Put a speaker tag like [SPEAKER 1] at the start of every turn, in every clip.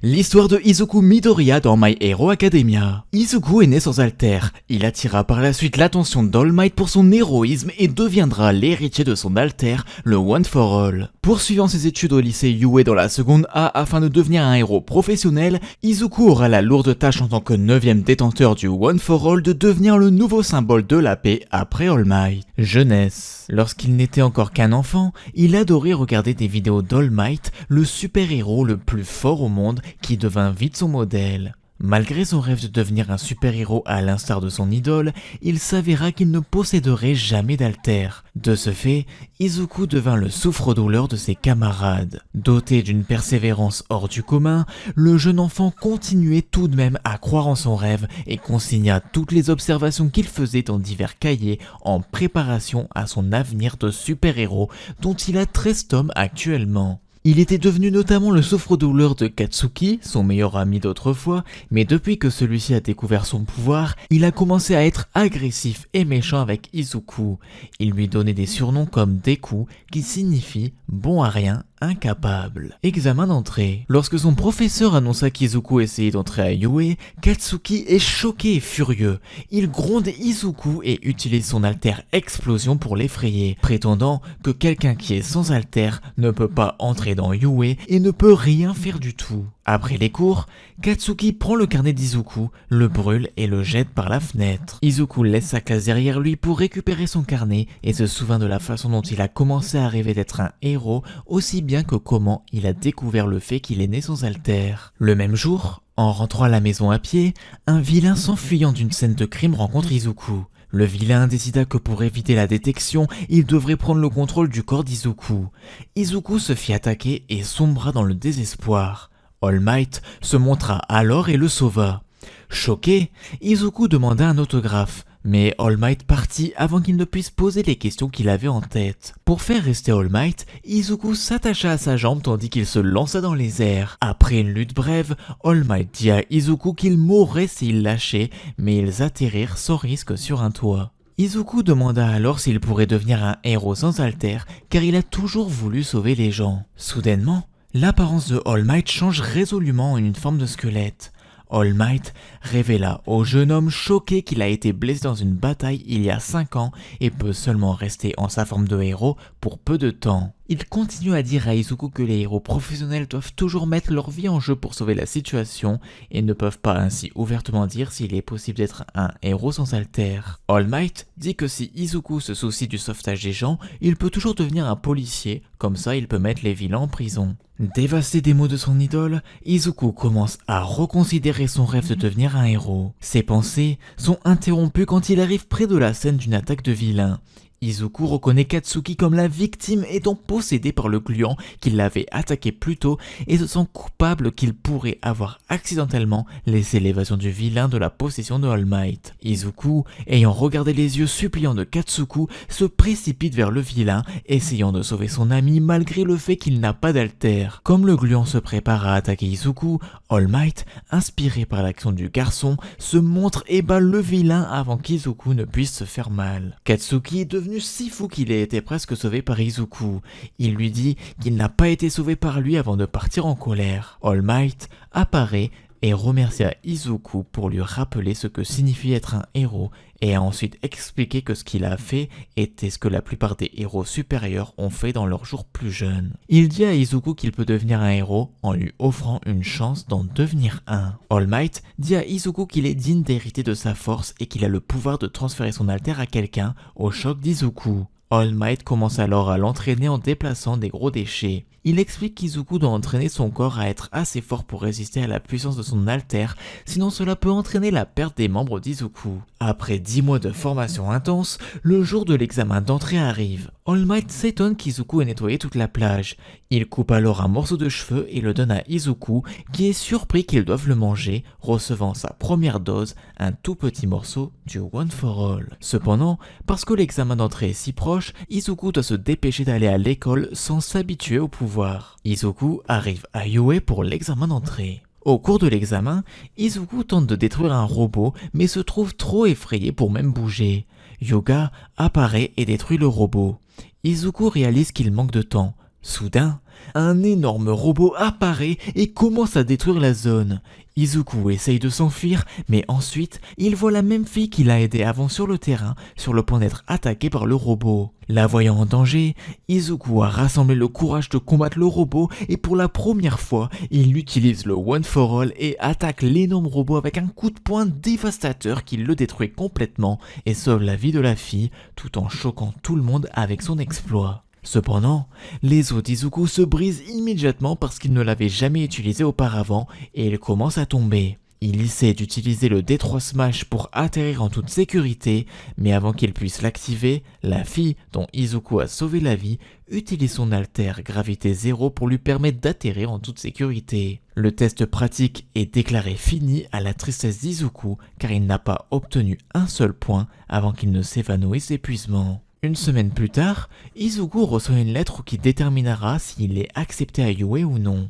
[SPEAKER 1] L'histoire de Izuku Midoriya dans My Hero Academia. Izuku est né sans alter. Il attira par la suite l'attention d'All Might pour son héroïsme et deviendra l'héritier de son alter, le One for All. Poursuivant ses études au lycée Yue dans la seconde A afin de devenir un héros professionnel, Izuku aura la lourde tâche en tant que 9e détenteur du One for All de devenir le nouveau symbole de la paix après All Might. Jeunesse. Lorsqu'il n'était encore qu'un enfant, il adorait regarder des vidéos d'All Might, le super-héros le plus fort au monde, qui devint vite son modèle. Malgré son rêve de devenir un super-héros à l'instar de son idole, il s'avéra qu'il ne posséderait jamais d'alter. De ce fait, Izuku devint le souffre-douleur de ses camarades. Doté d'une persévérance hors du commun, le jeune enfant continuait tout de même à croire en son rêve et consigna toutes les observations qu'il faisait dans divers cahiers en préparation à son avenir de super-héros dont il a 13 tomes actuellement. Il était devenu notamment le souffre-douleur de Katsuki, son meilleur ami d'autrefois, mais depuis que celui-ci a découvert son pouvoir, il a commencé à être agressif et méchant avec Izuku. Il lui donnait des surnoms comme Deku, qui signifie « bon à rien », incapable. Examen d'entrée. Lorsque son professeur annonça qu'Izuku essayait d'entrer à Yue, Katsuki est choqué et furieux. Il gronde Izuku et utilise son alter explosion pour l'effrayer, prétendant que quelqu'un qui est sans alter ne peut pas entrer dans Yue et ne peut rien faire du tout. Après les cours, Katsuki prend le carnet d'Izuku, le brûle et le jette par la fenêtre. Izuku laisse sa classe derrière lui pour récupérer son carnet et se souvient de la façon dont il a commencé à rêver d'être un héros, aussi bien que comment il a découvert le fait qu'il est né sans alter. Le même jour, en rentrant à la maison à pied, un vilain s'enfuyant d'une scène de crime rencontre Izuku. Le vilain décida que pour éviter la détection, il devrait prendre le contrôle du corps d'Izuku. Izuku se fit attaquer et sombra dans le désespoir. All Might se montra alors et le sauva. Choqué, Izuku demanda un autographe, mais All Might partit avant qu'il ne puisse poser les questions qu'il avait en tête. Pour faire rester All Might, Izuku s'attacha à sa jambe tandis qu'il se lança dans les airs. Après une lutte brève, All Might dit à Izuku qu'il mourrait s'il lâchait, mais ils atterrirent sans risque sur un toit. Izuku demanda alors s'il pourrait devenir un héros sans alter, car il a toujours voulu sauver les gens. Soudainement, l'apparence de All Might change résolument en une forme de squelette. All Might révéla au jeune homme choqué qu'il a été blessé dans une bataille il y a 5 ans et peut seulement rester en sa forme de héros pour peu de temps. Il continue à dire à Izuku que les héros professionnels doivent toujours mettre leur vie en jeu pour sauver la situation et ne peuvent pas ainsi ouvertement dire s'il est possible d'être un héros sans alter. All Might dit que si Izuku se soucie du sauvetage des gens, il peut toujours devenir un policier, comme ça il peut mettre les vilains en prison. Dévasté des mots de son idole, Izuku commence à reconsidérer son rêve de devenir un héros. Ses pensées sont interrompues quand il arrive près de la scène d'une attaque de vilains. Izuku reconnaît Katsuki comme la victime étant possédée par le gluant qui l'avait attaqué plus tôt et se sent coupable qu'il pourrait avoir accidentellement laissé l'évasion du vilain de la possession de All Might. Izuku, ayant regardé les yeux suppliants de Katsuki, se précipite vers le vilain, essayant de sauver son ami malgré le fait qu'il n'a pas d'alter. Comme le gluant se prépare à attaquer Izuku, All Might, inspiré par l'action du garçon, se montre et bat le vilain avant qu'Izuku ne puisse se faire mal. Katsuki est devenu si fou qu'il a été presque sauvé par Izuku. Il lui dit qu'il n'a pas été sauvé par lui avant de partir en colère. All Might apparaît et remercia Izuku pour lui rappeler ce que signifie être un héros et a ensuite expliqué que ce qu'il a fait était ce que la plupart des héros supérieurs ont fait dans leurs jours plus jeunes. Il dit à Izuku qu'il peut devenir un héros en lui offrant une chance d'en devenir un. All Might dit à Izuku qu'il est digne d'hériter de sa force et qu'il a le pouvoir de transférer son alter à quelqu'un au choc d'Izuku. All Might commence alors à l'entraîner en déplaçant des gros déchets. Il explique qu'Izuku doit entraîner son corps à être assez fort pour résister à la puissance de son alter, sinon cela peut entraîner la perte des membres d'Izuku. Après 10 mois de formation intense, le jour de l'examen d'entrée arrive. All Might s'étonne qu'Izuku ait nettoyé toute la plage. Il coupe alors un morceau de cheveu et le donne à Izuku, qui est surpris qu'ils doivent le manger, recevant sa première dose, un tout petit morceau du One for All. Cependant, parce que l'examen d'entrée est si proche, Izuku doit se dépêcher d'aller à l'école sans s'habituer au pouvoir. Izuku arrive à Yue pour l'examen d'entrée. Au cours de l'examen, Izuku tente de détruire un robot mais se trouve trop effrayé pour même bouger. Yoga apparaît et détruit le robot. Izuku réalise qu'il manque de temps. Soudain, un énorme robot apparaît et commence à détruire la zone. Izuku essaye de s'enfuir, mais ensuite, il voit la même fille qu'il a aidée avant sur le terrain, sur le point d'être attaquée par le robot. La voyant en danger, Izuku a rassemblé le courage de combattre le robot et pour la première fois, il utilise le One for All et attaque l'énorme robot avec un coup de poing dévastateur qui le détruit complètement et sauve la vie de la fille tout en choquant tout le monde avec son exploit. Cependant, les os d'Izuku se brisent immédiatement parce qu'il ne l'avait jamais utilisé auparavant et il commence à tomber. Il essaie d'utiliser le D3 Smash pour atterrir en toute sécurité, mais avant qu'il puisse l'activer, la fille dont Izuku a sauvé la vie utilise son alter gravité 0 pour lui permettre d'atterrir en toute sécurité. Le test pratique est déclaré fini à la tristesse d'Izuku car il n'a pas obtenu un seul point avant qu'il ne s'évanouisse d'épuisement. Une semaine plus tard, Izuku reçoit une lettre qui déterminera s'il est accepté à Yue ou non.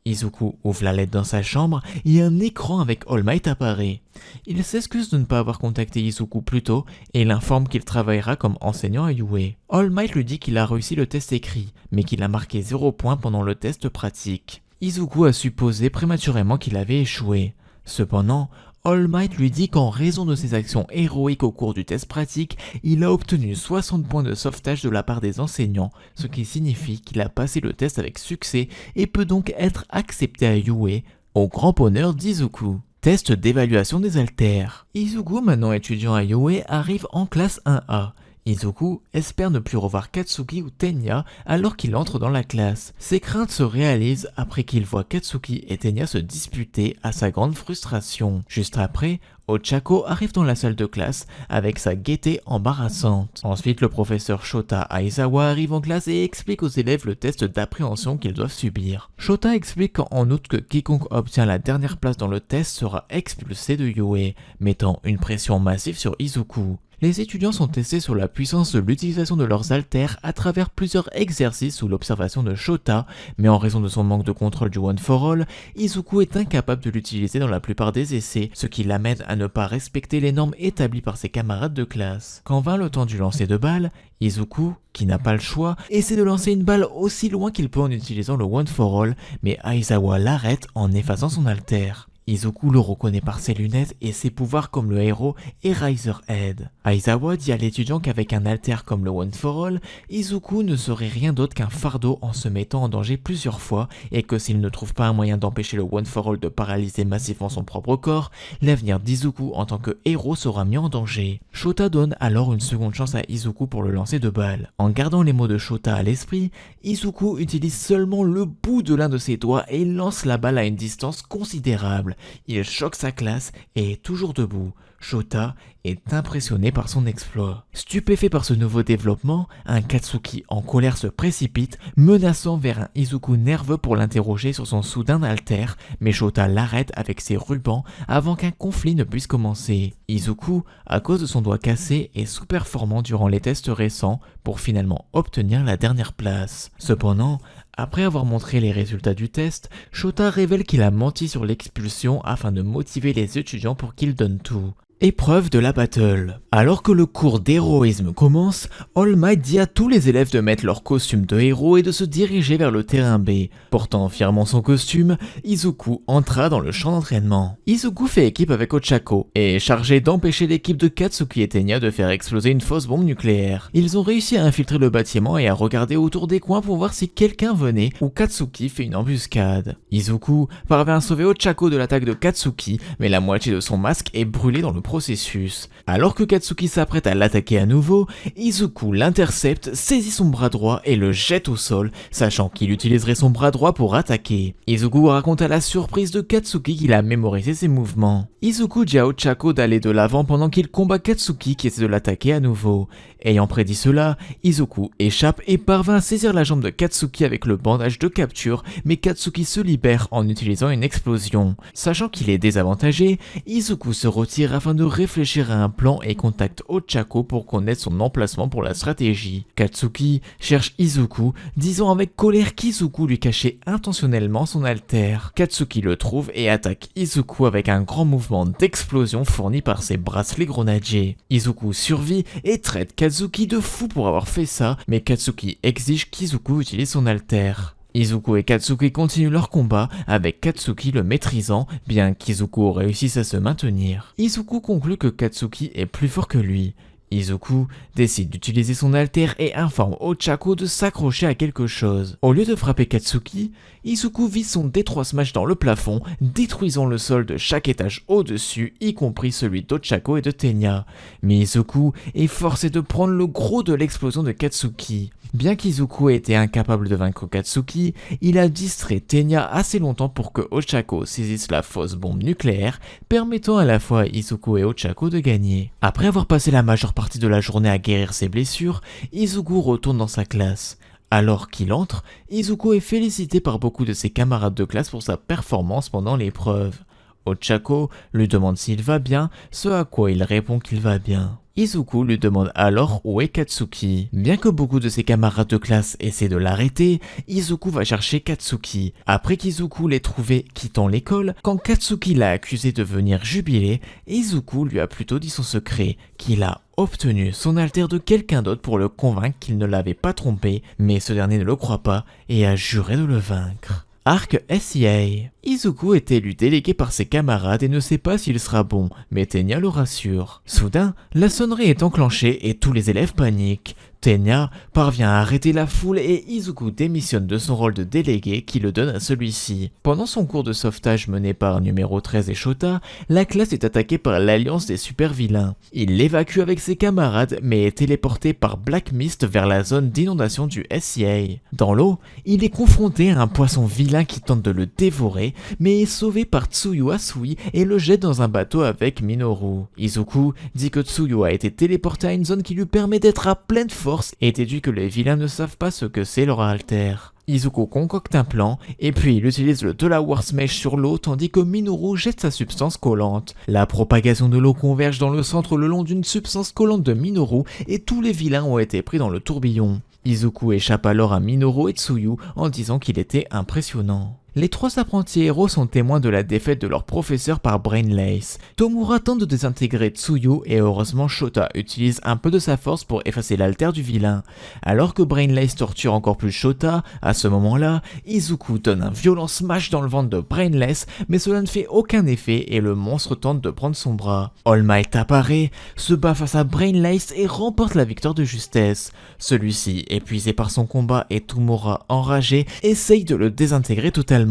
[SPEAKER 1] Izuku ouvre la lettre dans sa chambre et un écran avec All Might apparaît. Il s'excuse de ne pas avoir contacté Izuku plus tôt et il informe qu'il travaillera comme enseignant à Yue. All Might lui dit qu'il a réussi le test écrit, mais qu'il a marqué 0 points pendant le test pratique. Izuku a supposé prématurément qu'il avait échoué. Cependant, All Might lui dit qu'en raison de ses actions héroïques au cours du test pratique, il a obtenu 60 points de sauvetage de la part des enseignants, ce qui signifie qu'il a passé le test avec succès et peut donc être accepté à Yue, au grand bonheur d'Izuku. Test d'évaluation des haltères. Izuku, maintenant étudiant à Yue, arrive en classe 1A. Izuku espère ne plus revoir Katsuki ou Tenya alors qu'il entre dans la classe. Ses craintes se réalisent après qu'il voit Katsuki et Tenya se disputer à sa grande frustration. Juste après, Ochako arrive dans la salle de classe avec sa gaieté embarrassante. Ensuite, le professeur Shota Aizawa arrive en classe et explique aux élèves le test d'appréhension qu'ils doivent subir. Shota explique en outre que quiconque obtient la dernière place dans le test sera expulsé de Yue, mettant une pression massive sur Izuku. Les étudiants sont testés sur la puissance de l'utilisation de leurs haltères à travers plusieurs exercices sous l'observation de Shota, mais en raison de son manque de contrôle du One for All, Izuku est incapable de l'utiliser dans la plupart des essais, ce qui l'amène à ne pas respecter les normes établies par ses camarades de classe. Quand vint le temps du lancer de balle, Izuku, qui n'a pas le choix, essaie de lancer une balle aussi loin qu'il peut en utilisant le One for All, mais Aizawa l'arrête en effaçant son halter. Izuku le reconnaît par ses lunettes et ses pouvoirs comme le héros Eraserhead. Aizawa dit à l'étudiant qu'avec un alter comme le One for All, Izuku ne serait rien d'autre qu'un fardeau en se mettant en danger plusieurs fois et que s'il ne trouve pas un moyen d'empêcher le One for All de paralyser massivement son propre corps, l'avenir d'Izuku en tant que héros sera mis en danger. Shota donne alors une seconde chance à Izuku pour le lancer de balle. En gardant les mots de Shota à l'esprit, Izuku utilise seulement le bout de l'un de ses doigts et lance la balle à une distance considérable. Il choque sa classe et est toujours debout. Shota est impressionné par son exploit. Stupéfait par ce nouveau développement, un Katsuki en colère se précipite, menaçant vers un Izuku nerveux pour l'interroger sur son soudain alter, mais Shota l'arrête avec ses rubans avant qu'un conflit ne puisse commencer. Izuku, à cause de son doigt cassé, est sous-performant durant les tests récents pour finalement obtenir la dernière place. Cependant, après avoir montré les résultats du test, Shota révèle qu'il a menti sur l'expulsion afin de motiver les étudiants pour qu'ils donnent tout. Épreuve de la battle. Alors que le cours d'héroïsme commence, All Might dit à tous les élèves de mettre leur costume de héros et de se diriger vers le terrain B. Portant fièrement son costume, Izuku entra dans le champ d'entraînement. Izuku fait équipe avec Ochako et est chargé d'empêcher l'équipe de Katsuki et Tenya de faire exploser une fausse bombe nucléaire. Ils ont réussi à infiltrer le bâtiment et à regarder autour des coins pour voir si quelqu'un venait ou Katsuki fait une embuscade. Izuku parvient à sauver Ochako de l'attaque de Katsuki, mais la moitié de son masque est brûlée dans le processus. Alors que Katsuki s'apprête à l'attaquer à nouveau, Izuku l'intercepte, saisit son bras droit et le jette au sol, sachant qu'il utiliserait son bras droit pour attaquer. Izuku raconte à la surprise de Katsuki qu'il a mémorisé ses mouvements. Izuku dit à Ochako d'aller de l'avant pendant qu'il combat Katsuki qui essaie de l'attaquer à nouveau. Ayant prédit cela, Izuku échappe et parvint à saisir la jambe de Katsuki avec le bandage de capture, mais Katsuki se libère en utilisant une explosion. Sachant qu'il est désavantagé, Izuku se retire afin de réfléchir à un plan et contacte Ochako pour connaître son emplacement pour la stratégie. Katsuki cherche Izuku, disant avec colère qu'Izuku lui cachait intentionnellement son alter. Katsuki le trouve et attaque Izuku avec un grand mouvement d'explosion fourni par ses bracelets grenadiers. Izuku survit et traite Katsuki de fou pour avoir fait ça, mais Katsuki exige qu'Izuku utilise son alter. Izuku et Katsuki continuent leur combat, avec Katsuki le maîtrisant, bien qu'Izuku réussisse à se maintenir. Izuku conclut que Katsuki est plus fort que lui. Izuku décide d'utiliser son alter et informe Ochako de s'accrocher à quelque chose. Au lieu de frapper Katsuki, Izuku vise son D3 Smash dans le plafond, détruisant le sol de chaque étage au-dessus, y compris celui d'Ochako et de Tenya. Mais Izuku est forcé de prendre le gros de l'explosion de Katsuki. Bien qu'Izuku ait été incapable de vaincre Katsuki, il a distrait Tenya assez longtemps pour que Ochako saisisse la fausse bombe nucléaire, permettant à la fois à Izuku et Ochako de gagner. Après avoir passé la majeure partie de la journée à guérir ses blessures, Izuku retourne dans sa classe. Alors qu'il entre, Izuku est félicité par beaucoup de ses camarades de classe pour sa performance pendant l'épreuve. Ochako lui demande s'il va bien, ce à quoi il répond qu'il va bien. Izuku lui demande alors où est Katsuki. Bien que beaucoup de ses camarades de classe essaient de l'arrêter, Izuku va chercher Katsuki. Après qu'Izuku l'ait trouvé quittant l'école, quand Katsuki l'a accusé de venir jubiler, Izuku lui a plutôt dit son secret, qu'il a obtenu son alter de quelqu'un d'autre pour le convaincre qu'il ne l'avait pas trompé, mais ce dernier ne le croit pas et a juré de le vaincre. Arc SEA. Izuku est élu délégué par ses camarades et ne sait pas s'il sera bon, mais Tenya le rassure. Soudain, la sonnerie est enclenchée et tous les élèves paniquent. Tenya parvient à arrêter la foule et Izuku démissionne de son rôle de délégué qui le donne à celui-ci. Pendant son cours de sauvetage mené par numéro 13 et Shota, la classe est attaquée par l'alliance des super vilains. Il l'évacue avec ses camarades mais est téléporté par Black Mist vers la zone d'inondation du SEA. Dans l'eau, il est confronté à un poisson vilain qui tente de le dévorer mais est sauvé par Tsuyu Asui et le jette dans un bateau avec Minoru. Izuku dit que Tsuyu a été téléporté à une zone qui lui permet d'être à pleine force et déduit que les vilains ne savent pas ce que c'est leur alter. Izuku concocte un plan, et puis il utilise le Delaware Smash sur l'eau tandis que Minoru jette sa substance collante. La propagation de l'eau converge dans le centre le long d'une substance collante de Minoru et tous les vilains ont été pris dans le tourbillon. Izuku échappe alors à Minoru et Tsuyu en disant qu'il était impressionnant. Les trois apprentis héros sont témoins de la défaite de leur professeur par Brainlace. Tomura tente de désintégrer Tsuyu et heureusement Shota utilise un peu de sa force pour effacer l'alter du vilain. Alors que Brainlace torture encore plus Shota, à ce moment-là, Izuku donne un violent smash dans le ventre de Brainlace, mais cela ne fait aucun effet et le monstre tente de prendre son bras. All Might apparaît, se bat face à Brainlace et remporte la victoire de justesse. Celui-ci, épuisé par son combat et Tomura enragé, essaye de le désintégrer totalement.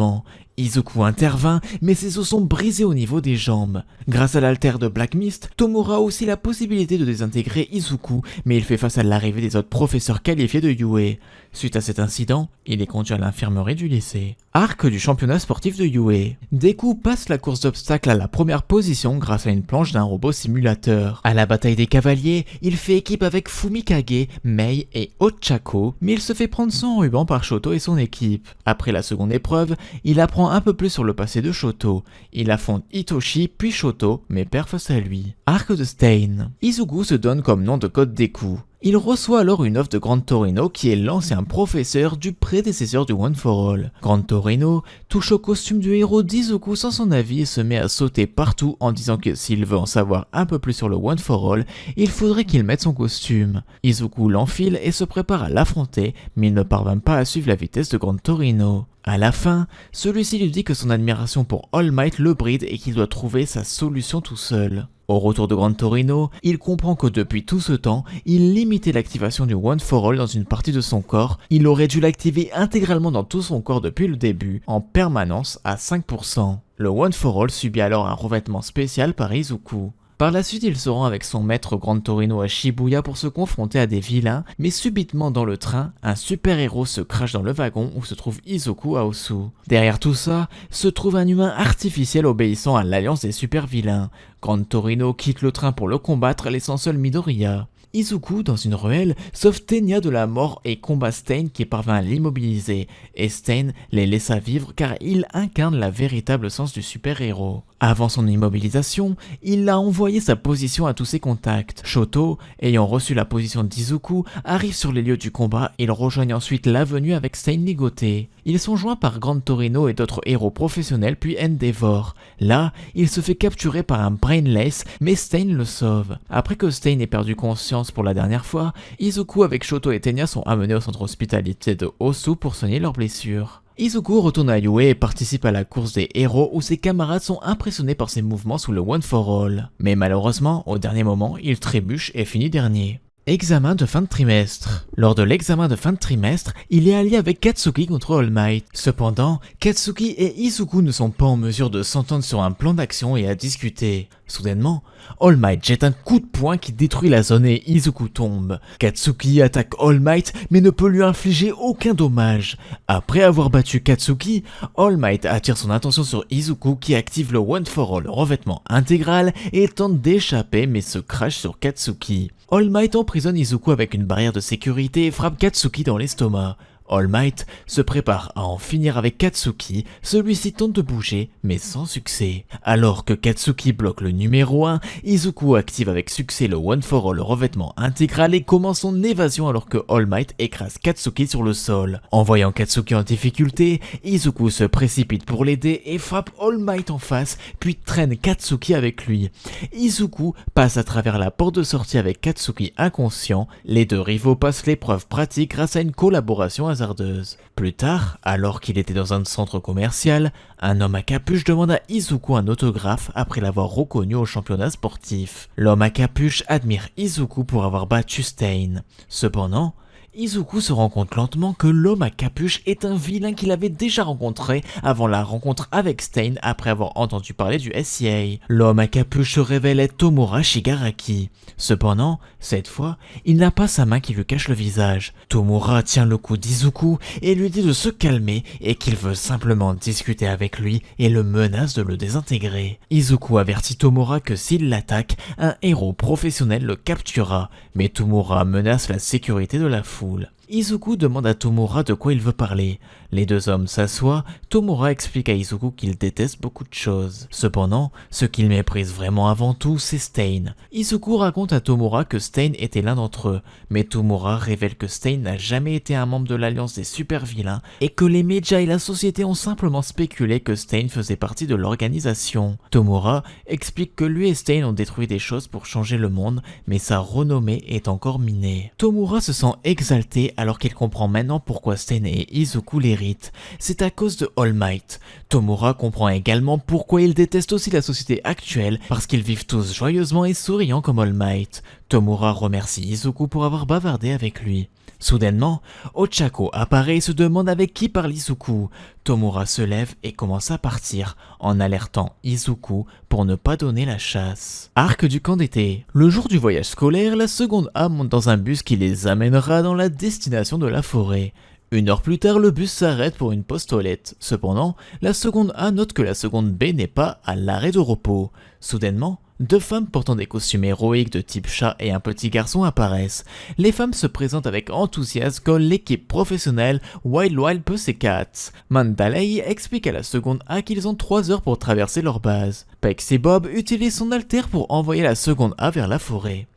[SPEAKER 1] Izuku intervint, mais ses os sont brisés au niveau des jambes. Grâce à l'alter de Black Mist, Tomura a aussi la possibilité de désintégrer Izuku, mais il fait face à l'arrivée des autres professeurs qualifiés de Yue. Suite à cet incident, il est conduit à l'infirmerie du lycée. Arc du championnat sportif de Yue. Deku passe la course d'obstacles à la première position grâce à une planche d'un robot simulateur. À la bataille des cavaliers, il fait équipe avec Fumikage, Mei et Ochako, mais il se fait prendre son ruban par Shoto et son équipe. Après la seconde épreuve, il apprend un peu plus sur le passé de Shoto. Il affronte Hitoshi puis Shoto, mais perd face à lui. Arc de Stain. Izuku se donne comme nom de code Deku. Il reçoit alors une offre de Grand Torino qui est l'ancien professeur du prédécesseur du One for All. Grand Torino touche au costume du héros d'Izuku sans son avis et se met à sauter partout en disant que s'il veut en savoir un peu plus sur le One for All, il faudrait qu'il mette son costume. Izuku l'enfile et se prépare à l'affronter, mais il ne parvient pas à suivre la vitesse de Grand Torino. À la fin, celui-ci lui dit que son admiration pour All Might le bride et qu'il doit trouver sa solution tout seul. Au retour de Grand Torino, il comprend que depuis tout ce temps, il limitait l'activation du One for All dans une partie de son corps. Il aurait dû l'activer intégralement dans tout son corps depuis le début, en permanence à 5%. Le One for All subit alors un revêtement spécial par Izuku. Par la suite, il se rend avec son maître Grand Torino à Shibuya pour se confronter à des vilains, mais subitement dans le train, un super-héros se crache dans le wagon où se trouve Izuku Aosu. Derrière tout ça, se trouve un humain artificiel obéissant à l'alliance des super-vilains. Grand Torino quitte le train pour le combattre, laissant seul Midoriya. Izuku, dans une ruelle, sauve Tenya de la mort et combat Stain qui parvint à l'immobiliser, et Stain les laissa vivre car il incarne la véritable sens du super-héros. Avant son immobilisation, il a envoyé sa position à tous ses contacts. Shoto, ayant reçu la position d'Izuku, arrive sur les lieux du combat et il rejoignent ensuite l'avenue avec Stain ligoté. Ils sont joints par Grand Torino et d'autres héros professionnels puis Endeavor. Là, il se fait capturer par un Brainless, mais Stain le sauve. Après que Stain ait perdu conscience pour la dernière fois, Izuku avec Shoto et Tenya sont amenés au centre hospitalier de Osu pour soigner leurs blessures. Izuku retourne à Yue et participe à la course des héros où ses camarades sont impressionnés par ses mouvements sous le One for All. Mais malheureusement, au dernier moment, il trébuche et finit dernier. Examen de fin de trimestre. Lors de l'examen de fin de trimestre, il est allié avec Katsuki contre All Might. Cependant, Katsuki et Izuku ne sont pas en mesure de s'entendre sur un plan d'action et à discuter. Soudainement, All Might jette un coup de poing qui détruit la zone et Izuku tombe. Katsuki attaque All Might mais ne peut lui infliger aucun dommage. Après avoir battu Katsuki, All Might attire son attention sur Izuku qui active le One for All revêtement intégral et tente d'échapper mais se crache sur Katsuki. All Might emprisonne Izuku avec une barrière de sécurité et frappe Katsuki dans l'estomac. All Might se prépare à en finir avec Katsuki, celui-ci tente de bouger, mais sans succès. Alors que Katsuki bloque le numéro 1, Izuku active avec succès le One for All revêtement intégral et commence son évasion alors que All Might écrase Katsuki sur le sol. En voyant Katsuki en difficulté, Izuku se précipite pour l'aider et frappe All Might en face, puis traîne Katsuki avec lui. Izuku passe à travers la porte de sortie avec Katsuki inconscient, les deux rivaux passent l'épreuve pratique grâce à une collaboration hasardeuse. Plus tard, alors qu'il était dans un centre commercial, un homme à capuche demande à Izuku un autographe après l'avoir reconnu au championnat sportif. L'homme à capuche admire Izuku pour avoir battu Stain. Cependant, Izuku se rend compte lentement que l'homme à capuche est un vilain qu'il avait déjà rencontré avant la rencontre avec Stain après avoir entendu parler du SCA. L'homme à capuche se révèle être Tomura Shigaraki. Cependant, cette fois, il n'a pas sa main qui lui cache le visage. Tomura tient le cou d'Izuku et lui dit de se calmer et qu'il veut simplement discuter avec lui et le menace de le désintégrer. Izuku avertit Tomura que s'il l'attaque, un héros professionnel le capturera, mais Tomura menace la sécurité de la foule. Izuku demande à Tomura de quoi il veut parler. Les deux hommes s'assoient, Tomura explique à Izuku qu'il déteste beaucoup de choses. Cependant, ce qu'il méprise vraiment avant tout, c'est Stain. Izuku raconte à Tomura que Stain était l'un d'entre eux, mais Tomura révèle que Stain n'a jamais été un membre de l'Alliance des super vilains et que les médias et la société ont simplement spéculé que Stain faisait partie de l'organisation. Tomura explique que lui et Stain ont détruit des choses pour changer le monde, mais sa renommée est encore minée. Tomura se sent exalté alors qu'il comprend maintenant pourquoi Stain et Izuku l'héritent. C'est à cause de All Might. Tomura comprend également pourquoi il déteste aussi la société actuelle, parce qu'ils vivent tous joyeusement et souriants comme All Might. Tomura remercie Izuku pour avoir bavardé avec lui. Soudainement, Ochako apparaît et se demande avec qui parle Izuku. Tomura se lève et commence à partir, en alertant Izuku pour ne pas donner la chasse. Arc du camp d'été. Le jour du voyage scolaire, la seconde A monte dans un bus qui les amènera dans la destination de la forêt. Une heure plus tard, le bus s'arrête pour une pause toilette. Cependant, la seconde A note que la seconde B n'est pas à l'arrêt de repos. Soudainement, deux femmes portant des costumes héroïques de type chat et un petit garçon apparaissent. Les femmes se présentent avec enthousiasme comme l'équipe professionnelle Wild Wild Pussycats. Mandalay explique à la seconde A qu'ils ont 3 heures pour traverser leur base. Pex et Bob utilisent son alter pour envoyer la seconde A vers la forêt.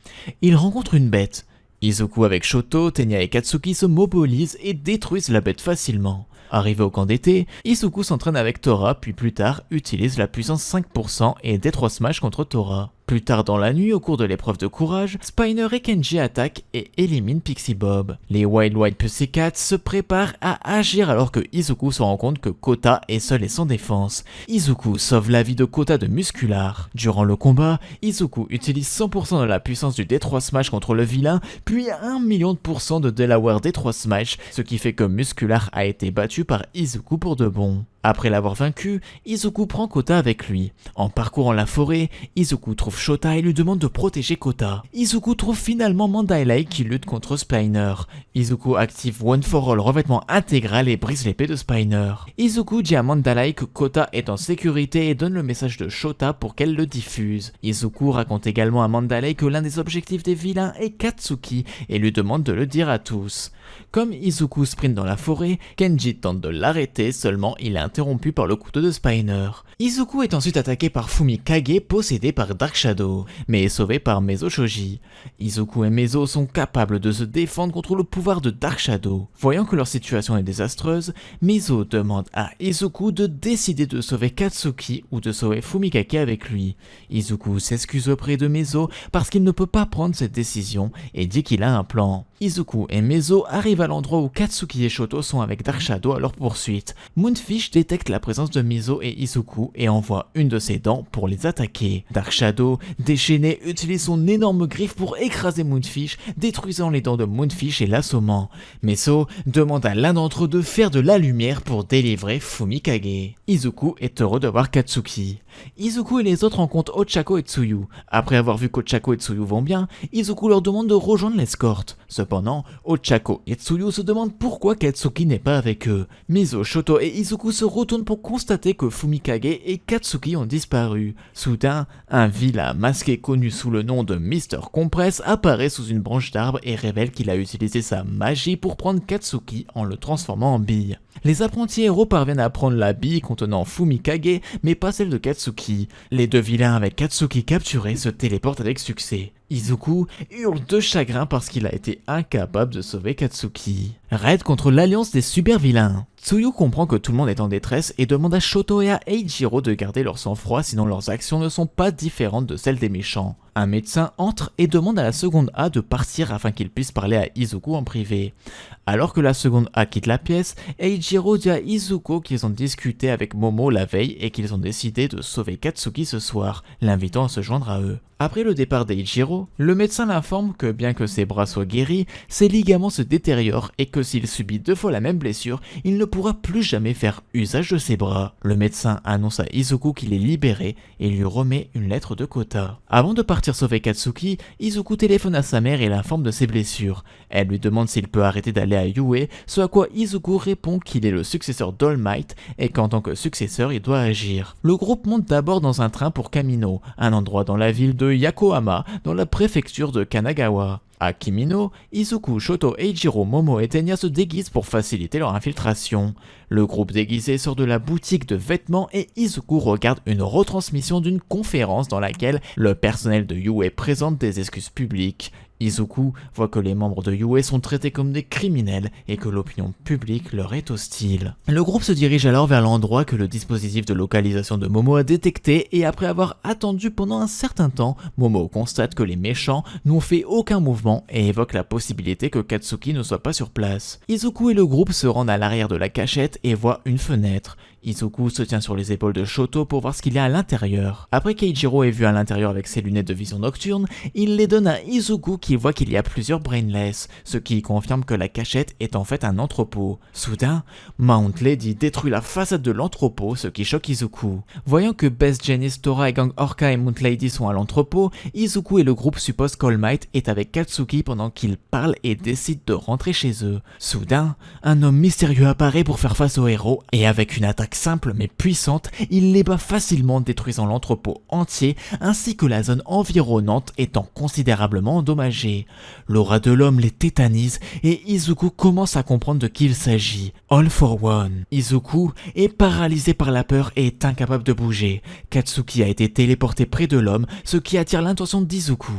[SPEAKER 1] Ils rencontrent une bête. Izuku avec Shoto, Tenya et Katsuki se mobilisent et détruisent la bête facilement. Arrivé au camp d'été, Izuku s'entraîne avec Tora puis plus tard utilise la puissance 5% et D3 Smash contre Tora. Plus tard dans la nuit, au cours de l'épreuve de courage, Spiner et Kenji attaquent et éliminent Pixie Bob. Les Wild Wild Pussycats se préparent à agir alors que Izuku se rend compte que Kota est seul et sans défense. Izuku sauve la vie de Kota de Muscular. Durant le combat, Izuku utilise 100% de la puissance du D3 Smash contre le vilain, puis 1 million de % de Delaware D3 Smash, ce qui fait que Muscular a été battu par Izuku pour de bon. Après l'avoir vaincu, Izuku prend Kota avec lui. En parcourant la forêt, Izuku trouve Shota et lui demande de protéger Kota. Izuku trouve finalement Mandalay qui lutte contre Spiner. Izuku active One for All revêtement intégral et brise l'épée de Spiner. Izuku dit à Mandalay que Kota est en sécurité et donne le message de Shota pour qu'elle le diffuse. Izuku raconte également à Mandalay que l'un des objectifs des vilains est Katsuki et lui demande de le dire à tous. Comme Izuku sprint dans la forêt, Kenji tente de l'arrêter, seulement il est interrompu par le couteau de Spiner. Izuku est ensuite attaqué par Fumikage possédé par Dark Shadow, mais est sauvé par Mezo Shoji. Izuku et Mezo sont capables de se défendre contre le pouvoir de Dark Shadow. Voyant que leur situation est désastreuse, Mezo demande à Izuku de décider de sauver Katsuki ou de sauver Fumikage avec lui. Izuku s'excuse auprès de Mezo parce qu'il ne peut pas prendre cette décision et dit qu'il a un plan. Izuku et Mezo arrivent à l'endroit où Katsuki et Shoto sont avec Dark Shadow à leur poursuite. Moonfish détecte la présence de Mezo et Izuku et envoie une de ses dents pour les attaquer. Dark Shadow, déchaîné, utilise son énorme griffe pour écraser Moonfish, détruisant les dents de Moonfish et l'assommant. Mezo demande à l'un d'entre eux de faire de la lumière pour délivrer Fumikage. Izuku est heureux de voir Katsuki. Izuku et les autres rencontrent Ochako et Tsuyu. Après avoir vu qu'Ochako et Tsuyu vont bien, Izuku leur demande de rejoindre l'escorte. Cependant, Ochako et Tsuyu se demandent pourquoi Katsuki n'est pas avec eux. Mezo, Shoto et Izuku se retournent pour constater que Fumikage et Katsuki ont disparu. Soudain, un vilain masqué connu sous le nom de Mr. Compress apparaît sous une branche d'arbre et révèle qu'il a utilisé sa magie pour prendre Katsuki en le transformant en bille. Les apprentis héros parviennent à prendre la bille contenant Fumikage, mais pas celle de Katsuki. Les deux vilains avec Katsuki capturé se téléportent avec succès. Izuku hurle de chagrin parce qu'il a été incapable de sauver Katsuki. Raid contre l'alliance des super vilains. Tsuyu comprend que tout le monde est en détresse et demande à Shoto et à Eiichiro de garder leur sang-froid sinon leurs actions ne sont pas différentes de celles des méchants. Un médecin entre et demande à la seconde A de partir afin qu'il puisse parler à Izuku en privé. Alors que la seconde A quitte la pièce, Eiichiro dit à Izuku qu'ils ont discuté avec Momo la veille et qu'ils ont décidé de sauver Katsuki ce soir, l'invitant à se joindre à eux. Après le départ d'Eiichiro, le médecin l'informe que bien que ses bras soient guéris, ses ligaments se détériorent et que s'il subit 2 fois la même blessure, il ne pourra plus jamais faire usage de ses bras. Le médecin annonce à Izuku qu'il est libéré et lui remet une lettre de Kota. Avant de partir sauver Katsuki, Izuku téléphone à sa mère et l'informe de ses blessures. Elle lui demande s'il peut arrêter d'aller à Yue, ce à quoi Izuku répond qu'il est le successeur d'All Might et qu'en tant que successeur il doit agir. Le groupe monte d'abord dans un train pour Kamino, un endroit dans la ville de Yokohama, dans la préfecture de Kanagawa. À Kimino, Izuku, Shoto, Eiichiro, Momo et Tenya se déguisent pour faciliter leur infiltration. Le groupe déguisé sort de la boutique de vêtements et Izuku regarde une retransmission d'une conférence dans laquelle le personnel de Yue présente des excuses publiques. Izuku voit que les membres de Yue sont traités comme des criminels et que l'opinion publique leur est hostile. Le groupe se dirige alors vers l'endroit que le dispositif de localisation de Momo a détecté et après avoir attendu pendant un certain temps, Momo constate que les méchants n'ont fait aucun mouvement et évoque la possibilité que Katsuki ne soit pas sur place. Izuku et le groupe se rendent à l'arrière de la cachette et voient une fenêtre. Izuku se tient sur les épaules de Shoto pour voir ce qu'il y a à l'intérieur. Après qu'Eiichiro ait vu à l'intérieur avec ses lunettes de vision nocturne, il les donne à Izuku qui voit qu'il y a plusieurs brainless, ce qui confirme que la cachette est en fait un entrepôt. Soudain, Mount Lady détruit la façade de l'entrepôt, ce qui choque Izuku. Voyant que Best Janice, Tora et Gang Orca et Mount Lady sont à l'entrepôt, Izuku et le groupe supposent qu'All Might est avec Katsuki pendant qu'ils parlent et décident de rentrer chez eux. Soudain, un homme mystérieux apparaît pour faire face aux héros et avec une attaque simple mais puissante, il les bat facilement détruisant l'entrepôt entier ainsi que la zone environnante étant considérablement endommagée. L'aura de l'homme les tétanise et Izuku commence à comprendre de qui il s'agit. All for One. Izuku est paralysé par la peur et est incapable de bouger. Katsuki a été téléporté près de l'homme, ce qui attire l'attention d'Izuku.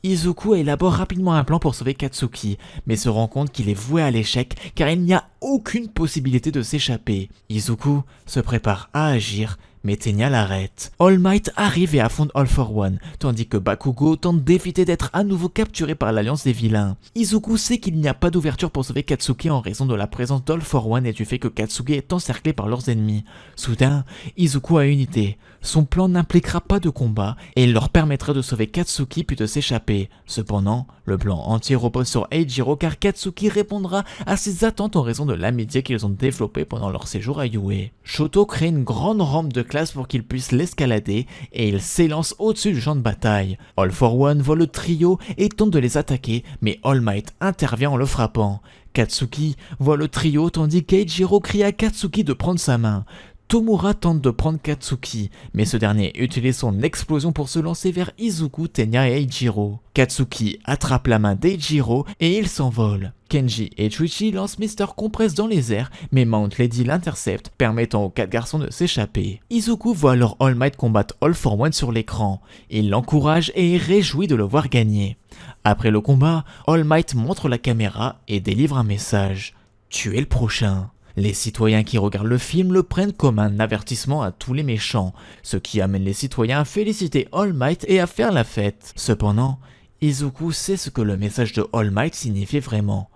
[SPEAKER 1] Izuku élabore rapidement un plan pour sauver Katsuki, mais se rend compte qu'il est voué à l'échec car il n'y a aucune possibilité de s'échapper. Izuku se prépare à agir, mais Tenya l'arrête. All Might arrive et affronte All for One, tandis que Bakugo tente d'éviter d'être à nouveau capturé par l'alliance des vilains. Izuku sait qu'il n'y a pas d'ouverture pour sauver Katsuki en raison de la présence d'All for One et du fait que Katsuki est encerclé par leurs ennemis. Soudain, Izuku a une idée. Son plan n'impliquera pas de combat et il leur permettra de sauver Katsuki puis de s'échapper. Cependant, le plan entier repose sur Eiichiro car Katsuki répondra à ses attentes en raison de l'amitié qu'ils ont développée pendant leur séjour à Yue. Shoto crée une grande rampe de classe pour qu'il puisse l'escalader et il s'élance au-dessus du champ de bataille. All for One voit le trio et tente de les attaquer, mais All Might intervient en le frappant. Katsuki voit le trio tandis qu'Eiichiro crie à Katsuki de prendre sa main. Tomura tente de prendre Katsuki, mais ce dernier utilise son explosion pour se lancer vers Izuku, Tenya et Eiichiro. Katsuki attrape la main d'Eiichiro et il s'envole. Kenji et Chuichi lancent Mr. Compress dans les airs, mais Mount Lady l'intercepte, permettant aux 4 garçons de s'échapper. Izuku voit alors All Might combattre All for One sur l'écran. Il l'encourage et est réjoui de le voir gagner. Après le combat, All Might montre la caméra et délivre un message. « Tuez le prochain ». Les citoyens qui regardent le film le prennent comme un avertissement à tous les méchants, ce qui amène les citoyens à féliciter All Might et à faire la fête. Cependant, Izuku sait ce que le message de All Might signifiait vraiment.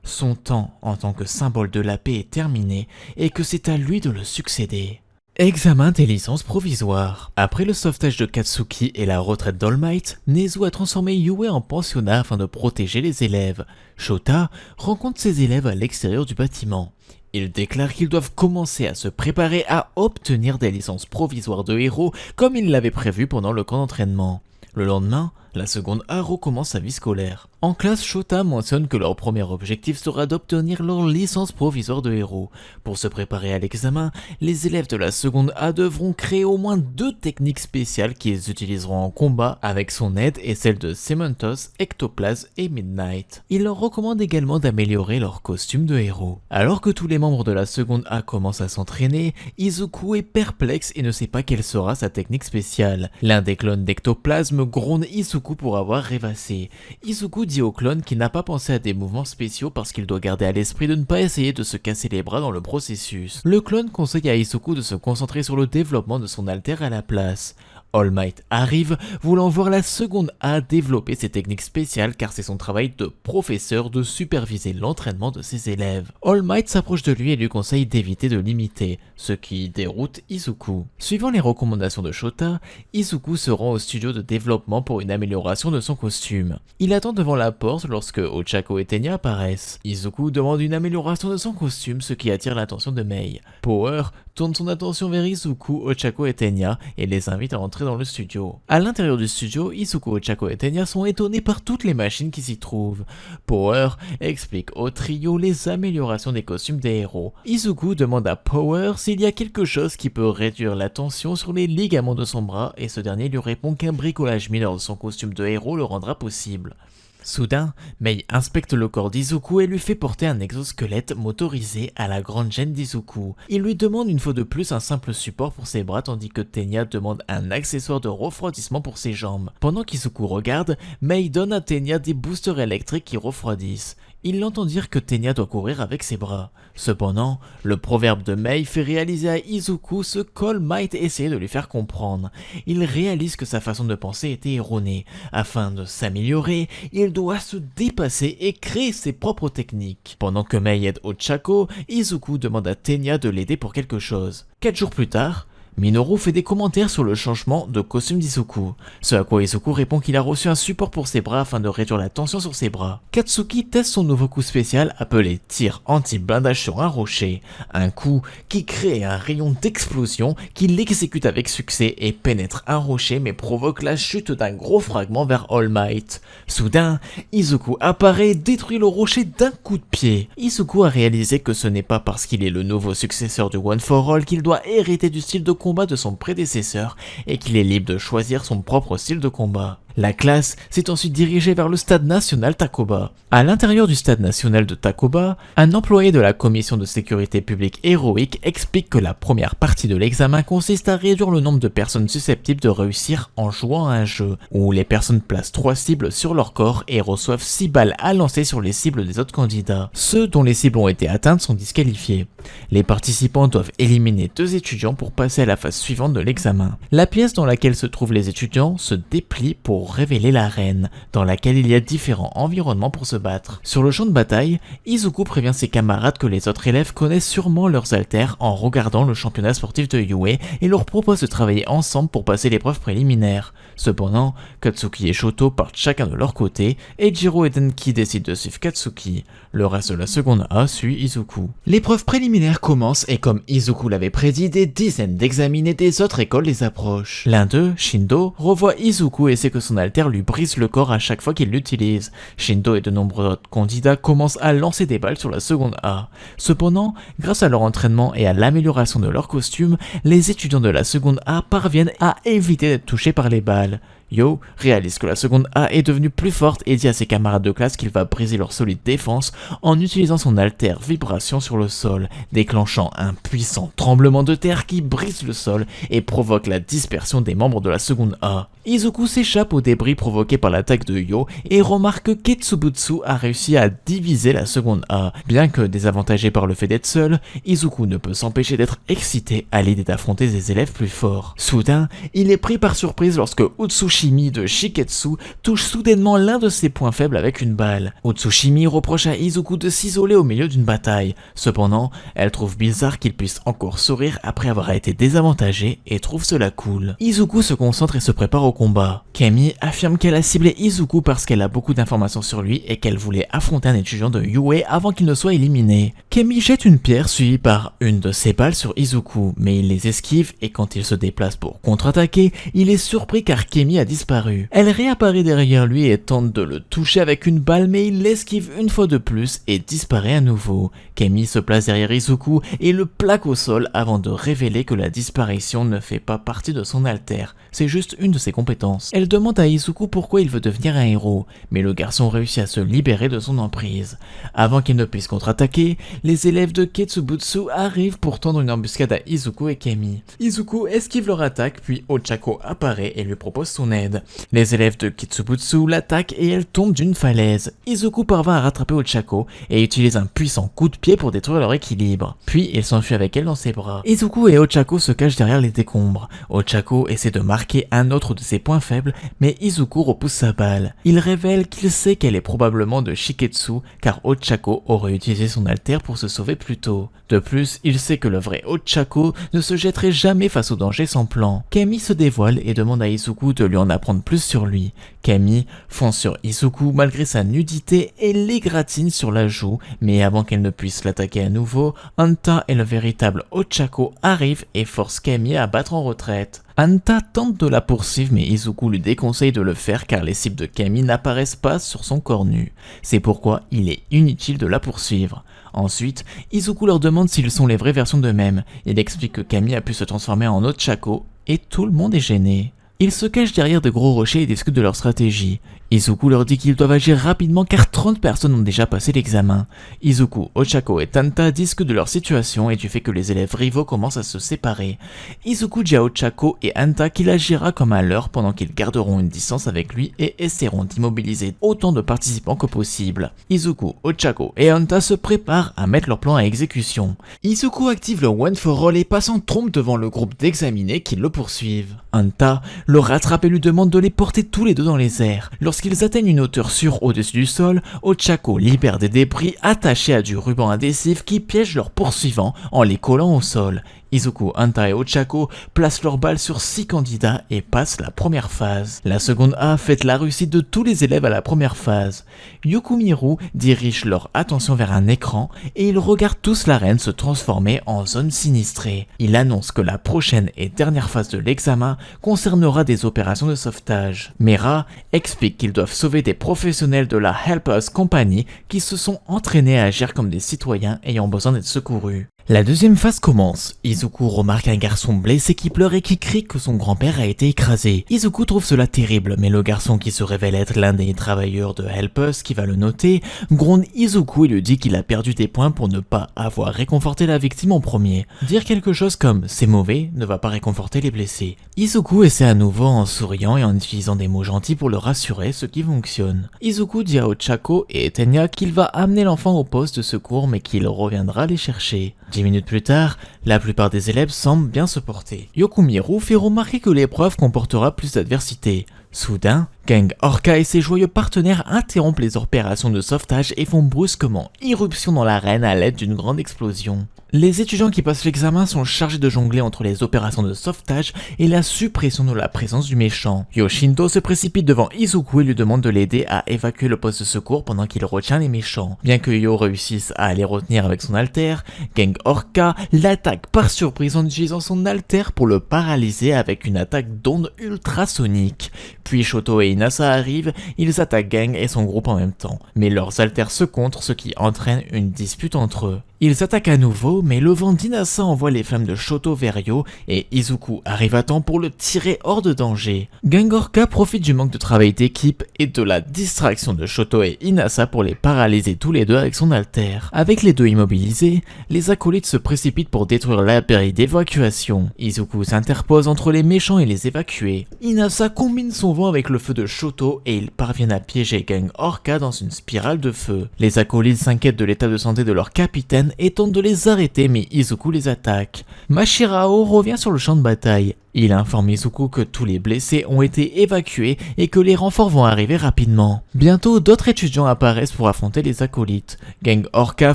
[SPEAKER 1] Son temps en tant que symbole de la paix est terminé et que c'est à lui de le succéder. Examen des licences provisoires. Après le sauvetage de Katsuki et la retraite d'All Might, Nezu a transformé Yue en pensionnat afin de protéger les élèves. Shota rencontre ses élèves à l'extérieur du bâtiment. Il déclare qu'ils doivent commencer à se préparer à obtenir des licences provisoires de héros comme il l'avait prévu pendant le camp d'entraînement. Le lendemain, la seconde A recommence sa vie scolaire. En classe, Shota mentionne que leur premier objectif sera d'obtenir leur licence provisoire de héros. Pour se préparer à l'examen, les élèves de la seconde A devront créer au moins 2 techniques spéciales qu'ils utiliseront en combat avec son aide et celle de Cementos, Ectoplasm et Midnight. Il leur recommande également d'améliorer leur costume de héros. Alors que tous les membres de la seconde A commencent à s'entraîner, Izuku est perplexe et ne sait pas quelle sera sa technique spéciale. L'un des clones d'Ectoplasm gronde Izuku pour avoir rêvassé. Izuku dit au clone qu'il n'a pas pensé à des mouvements spéciaux parce qu'il doit garder à l'esprit de ne pas essayer de se casser les bras dans le processus. Le clone conseille à Izuku de se concentrer sur le développement de son alter à la place. All Might arrive, voulant voir la seconde A développer ses techniques spéciales car c'est son travail de professeur de superviser l'entraînement de ses élèves. All Might s'approche de lui et lui conseille d'éviter de l'imiter, ce qui déroute Izuku. Suivant les recommandations de Shota, Izuku se rend au studio de développement pour une amélioration de son costume. Il attend devant la porte lorsque Ochako et Tenya apparaissent. Izuku demande une amélioration de son costume, ce qui attire l'attention de Mei. Power tourne son attention vers Izuku, Ochako et Tenya et les invite à entrer dans le studio. À l'intérieur du studio, Izuku, Ochako et Tenya sont étonnés par toutes les machines qui s'y trouvent. Power explique au trio les améliorations des costumes des héros. Izuku demande à Power s'il y a quelque chose qui peut réduire la tension sur les ligaments de son bras et ce dernier lui répond qu'un bricolage mineur de son costume de héros le rendra possible. Soudain, Mei inspecte le corps d'Izuku et lui fait porter un exosquelette motorisé à la grande gêne d'Izuku. Il lui demande une fois de plus un simple support pour ses bras tandis que Tenya demande un accessoire de refroidissement pour ses jambes. Pendant qu'Izuku regarde, Mei donne à Tenya des boosters électriques qui refroidissent. Il l'entend dire que Tenya doit courir avec ses bras. Cependant, le proverbe de Mei fait réaliser à Izuku ce qu'All Might essayait de lui faire comprendre. Il réalise que sa façon de penser était erronée. Afin de s'améliorer, il doit se dépasser et créer ses propres techniques. Pendant que Mei aide Ochako, Izuku demande à Tenya de l'aider pour quelque chose. 4 jours plus tard, Minoru fait des commentaires sur le changement de costume d'Izuku, ce à quoi Izuku répond qu'il a reçu un support pour ses bras afin de réduire la tension sur ses bras. Katsuki teste son nouveau coup spécial appelé tir anti-blindage sur un rocher, un coup qui crée un rayon d'explosion qui l'exécute avec succès et pénètre un rocher mais provoque la chute d'un gros fragment vers All Might. Soudain, Izuku apparaît et détruit le rocher d'un coup de pied. Izuku a réalisé que ce n'est pas parce qu'il est le nouveau successeur du One for All qu'il doit hériter du style de combat de son prédécesseur et qu'il est libre de choisir son propre style de combat. La classe s'est ensuite dirigée vers le stade national Takoba. À l'intérieur du stade national de Takoba, un employé de la commission de sécurité publique héroïque explique que la première partie de l'examen consiste à réduire le nombre de personnes susceptibles de réussir en jouant à un jeu, où les personnes placent 3 cibles sur leur corps et reçoivent 6 balles à lancer sur les cibles des autres candidats. Ceux dont les cibles ont été atteintes sont disqualifiés. Les participants doivent éliminer 2 étudiants pour passer à la phase suivante de l'examen. La pièce dans laquelle se trouvent les étudiants se déplie pour pour révéler l'arène, dans laquelle il y a différents environnements pour se battre. Sur le champ de bataille, Izuku prévient ses camarades que les autres élèves connaissent sûrement leurs haltères en regardant le championnat sportif de Yue et leur propose de travailler ensemble pour passer l'épreuve préliminaire. Cependant, Katsuki et Shoto partent chacun de leur côté et Jiro et Denki décident de suivre Katsuki. Le reste de la seconde A suit Izuku. L'épreuve préliminaire commence et comme Izuku l'avait prédit, des dizaines d'examinés des autres écoles les approchent. L'un d'eux, Shindo, revoit Izuku et sait que son altère lui brise le corps à chaque fois qu'il l'utilise. Shindo et de nombreux autres candidats commencent à lancer des balles sur la seconde A. Cependant, grâce à leur entraînement et à l'amélioration de leur costume, les étudiants de la seconde A parviennent à éviter d'être touchés par les balles. Yo réalise que la seconde A est devenue plus forte et dit à ses camarades de classe qu'il va briser leur solide défense en utilisant son altère vibration sur le sol, déclenchant un puissant tremblement de terre qui brise le sol et provoque la dispersion des membres de la seconde A. Izuku s'échappe aux débris provoqués par l'attaque de Yo et remarque que Ketsubutsu a réussi à diviser la seconde A. Bien que désavantagé par le fait d'être seul, Izuku ne peut s'empêcher d'être excité à l'idée d'affronter des élèves plus forts. Soudain, il est pris par surprise lorsque Utsushimi de Shiketsu touche soudainement l'un de ses points faibles avec une balle. Utsushimi reproche à Izuku de s'isoler au milieu d'une bataille. Cependant, elle trouve bizarre qu'il puisse encore sourire après avoir été désavantagé et trouve cela cool. Izuku se concentre et se prépare au combat. Kemi affirme qu'elle a ciblé Izuku parce qu'elle a beaucoup d'informations sur lui et qu'elle voulait affronter un étudiant de Yue avant qu'il ne soit éliminé. Kemi jette une pierre suivie par une de ses balles sur Izuku, mais il les esquive et quand il se déplace pour contre-attaquer, il est surpris car Kemi a disparu. Elle réapparaît derrière lui et tente de le toucher avec une balle mais il l'esquive une fois de plus et disparaît à nouveau. Kemi se place derrière Izuku et le plaque au sol avant de révéler que la disparition ne fait pas partie de son altère, c'est juste une de ses compétences. Elle demande à Izuku pourquoi il veut devenir un héros, mais le garçon réussit à se libérer de son emprise. Avant qu'il ne puisse contre-attaquer, les élèves de Ketsubutsu arrivent pour tendre une embuscade à Izuku et Kemi. Izuku esquive leur attaque puis Ochako apparaît et lui propose son aide. Les élèves de Ketsubutsu l'attaquent et elle tombe d'une falaise. Izuku parvient à rattraper Ochako et utilise un puissant coup de pied pour détruire leur équilibre. Puis il s'enfuit avec elle dans ses bras. Izuku et Ochako se cachent derrière les décombres. Ochako essaie de marquer un autre de ses points faibles, mais Izuku repousse sa balle. Il révèle qu'il sait qu'elle est probablement de Shiketsu car Ochako aurait utilisé son altère pour se sauver plus tôt. De plus, il sait que le vrai Ochako ne se jetterait jamais face au danger sans plan. Kemi se dévoile et demande à Izuku de lui en apprendre plus sur lui. Kemi fonce sur Izuku malgré sa nudité et l'égratigne sur la joue, mais avant qu'elle ne puisse l'attaquer à nouveau, Anta et le véritable Ochako arrivent et forcent Kemi à battre en retraite. Anta tente de la poursuivre mais Izuku lui déconseille de le faire car les cibles de Kemi n'apparaissent pas sur son corps nu. C'est pourquoi il est inutile de la poursuivre. Ensuite, Izuku leur demande s'ils sont les vraies versions d'eux-mêmes. Il explique que Kemi a pu se transformer en Ochako et tout le monde est gêné. Ils se cachent derrière de gros rochers et discutent de leur stratégie. Izuku leur dit qu'ils doivent agir rapidement car 30 personnes ont déjà passé l'examen. Izuku, Ochako et Tanta discutent de leur situation et du fait que les élèves rivaux commencent à se séparer. Izuku dit à Ochako et Anta qu'il agira comme un leurre pendant qu'ils garderont une distance avec lui et essaieront d'immobiliser autant de participants que possible. Izuku, Ochako et Anta se préparent à mettre leur plan à exécution. Izuku active le One for All et passe en trompe devant le groupe d'examinés qui le poursuivent. Anta le rattrape et lui demande de les porter tous les deux dans les airs. Lorsqu'ils atteignent une hauteur sûre au-dessus du sol, Ochako libère des débris attachés à du ruban adhésif qui piège leurs poursuivants en les collant au sol. Izuku, Anta et Ochako placent leurs balles sur 6 candidats et passent la première phase. La seconde A fête la réussite de tous les élèves à la première phase. Yukumiru dirige leur attention vers un écran et ils regardent tous l'arène se transformer en zone sinistrée. Il annonce que la prochaine et dernière phase de l'examen concernera des opérations de sauvetage. Mera explique qu'ils doivent sauver des professionnels de la Help Us Company qui se sont entraînés à agir comme des citoyens ayant besoin d'être secourus. La deuxième phase commence. Izuku remarque un garçon blessé qui pleure et qui crie que son grand-père a été écrasé. Izuku trouve cela terrible, mais le garçon qui se révèle être l'un des travailleurs de Help Us qui va le noter, gronde Izuku et lui dit qu'il a perdu des points pour ne pas avoir réconforté la victime en premier. Dire quelque chose comme « c'est mauvais » ne va pas réconforter les blessés. Izuku essaie à nouveau en souriant et en utilisant des mots gentils pour le rassurer, ce qui fonctionne. Izuku dit à Ochako et Tenya qu'il va amener l'enfant au poste de secours mais qu'il reviendra les chercher. 10 minutes plus tard, la plupart des élèves semblent bien se porter. Yukumiru fait remarquer que l'épreuve comportera plus d'adversité. Soudain, Gang Orca et ses joyeux partenaires interrompent les opérations de sauvetage et font brusquement irruption dans l'arène à l'aide d'une grande explosion. Les étudiants qui passent l'examen sont chargés de jongler entre les opérations de sauvetage et la suppression de la présence du méchant. Yoshinto se précipite devant Izuku et lui demande de l'aider à évacuer le poste de secours pendant qu'il retient les méchants. Bien que Yo réussisse à les retenir avec son alter, Gang Orca l'attaque par surprise en utilisant son alter pour le paralyser avec une attaque d'onde ultrasonique. Puis Shoto et Inasa arrivent, ils attaquent Gang et son groupe en même temps, mais leurs alters se contrent, ce qui entraîne une dispute entre eux. Ils attaquent à nouveau, mais le vent d'Inasa envoie les flammes de Shoto vers Yo et Izuku arrive à temps pour le tirer hors de danger. Gang Orca profite du manque de travail d'équipe et de la distraction de Shoto et Inasa pour les paralyser tous les deux avec son alter. Avec les deux immobilisés, les acolytes se précipitent pour détruire l'abri d'évacuation. Izuku s'interpose entre les méchants et les évacuer. Inasa combine son vent avec le feu de Shoto et ils parviennent à piéger Gang Orca dans une spirale de feu. Les acolytes s'inquiètent de l'état de santé de leur capitaine et tente de les arrêter, mais Izuku les attaque. Mashirao revient sur le champ de bataille. Il informe Izuku que tous les blessés ont été évacués et que les renforts vont arriver rapidement. Bientôt, d'autres étudiants apparaissent pour affronter les acolytes. Gang Orca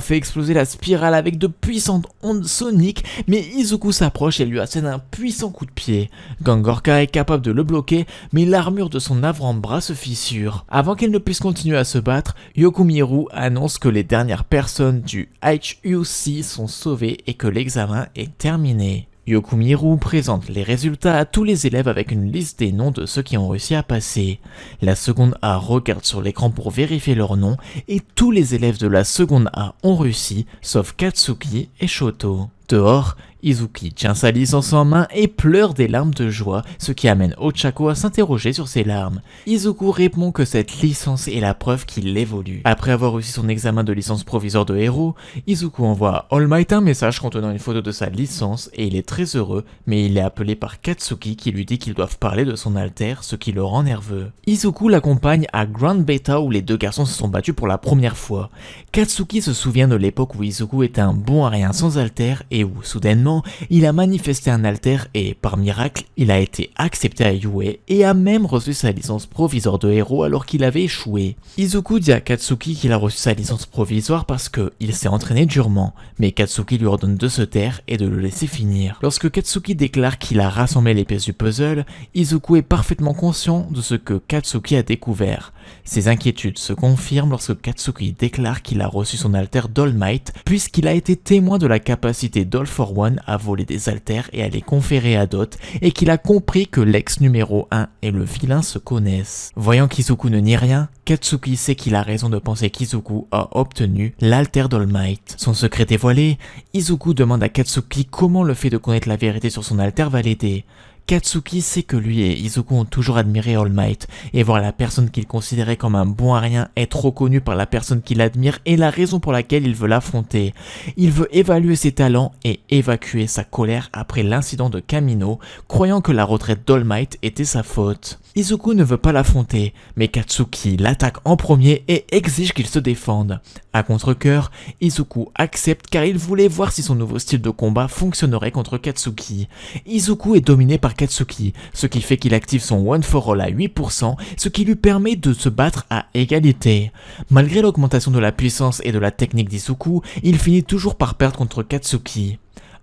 [SPEAKER 1] fait exploser la spirale avec de puissantes ondes soniques, mais Izuku s'approche et lui assène un puissant coup de pied. Gang Orca est capable de le bloquer, mais l'armure de son avant-bras se fissure. Avant qu'il ne puisse continuer à se battre, Yokumiru annonce que les dernières personnes du HUC sont sauvées et que l'examen est terminé. Yokumiru présente les résultats à tous les élèves avec une liste des noms de ceux qui ont réussi à passer. La seconde A regarde sur l'écran pour vérifier leurs noms et tous les élèves de la seconde A ont réussi, sauf Katsuki et Shoto. Dehors, Izuki tient sa licence en main et pleure des larmes de joie, ce qui amène Ochako à s'interroger sur ses larmes. Izuku répond que cette licence est la preuve qu'il évolue. Après avoir réussi son examen de licence provisoire de héros, Izuku envoie à All Might un message contenant une photo de sa licence et il est très heureux, mais il est appelé par Katsuki qui lui dit qu'ils doivent parler de son alter, ce qui le rend nerveux. Izuku l'accompagne à Grand Beta où les deux garçons se sont battus pour la première fois. Katsuki se souvient de l'époque où Izuku était un bon à rien sans alter et où, soudainement, il a manifesté un alter et, par miracle, il a été accepté à Yue et a même reçu sa licence provisoire de héros alors qu'il avait échoué. Izuku dit à Katsuki qu'il a reçu sa licence provisoire parce qu'il s'est entraîné durement, mais Katsuki lui ordonne de se taire et de le laisser finir. Lorsque Katsuki déclare qu'il a rassemblé les pièces du puzzle, Izuku est parfaitement conscient de ce que Katsuki a découvert. Ses inquiétudes se confirment lorsque Katsuki déclare qu'il a reçu son alter d'All Might puisqu'il a été témoin de la capacité d'All for One à voler des alters et à les conférer à d'autres et qu'il a compris que l'ex numéro 1 et le vilain se connaissent. Voyant qu'Izuku ne nie rien, Katsuki sait qu'il a raison de penser qu'Izuku a obtenu l'alter d'All Might. Son secret dévoilé, Izuku demande à Katsuki comment le fait de connaître la vérité sur son alter va l'aider. Katsuki sait que lui et Izuku ont toujours admiré All Might, et voir la personne qu'il considérait comme un bon à rien être reconnu par la personne qu'il admire est la raison pour laquelle il veut l'affronter. Il veut évaluer ses talents et évacuer sa colère après l'incident de Kamino, croyant que la retraite d'All Might était sa faute. Izuku ne veut pas l'affronter, mais Katsuki l'attaque en premier et exige qu'il se défende. À contre-cœur, Izuku accepte car il voulait voir si son nouveau style de combat fonctionnerait contre Katsuki. Izuku est dominé par Katsuki, ce qui fait qu'il active son One for All à 8%, ce qui lui permet de se battre à égalité. Malgré l'augmentation de la puissance et de la technique d'Izuku, il finit toujours par perdre contre Katsuki.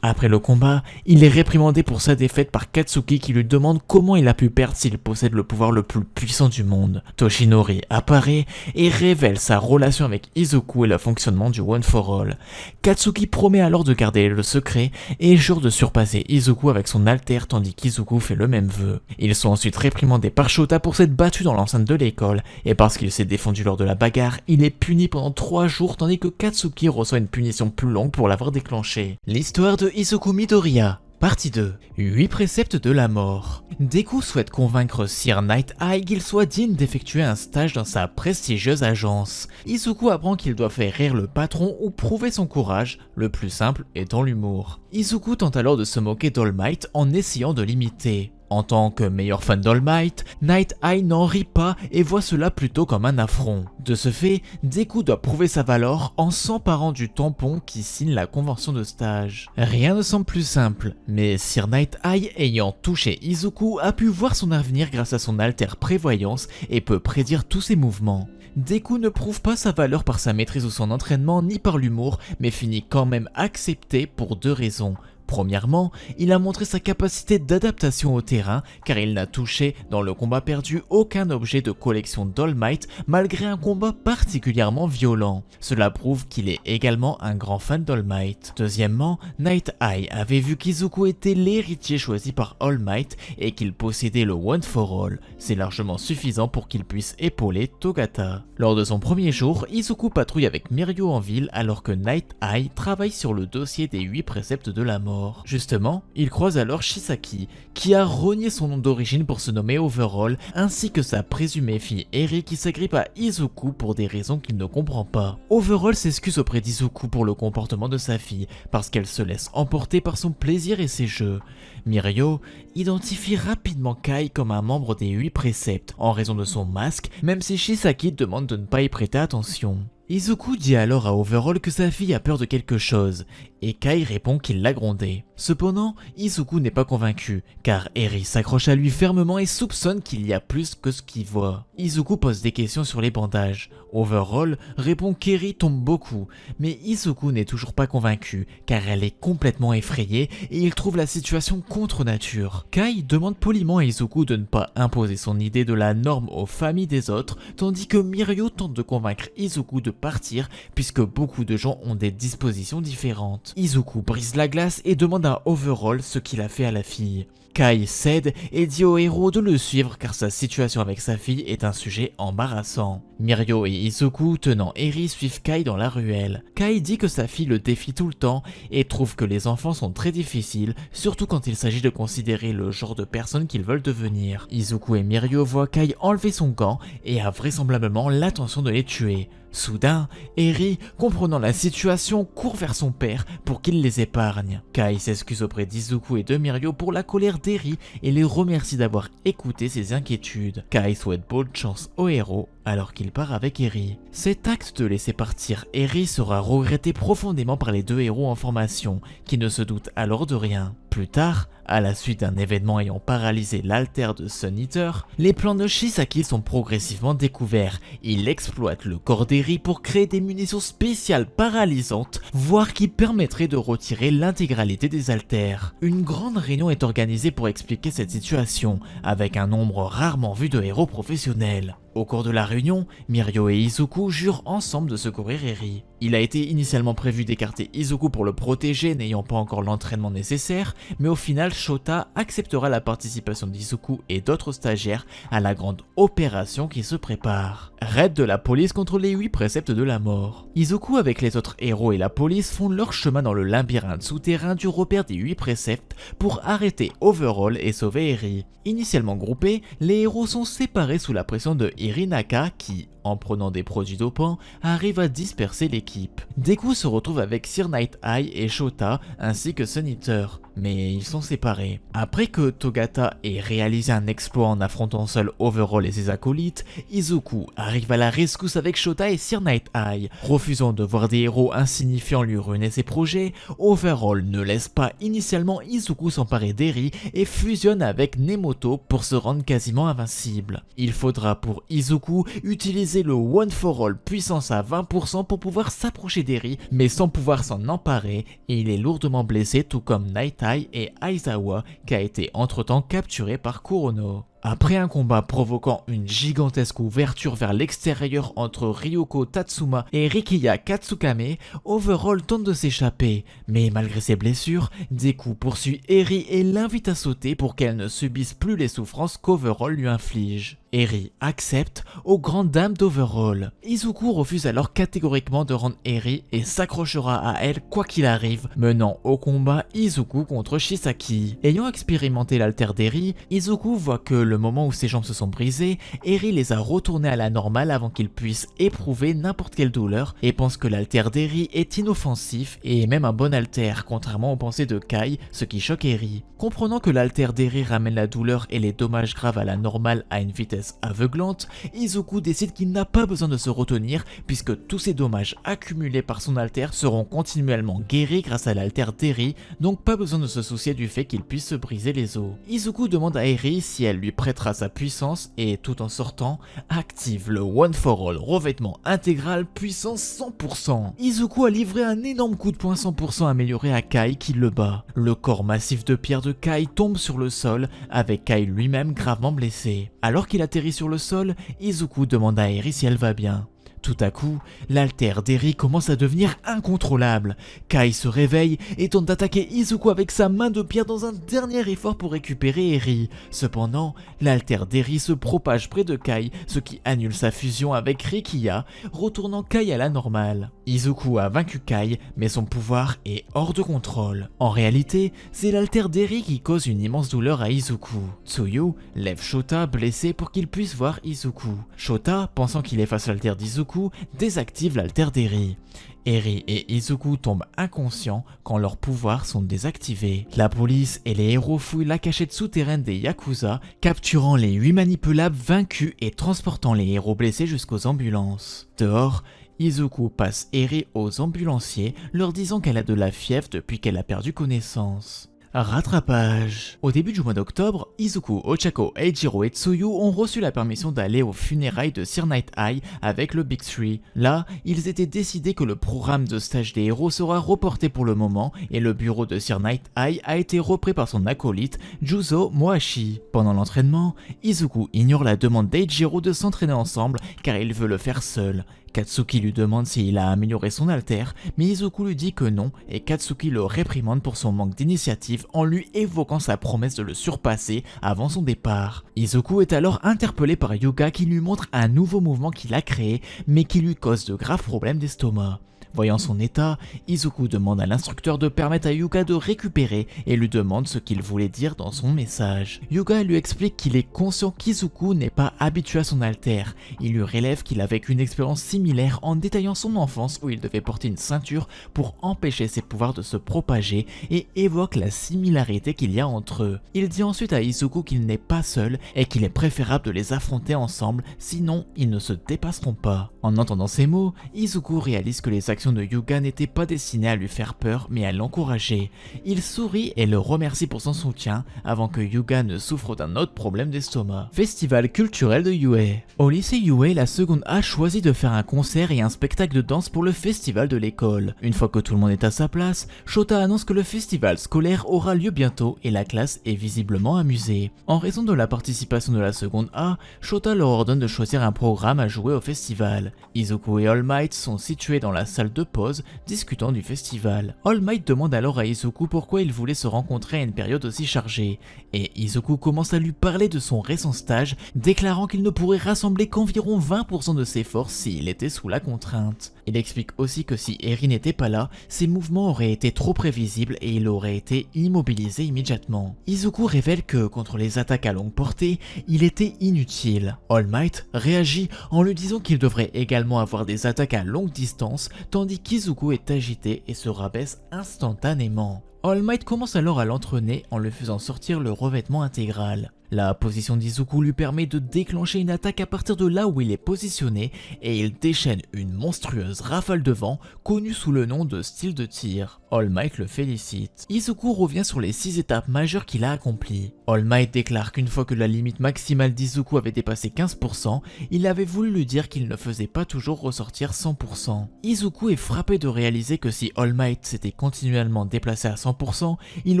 [SPEAKER 1] Après le combat, il est réprimandé pour sa défaite par Katsuki qui lui demande comment il a pu perdre s'il possède le pouvoir le plus puissant du monde. Toshinori apparaît et révèle sa relation avec Izuku et le fonctionnement du One for All. Katsuki promet alors de garder le secret et jure de surpasser Izuku avec son alter tandis qu'Izuku fait le même vœu. Ils sont ensuite réprimandés par Shota pour s'être battu dans l'enceinte de l'école et parce qu'il s'est défendu lors de la bagarre, il est puni pendant 3 jours tandis que Katsuki reçoit une punition plus longue pour l'avoir déclenché. L'histoire de Izuku Midoriya, partie 2. 8 préceptes de la mort. Deku souhaite convaincre Sir Night Eye qu'il soit digne d'effectuer un stage dans sa prestigieuse agence. Izuku apprend qu'il doit faire rire le patron ou prouver son courage, le plus simple étant l'humour. Izuku tente alors de se moquer d'All Might en essayant de l'imiter. En tant que meilleur fan d'All Might, Night Eye n'en rit pas et voit cela plutôt comme un affront. De ce fait, Deku doit prouver sa valeur en s'emparant du tampon qui signe la convention de stage. Rien ne semble plus simple, mais Sir Night Eye ayant touché Izuku a pu voir son avenir grâce à son alter prévoyance et peut prédire tous ses mouvements. Deku ne prouve pas sa valeur par sa maîtrise ou son entraînement ni par l'humour, mais finit quand même accepté pour deux raisons. Premièrement, il a montré sa capacité d'adaptation au terrain car il n'a touché dans le combat perdu aucun objet de collection d'All Might malgré un combat particulièrement violent. Cela prouve qu'il est également un grand fan d'All Might. Deuxièmement, Night Eye avait vu qu'Izuku était l'héritier choisi par All Might et qu'il possédait le One for All. C'est largement suffisant pour qu'il puisse épauler Togata. Lors de son premier jour, Izuku patrouille avec Mirio en ville alors que Night Eye travaille sur le dossier des 8 préceptes de la mort. Justement, il croise alors Shisaki, qui a renié son nom d'origine pour se nommer Overall, ainsi que sa présumée fille Eri qui s'agrippe à Izuku pour des raisons qu'il ne comprend pas. Overall s'excuse auprès d'Izuku pour le comportement de sa fille, parce qu'elle se laisse emporter par son plaisir et ses jeux. Mirio identifie rapidement Kai comme un membre des 8 préceptes, en raison de son masque, même si Shisaki demande de ne pas y prêter attention. Izuku dit alors à Overall que sa fille a peur de quelque chose, et Kai répond qu'il l'a grondé. Cependant, Izuku n'est pas convaincu, car Eri s'accroche à lui fermement et soupçonne qu'il y a plus que ce qu'il voit. Izuku pose des questions sur les bandages. Overall répond qu'Eri tombe beaucoup, mais Izuku n'est toujours pas convaincu, car elle est complètement effrayée et il trouve la situation contre nature. Kai demande poliment à Izuku de ne pas imposer son idée de la norme aux familles des autres, tandis que Mirio tente de convaincre Izuku de partir, puisque beaucoup de gens ont des dispositions différentes. Izuku brise la glace et demande à Overall ce qu'il a fait à la fille. Kai cède et dit au héros de le suivre car sa situation avec sa fille est un sujet embarrassant. Mirio et Izuku, tenant Eri, suivent Kai dans la ruelle. Kai dit que sa fille le défie tout le temps et trouve que les enfants sont très difficiles, surtout quand il s'agit de considérer le genre de personnes qu'ils veulent devenir. Izuku et Mirio voient Kai enlever son gant et a vraisemblablement l'intention de les tuer. Soudain, Eri, comprenant la situation, court vers son père pour qu'il les épargne. Kai s'excuse auprès d'Izuku et de Mirio pour la colère d'Eri et les remercie d'avoir écouté ses inquiétudes. Kai souhaite bonne chance au héros alors qu'il part avec Eri. Cet acte de laisser partir Eri sera regretté profondément par les deux héros en formation, qui ne se doutent alors de rien. Plus tard, à la suite d'un événement ayant paralysé l'alter de Sun Eater, les plans de Shisaki sont progressivement découverts. Il exploite le corps d'Eri pour créer des munitions spéciales paralysantes, voire qui permettraient de retirer l'intégralité des alters. Une grande réunion est organisée pour expliquer cette situation, avec un nombre rarement vu de héros professionnels. Au cours de la réunion, Mirio et Izuku jurent ensemble de secourir Eri. Il a été initialement prévu d'écarter Izuku pour le protéger, n'ayant pas encore l'entraînement nécessaire, mais au final Shota acceptera la participation d'Izuku et d'autres stagiaires à la grande opération qui se prépare. Raid de la police contre les 8 préceptes de la mort. Izuku avec les autres héros et la police font leur chemin dans le labyrinthe souterrain du repère des 8 préceptes pour arrêter Overall et sauver Eri. Initialement groupés, les héros sont séparés sous la pression de Hirinaka qui, en prenant des produits dopants, arrive à disperser l'équipe. Deku se retrouve avec Sir Night Eye et Shota ainsi que Sun Eater, mais ils sont séparés. Après que Togata ait réalisé un exploit en affrontant seul Overall et ses acolytes, Izuku arrive à la rescousse avec Shota et Sir Night Eye. Refusant de voir des héros insignifiants lui ruiner ses projets, Overall ne laisse pas initialement Izuku s'emparer d'Eri et fusionne avec Nemoto pour se rendre quasiment invincible. Il faudra pour Izuku utiliser le One for All puissance à 20% pour pouvoir s'approcher d'Eri, mais sans pouvoir s'en emparer, et il est lourdement blessé tout comme Night Eye et Aizawa qui a été entre-temps capturé par Kurono. Après un combat provoquant une gigantesque ouverture vers l'extérieur entre Ryuko Tatsuma et Rikiya Katsukame, Overall tente de s'échapper, mais malgré ses blessures, Deku poursuit Eri et l'invite à sauter pour qu'elle ne subisse plus les souffrances qu'Overall lui inflige. Eri accepte aux grandes dames d'Overall. Izuku refuse alors catégoriquement de rendre Eri et s'accrochera à elle quoi qu'il arrive, menant au combat Izuku contre Shisaki. Ayant expérimenté l'alter d'Eri, Izuku voit que le moment où ses jambes se sont brisées, Eri les a retournées à la normale avant qu'il puisse éprouver n'importe quelle douleur et pense que l'alter d'Eri est inoffensif et même un bon alter, contrairement aux pensées de Kai, ce qui choque Eri. Comprenant que l'alter d'Eri ramène la douleur et les dommages graves à la normale à une vitesse aveuglante, Izuku décide qu'il n'a pas besoin de se retenir puisque tous ces dommages accumulés par son alter seront continuellement guéris grâce à l'alter d'Eri, donc pas besoin de se soucier du fait qu'il puisse se briser les os. Izuku demande à Eri si elle lui prêtera sa puissance et tout en sortant, active le One for All revêtement intégral puissance 100%. Izuku a livré un énorme coup de poing 100% amélioré à Kai qui le bat. Le corps massif de pierre de Kai tombe sur le sol avec Kai lui-même gravement blessé. Alors qu'il atterrit sur le sol, Izuku demande à Eri si elle va bien. Tout à coup, l'alter d'Eri commence à devenir incontrôlable. Kai se réveille et tente d'attaquer Izuku avec sa main de pierre dans un dernier effort pour récupérer Eri. Cependant, l'alter d'Eri se propage près de Kai, ce qui annule sa fusion avec Rikiya, retournant Kai à la normale. Izuku a vaincu Kai, mais son pouvoir est hors de contrôle. En réalité, c'est l'alter d'Eri qui cause une immense douleur à Izuku. Tsuyu lève Shota blessé pour qu'il puisse voir Izuku. Shota, pensant qu'il efface l'alter d'Izuku, désactive l'alter d'Eri. Eri et Izuku tombent inconscients quand leurs pouvoirs sont désactivés. La police et les héros fouillent la cachette souterraine des Yakuza, capturant les 8 manipulables vaincus et transportant les héros blessés jusqu'aux ambulances. Dehors, Izuku passe Eri aux ambulanciers, leur disant qu'elle a de la fièvre depuis qu'elle a perdu connaissance. Rattrapage. Au début du mois d'octobre, Izuku, Ochako, Eijiro et Tsuyu ont reçu la permission d'aller aux funérailles de Sir Night Eye avec le Big Three. Là, ils étaient décidés que le programme de stage des héros sera reporté pour le moment et le bureau de Sir Night Eye a été repris par son acolyte, Juzo Moashi. Pendant l'entraînement, Izuku ignore la demande d'Eijiro de s'entraîner ensemble car il veut le faire seul. Katsuki lui demande s'il a amélioré son alter, mais Izuku lui dit que non et Katsuki le réprimande pour son manque d'initiative en lui évoquant sa promesse de le surpasser avant son départ. Izuku est alors interpellé par Yuga qui lui montre un nouveau mouvement qu'il a créé mais qui lui cause de graves problèmes d'estomac. Voyant son état, Izuku demande à l'instructeur de permettre à Yuga de récupérer et lui demande ce qu'il voulait dire dans son message. Yuga lui explique qu'il est conscient qu'Izuku n'est pas habitué à son alter. Il lui relève qu'il a vécu une expérience similaire en détaillant son enfance où il devait porter une ceinture pour empêcher ses pouvoirs de se propager et évoque la similarité qu'il y a entre eux. Il dit ensuite à Izuku qu'il n'est pas seul et qu'il est préférable de les affronter ensemble, sinon ils ne se dépasseront pas. En entendant ces mots, Izuku réalise que les actions de Yuga n'était pas destiné à lui faire peur mais à l'encourager. Il sourit et le remercie pour son soutien avant que Yuga ne souffre d'un autre problème d'estomac. Festival culturel de Yue. Au lycée Yue, la seconde A choisit de faire un concert et un spectacle de danse pour le festival de l'école. Une fois que tout le monde est à sa place, Shota annonce que le festival scolaire aura lieu bientôt et la classe est visiblement amusée. En raison de la participation de la seconde A, Shota leur ordonne de choisir un programme à jouer au festival. Izuku et All Might sont situés dans la salle de pause discutant du festival. All Might demande alors à Izuku pourquoi il voulait se rencontrer à une période aussi chargée, et Izuku commence à lui parler de son récent stage, déclarant qu'il ne pourrait rassembler qu'environ 20% de ses forces s'il était sous la contrainte. Il explique aussi que si Eri n'était pas là, ses mouvements auraient été trop prévisibles et il aurait été immobilisé immédiatement. Izuku révèle que contre les attaques à longue portée, il était inutile. All Might réagit en lui disant qu'il devrait également avoir des attaques à longue distance, tandis qu'Izuku est agité et se rabaisse instantanément. All Might commence alors à l'entraîner en lui faisant sortir le revêtement intégral. La position d'Izuku lui permet de déclencher une attaque à partir de là où il est positionné et il déchaîne une monstrueuse rafale de vent connue sous le nom de style de tir. All Might le félicite. Izuku revient sur les 6 étapes majeures qu'il a accomplies. All Might déclare qu'une fois que la limite maximale d'Izuku avait dépassé 15%, il avait voulu lui dire qu'il ne faisait pas toujours ressortir 100%. Izuku est frappé de réaliser que si All Might s'était continuellement déplacé à 100%, il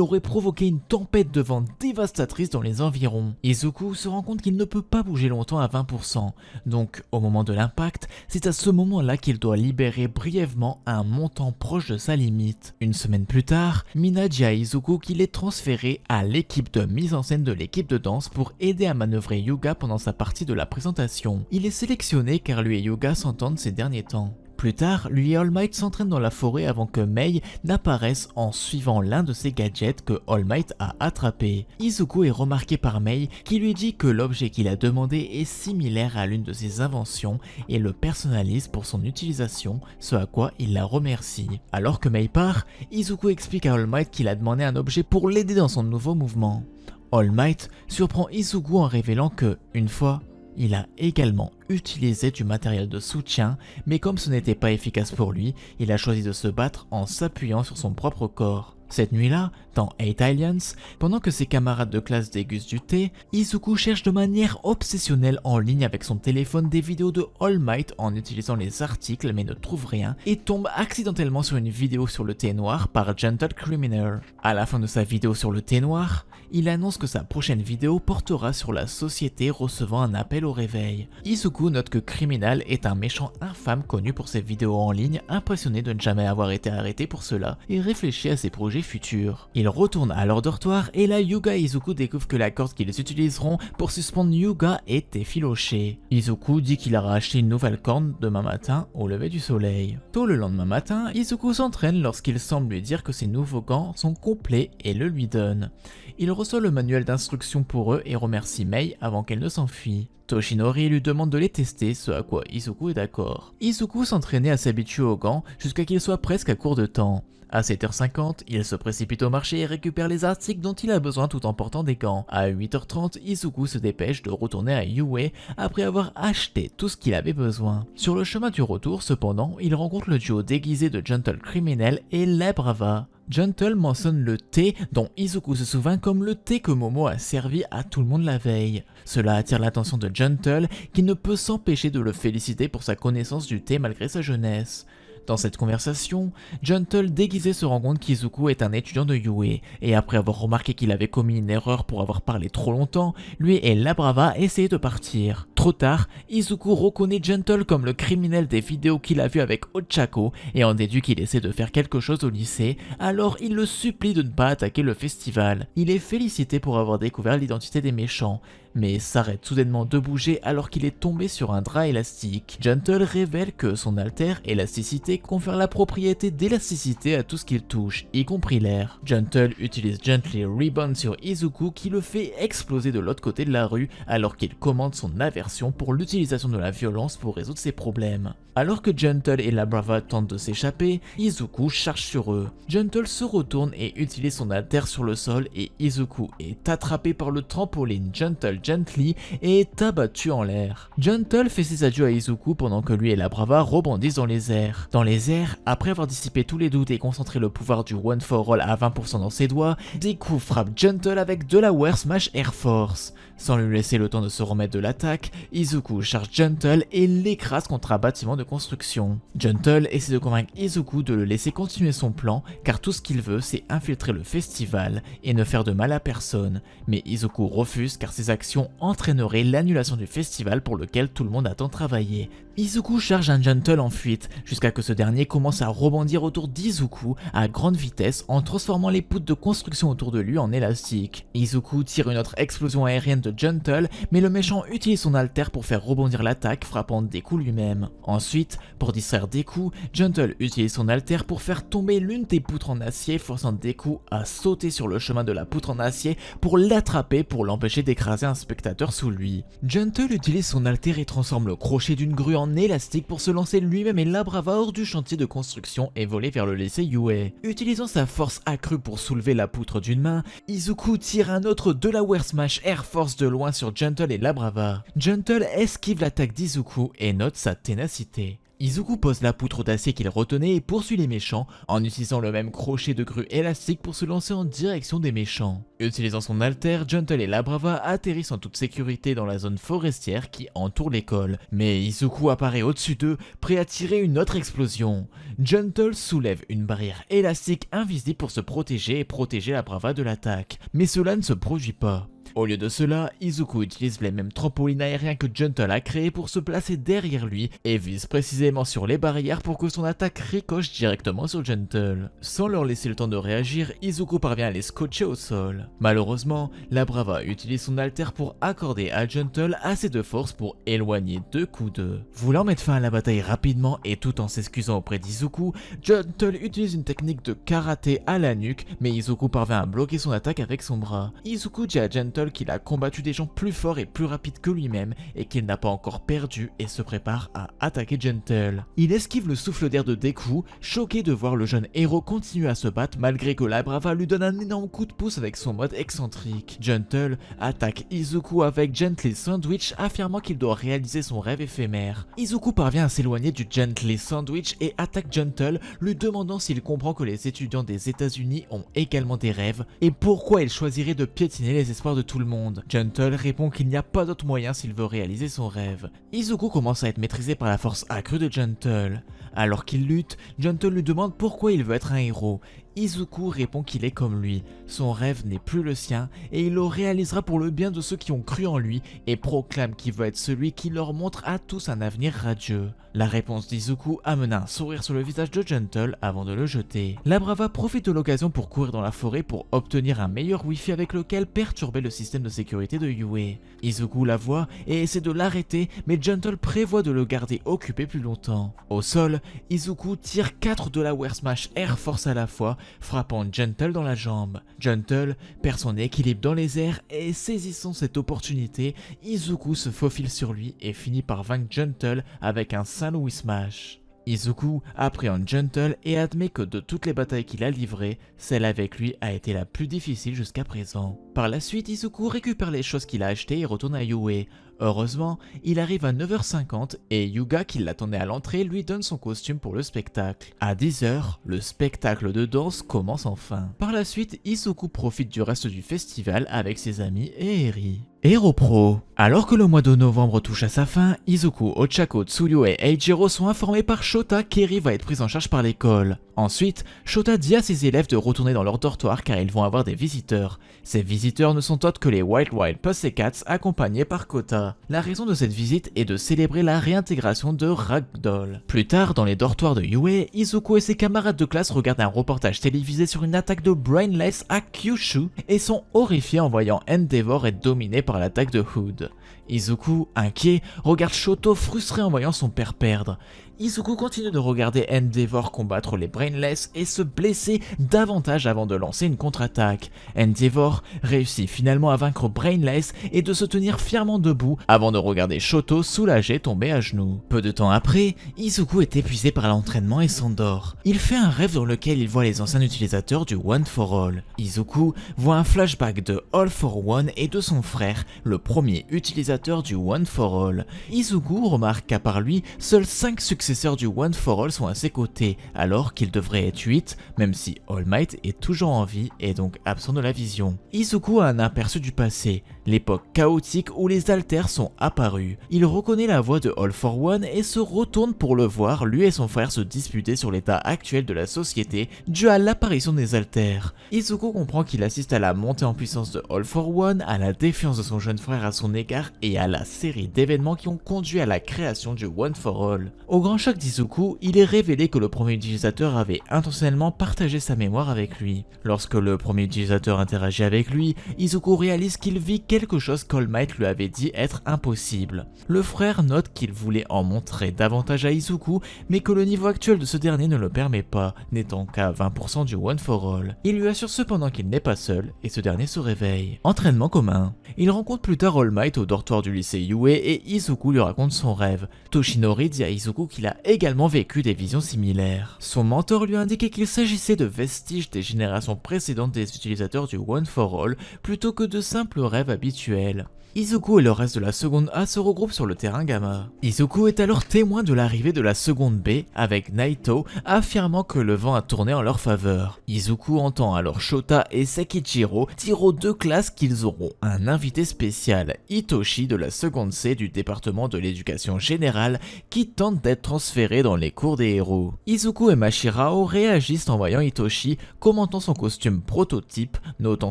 [SPEAKER 1] aurait provoqué une tempête de vent dévastatrice dans les environs. Izuku se rend compte qu'il ne peut pas bouger longtemps à 20%, donc au moment de l'impact, c'est à ce moment-là qu'il doit libérer brièvement un montant proche de sa limite. Une semaine plus tard, Mina dit à Izuku qu'il est transféré à l'équipe de mise en scène de l'équipe de danse pour aider à manœuvrer Hyuga pendant sa partie de la présentation. Il est sélectionné car lui et Hyuga s'entendent ces derniers temps. Plus tard, lui et All Might s'entraînent dans la forêt avant que Mei n'apparaisse en suivant l'un de ses gadgets que All Might a attrapé. Izuku est remarqué par Mei qui lui dit que l'objet qu'il a demandé est similaire à l'une de ses inventions et le personnalise pour son utilisation, ce à quoi il la remercie. Alors que Mei part, Izuku explique à All Might qu'il a demandé un objet pour l'aider dans son nouveau mouvement. All Might surprend Izuku en révélant que, une fois, il a également utilisé du matériel de soutien, mais comme ce n'était pas efficace pour lui, il a choisi de se battre en s'appuyant sur son propre corps. Cette nuit-là, dans 8 Aliens, pendant que ses camarades de classe dégustent du thé, Izuku cherche de manière obsessionnelle en ligne avec son téléphone des vidéos de All Might en utilisant les articles mais ne trouve rien et tombe accidentellement sur une vidéo sur le thé noir par Gentle Criminal. À la fin de sa vidéo sur le thé noir, il annonce que sa prochaine vidéo portera sur la société recevant un appel au réveil. Izuku note que Criminal est un méchant infâme connu pour ses vidéos en ligne, impressionné de ne jamais avoir été arrêté pour cela et réfléchit à ses projets futurs. Il retourne à leur dortoir et là Hyuga et Izuku découvrent que la corde qu'ils utiliseront pour suspendre Hyuga est effilochée. Izuku dit qu'il aura acheté une nouvelle corde demain matin au lever du soleil. Tôt le lendemain matin, Izuku s'entraîne lorsqu'il semble lui dire que ses nouveaux gants sont complets et le lui donne. Il reçoit le manuel d'instructions pour eux et remercie Mei avant qu'elle ne s'enfuit. Toshinori lui demande de les tester, ce à quoi Izuku est d'accord. Izuku s'entraînait à s'habituer aux gants jusqu'à qu'il soit presque à court de temps. À 7h50, il se précipite au marché et récupère les articles dont il a besoin tout en portant des gants. À 8h30, Izuku se dépêche de retourner à Yue après avoir acheté tout ce qu'il avait besoin. Sur le chemin du retour, cependant, il rencontre le duo déguisé de Gentle Criminal et La Brava. Gentle mentionne le thé dont Izuku se souvient comme le thé que Momo a servi à tout le monde la veille. Cela attire l'attention de Gentle qui ne peut s'empêcher de le féliciter pour sa connaissance du thé malgré sa jeunesse. Dans cette conversation, Gentle déguisé se rend compte qu'Izuku est un étudiant de Yue, et après avoir remarqué qu'il avait commis une erreur pour avoir parlé trop longtemps, lui et La Brava essaient de partir. Trop tard, Izuku reconnaît Gentle comme le criminel des vidéos qu'il a vu avec Ochako et en déduit qu'il essaie de faire quelque chose au lycée, alors il le supplie de ne pas attaquer le festival. Il est félicité pour avoir découvert l'identité des méchants, mais s'arrête soudainement de bouger alors qu'il est tombé sur un drap élastique. Gentle révèle que son alter élasticité confère la propriété d'élasticité à tout ce qu'il touche, y compris l'air. Gentle utilise Gently Rebound sur Izuku qui le fait exploser de l'autre côté de la rue alors qu'il commande son aversion pour l'utilisation de la violence pour résoudre ses problèmes. Alors que Gentle et La Brava tentent de s'échapper, Izuku charge sur eux. Gentle se retourne et utilise son alter sur le sol et Izuku est attrapé par le trampoline Gentle Gently et est abattu en l'air. Gentle fait ses adieux à Izuku pendant que lui et La Brava rebondissent dans les airs. Dans les airs, après avoir dissipé tous les doutes et concentré le pouvoir du One for All à 20% dans ses doigts, Deku frappe Gentle avec Delaware Smash Air Force. Sans lui laisser le temps de se remettre de l'attaque, Izuku charge Gentle et l'écrase contre un bâtiment de construction. Gentle essaie de convaincre Izuku de le laisser continuer son plan car tout ce qu'il veut c'est infiltrer le festival et ne faire de mal à personne, mais Izuku refuse car ses actions entraîneraient l'annulation du festival pour lequel tout le monde a tant travaillé. Izuku charge un Gentle en fuite jusqu'à que ce dernier commence à rebondir autour d'Izuku à grande vitesse en transformant les poutres de construction autour de lui en élastique. Izuku tire une autre explosion aérienne de Gentle, mais le méchant utilise son alter pour faire rebondir l'attaque, frappant Deku lui-même. Ensuite, pour distraire Deku, Gentle utilise son alter pour faire tomber l'une des poutres en acier, forçant Deku à sauter sur le chemin de la poutre en acier pour l'attraper pour l'empêcher d'écraser un spectateur sous lui. Gentle utilise son alter et transforme le crochet d'une grue en élastique pour se lancer lui-même et La Brava hors du chantier de construction et voler vers le lycée Yue. Utilisant sa force accrue pour soulever la poutre d'une main, Izuku tire un autre Delaware Smash Air Force de loin sur Gentle et La Brava. Gentle esquive l'attaque d'Izuku et note sa ténacité. Izuku pose la poutre d'acier qu'il retenait et poursuit les méchants en utilisant le même crochet de grue élastique pour se lancer en direction des méchants. Utilisant son alter, Gentle et La Brava atterrissent en toute sécurité dans la zone forestière qui entoure l'école. Mais Izuku apparaît au-dessus d'eux, prêt à tirer une autre explosion. Gentle soulève une barrière élastique invisible pour se protéger et protéger La Brava de l'attaque. Mais cela ne se produit pas. Au lieu de cela, Izuku utilise les mêmes trampolines aériens que Gentle a créés pour se placer derrière lui et vise précisément sur les barrières pour que son attaque ricoche directement sur Gentle. Sans leur laisser le temps de réagir, Izuku parvient à les scotcher au sol. Malheureusement, la Brava utilise son alter pour accorder à Gentle assez de force pour éloigner 2 coups d'eux. Voulant mettre fin à la bataille rapidement et tout en s'excusant auprès d'Izuku, Gentle utilise une technique de karaté à la nuque, mais Izuku parvient à bloquer son attaque avec son bras. Izuku dit à Gentle qu'il a combattu des gens plus forts et plus rapides que lui-même et qu'il n'a pas encore perdu et se prépare à attaquer Gentle. Il esquive le souffle d'air de Deku, choqué de voir le jeune héros continuer à se battre malgré que la Brava lui donne un énorme coup de pouce avec son mode excentrique. Gentle attaque Izuku avec Gently Sandwich, affirmant qu'il doit réaliser son rêve éphémère. Izuku parvient à s'éloigner du Gently Sandwich et attaque Gentle, lui demandant s'il comprend que les étudiants des États-Unis ont également des rêves et pourquoi il choisirait de piétiner les espoirs de tout le monde. Gentle répond qu'il n'y a pas d'autre moyen s'il veut réaliser son rêve. Izuku commence à être maîtrisé par la force accrue de Gentle. Alors qu'il lutte, Gentle lui demande pourquoi il veut être un héros. Izuku répond qu'il est comme lui, son rêve n'est plus le sien et il le réalisera pour le bien de ceux qui ont cru en lui et proclame qu'il veut être celui qui leur montre à tous un avenir radieux. La réponse d'Izuku amena un sourire sur le visage de Gentle avant de le jeter. La Brava profite de l'occasion pour courir dans la forêt pour obtenir un meilleur wifi avec lequel perturber le système de sécurité de Yue. Izuku la voit et essaie de l'arrêter, mais Gentle prévoit de le garder occupé plus longtemps. Au sol, Izuku tire 4 Delaware Smash Air Force à la fois, frappant Gentle dans la jambe. Gentle perd son équilibre dans les airs et saisissant cette opportunité, Izuku se faufile sur lui et finit par vaincre Gentle avec un Saint-Louis Smash. Izuku appréhende Gentle et admet que de toutes les batailles qu'il a livrées, celle avec lui a été la plus difficile jusqu'à présent. Par la suite, Izuku récupère les choses qu'il a achetées et retourne à Yue. Heureusement, il arrive à 9h50 et Yuga qui l'attendait à l'entrée lui donne son costume pour le spectacle. À 10h, le spectacle de danse commence enfin. Par la suite, Izuku profite du reste du festival avec ses amis et Eri. Hero Pro. Alors que le mois de novembre touche à sa fin, Izuku, Ochako, Tsuyu et Eijiro sont informés par Shota qu'Eri va être prise en charge par l'école. Ensuite, Shota dit à ses élèves de retourner dans leur dortoir car ils vont avoir des visiteurs. Ces visiteurs ne sont autres que les Wild Wild Pussycats accompagnés par Kota. La raison de cette visite est de célébrer la réintégration de Ragdoll. Plus tard, dans les dortoirs de Yue, Izuku et ses camarades de classe regardent un reportage télévisé sur une attaque de Brainless à Kyushu et sont horrifiés en voyant Endeavor être dominé par l'attaque de Hood. Izuku, inquiet, regarde Shoto frustré en voyant son père perdre. Izuku continue de regarder Endeavor combattre les Brainless et se blesser davantage avant de lancer une contre-attaque. Endeavor réussit finalement à vaincre Brainless et de se tenir fièrement debout avant de regarder Shoto soulagé tomber à genoux. Peu de temps après, Izuku est épuisé par l'entraînement et s'endort. Il fait un rêve dans lequel il voit les anciens utilisateurs du One for All. Izuku voit un flashback de All for One et de son frère, le premier utilisateur du One for All. Izuku remarque qu'à part lui, seuls 5 successeurs du One for All sont à ses côtés, alors qu'il devrait être 8, même si All Might est toujours en vie et donc absent de la vision. Izuku a un aperçu du passé, l'époque chaotique où les alters sont apparus. Il reconnaît la voix de All for One et se retourne pour le voir, lui et son frère se disputer sur l'état actuel de la société dû à l'apparition des alters. Izuku comprend qu'il assiste à la montée en puissance de All for One, à la défiance de son jeune frère à son égard et à la série d'événements qui ont conduit à la création du One for All. Au grand choc d'Izuku, il est révélé que le premier utilisateur avait intentionnellement partagé sa mémoire avec lui. Lorsque le premier utilisateur interagit avec lui, Izuku réalise qu'il vit quelque chose qu'All Might lui avait dit être impossible. Le frère note qu'il voulait en montrer davantage à Izuku, mais que le niveau actuel de ce dernier ne le permet pas, n'étant qu'à 20% du One for All. Il lui assure cependant qu'il n'est pas seul, et ce dernier se réveille. Entraînement commun. Il rencontre plus tard All Might au dortoir du lycée Yue et Izuku lui raconte son rêve. Toshinori dit à Izuku qu'il a également vécu des visions similaires. Son mentor lui a indiqué qu'il s'agissait de vestiges des générations précédentes des utilisateurs du One for All plutôt que de simples rêves habituels. Izuku et le reste de la seconde A se regroupent sur le terrain Gamma. Izuku est alors témoin de l'arrivée de la seconde B avec Naito affirmant que le vent a tourné en leur faveur. Izuku entend alors Shota et Sekichiro dire aux deux classes qu'ils auront un invité spécial, Hitoshi de la seconde C du département de l'éducation générale qui tente d'être transféré dans les cours des héros. Izuku et Mashirao réagissent en voyant Hitoshi commentant son costume prototype, notant